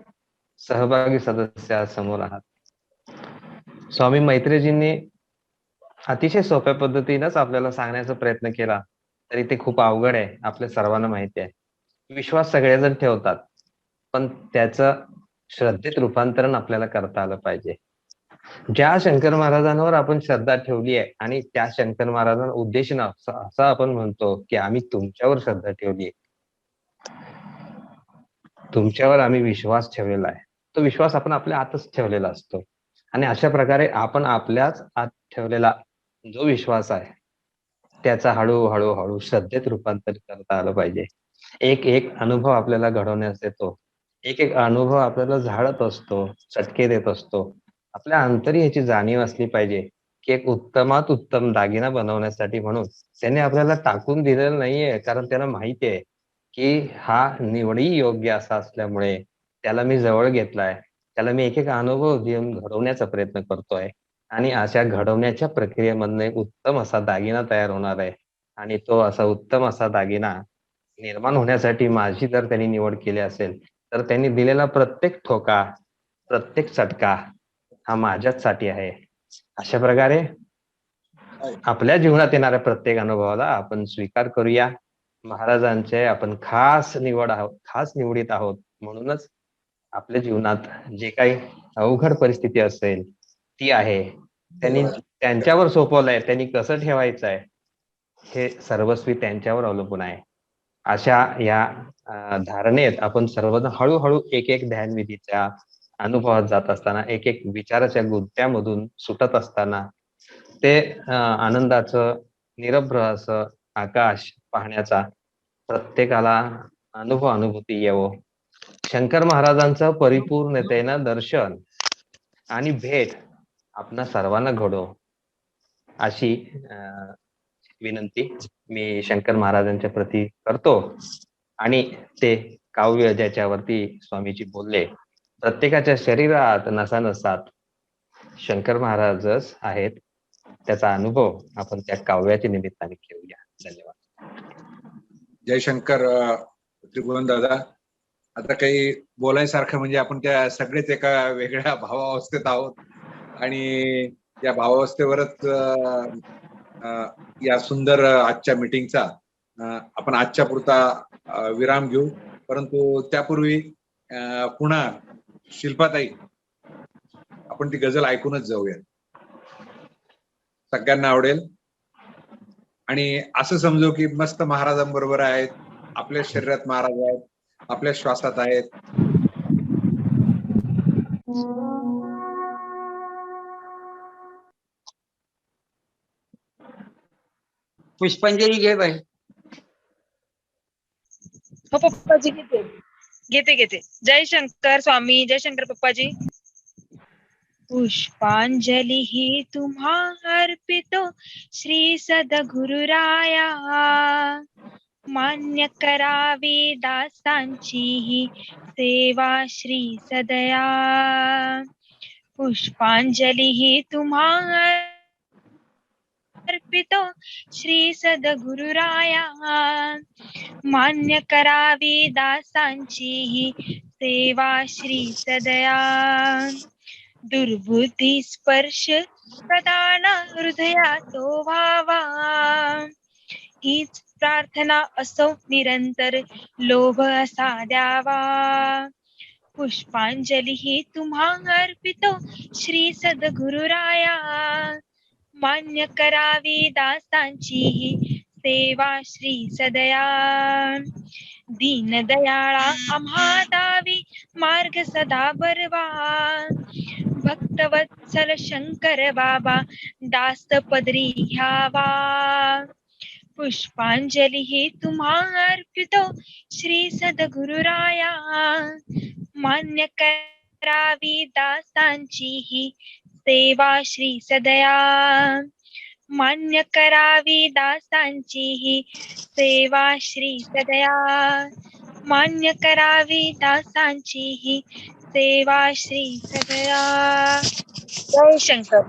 Speaker 7: सहभागी सदस्य समोर आहात. स्वामी मैत्रेयजींनी अतिशय सोप्या पद्धतीनंच आपल्याला सांगण्याचा प्रयत्न केला तरी ते खूप अवघड आहे, आपल्या सर्वांना माहिती आहे. विश्वास सगळेजण ठेवतात, पण त्याचं श्रद्धेत रूपांतरण आपल्याला करता आलं पाहिजे. ज्या शंकर महाराजांवर आपण श्रद्धा ठेवली आहे आणि त्या शंकर महाराजांना उद्देशून असं आपण म्हणतो की आम्ही तुमच्यावर श्रद्धा ठेवली आहे, तुमच्यावर आम्ही विश्वास ठेवलेला आहे. तो विश्वास आपण आपल्या आतच ठेवलेला असतो आणि अशा प्रकारे आपण आपल्याच आत ठेवलेला जो विश्वास आहे त्याचा हळूहळू श्रद्धेत रूपांतर करता आलं पाहिजे. एक एक अनुभव आपल्याला घडवण्यास देतो, एक एक अनुभव आपल्याला झाडत असतो, चटके देत असतो. आपल्या अंतरी ह्याची जाणीव असली पाहिजे की एक उत्तमात उत्तम दागिना बनवण्यासाठी म्हणून त्याने आपल्याला टाकून दिलेलं नाहीये, कारण त्याला माहिती आहे की हा निवडी योग्य असा असल्यामुळे त्याला मी जवळ घेतलाय, त्याला मी एक एक अनुभव देऊन घडवण्याचा प्रयत्न करतोय आणि अशा घडवण्याच्या प्रक्रियेमधनं एक उत्तम असा दागिना तयार होणार आहे आणि तो असा उत्तम असा दागिना निर्माण होण्यासाठी माझी जर त्यांनी निवड केली असेल तर त्यांनी दिलेला प्रत्येक ठोका, प्रत्येक चटका हा माझ्याचसाठी आहे. अशा प्रकारे आपल्या जीवनात येणाऱ्या प्रत्येक अनुभवाला आपण स्वीकार करूया. महाराजांचे आपण खास निवडीत आहोत, म्हणूनच आपल्या जीवनात जे काही अवघड परिस्थिती असेल ती आहे त्यांनी त्यांच्यावर सोपवलंय, त्यांनी कसं ठेवायचं आहे हे सर्वस्वी त्यांच्यावर अवलंबून आहे. अशा या धारणेत आपण सर्वजण हळूहळू एक एक ध्यानविधीच्या अनुभवात जात असताना, एक एक विचाराच्या गुंत्यामधून सुटत असताना ते आनंदाचं निरभ्र असं आकाश पाहण्याचा प्रत्येकाला अनुभूती येवो. शंकर महाराजांचं परिपूर्णतेनं दर्शन आणि भेट आपणा सर्वांना घडो अशी विनंती मी शंकर महाराजांच्या प्रती करतो. आणि ते काव्य ज्याच्यावरती स्वामीजी बोलले, प्रत्येकाच्या शरीरात नसानसात शंकर महाराजच आहेत, त्याचा अनुभव आपण त्या काव्याच्या निमित्ताने घेऊया. धन्यवाद.
Speaker 4: जयशंकर त्रिभुवन दादा. आता काही बोलायसारखं म्हणजे आपण त्या सगळेच एका वेगळ्या भावावस्थेत आहोत आणि या भावावस्थेवरच या सुंदर आजच्या मीटिंगचा आपण आजच्या पुरता विराम घेऊ. परंतु त्यापूर्वी पुन्हा शिल्पाताई आपण ती गझल ऐकूनच जाऊया, सगळ्यांना आवडेल. आणि असं समजू की मस्त महाराजांबरोबर आहेत, आपल्या शरीरात महाराज आहेत, आपल्या श्वासात आहेत.
Speaker 1: पुष्पांजली घे बाई.
Speaker 8: हो पप्पाजी, घेते. जय शंकर स्वामी, जय शंकर पप्पाजी. पुष्पांजलि ही तुम्हा अर्पितो श्री सद्गुरुराया, मान्य करावी दासांची ही सेवा श्री सदया. पुष्पांजलि ही तुम्हा अर्पितो श्री सद्गुरुराया, मान्य करावी दासांची ही सेवा श्री सदया. दुर्बुद्धी स्पर्श प्रदान हृदयातो व्हावा, हीच प्रार्थना असो निरंतर लोभ असा द्यावा. पुष्पांजलि ही तुम्हा अर्पितो श्री सद्गुरुराया, मान्य करावी दासांची ही सेवा श्री सदया. दीनदयाळा आम्हा दावी मार्ग सदा बरवा, भक्तवत्सल शंकर बाबा दास पदरी घ्यावा. पुष्पांजलि ही तुम्हा अर्पितो श्री सद्गुरुराया, मान्य करावी दासांची ही सेवा श्री सदया. मान्य करावी दासांची ही सेवा श्री सदया. मान्य करावी दासांची ही सेवा श्री सदया. जय शंकर.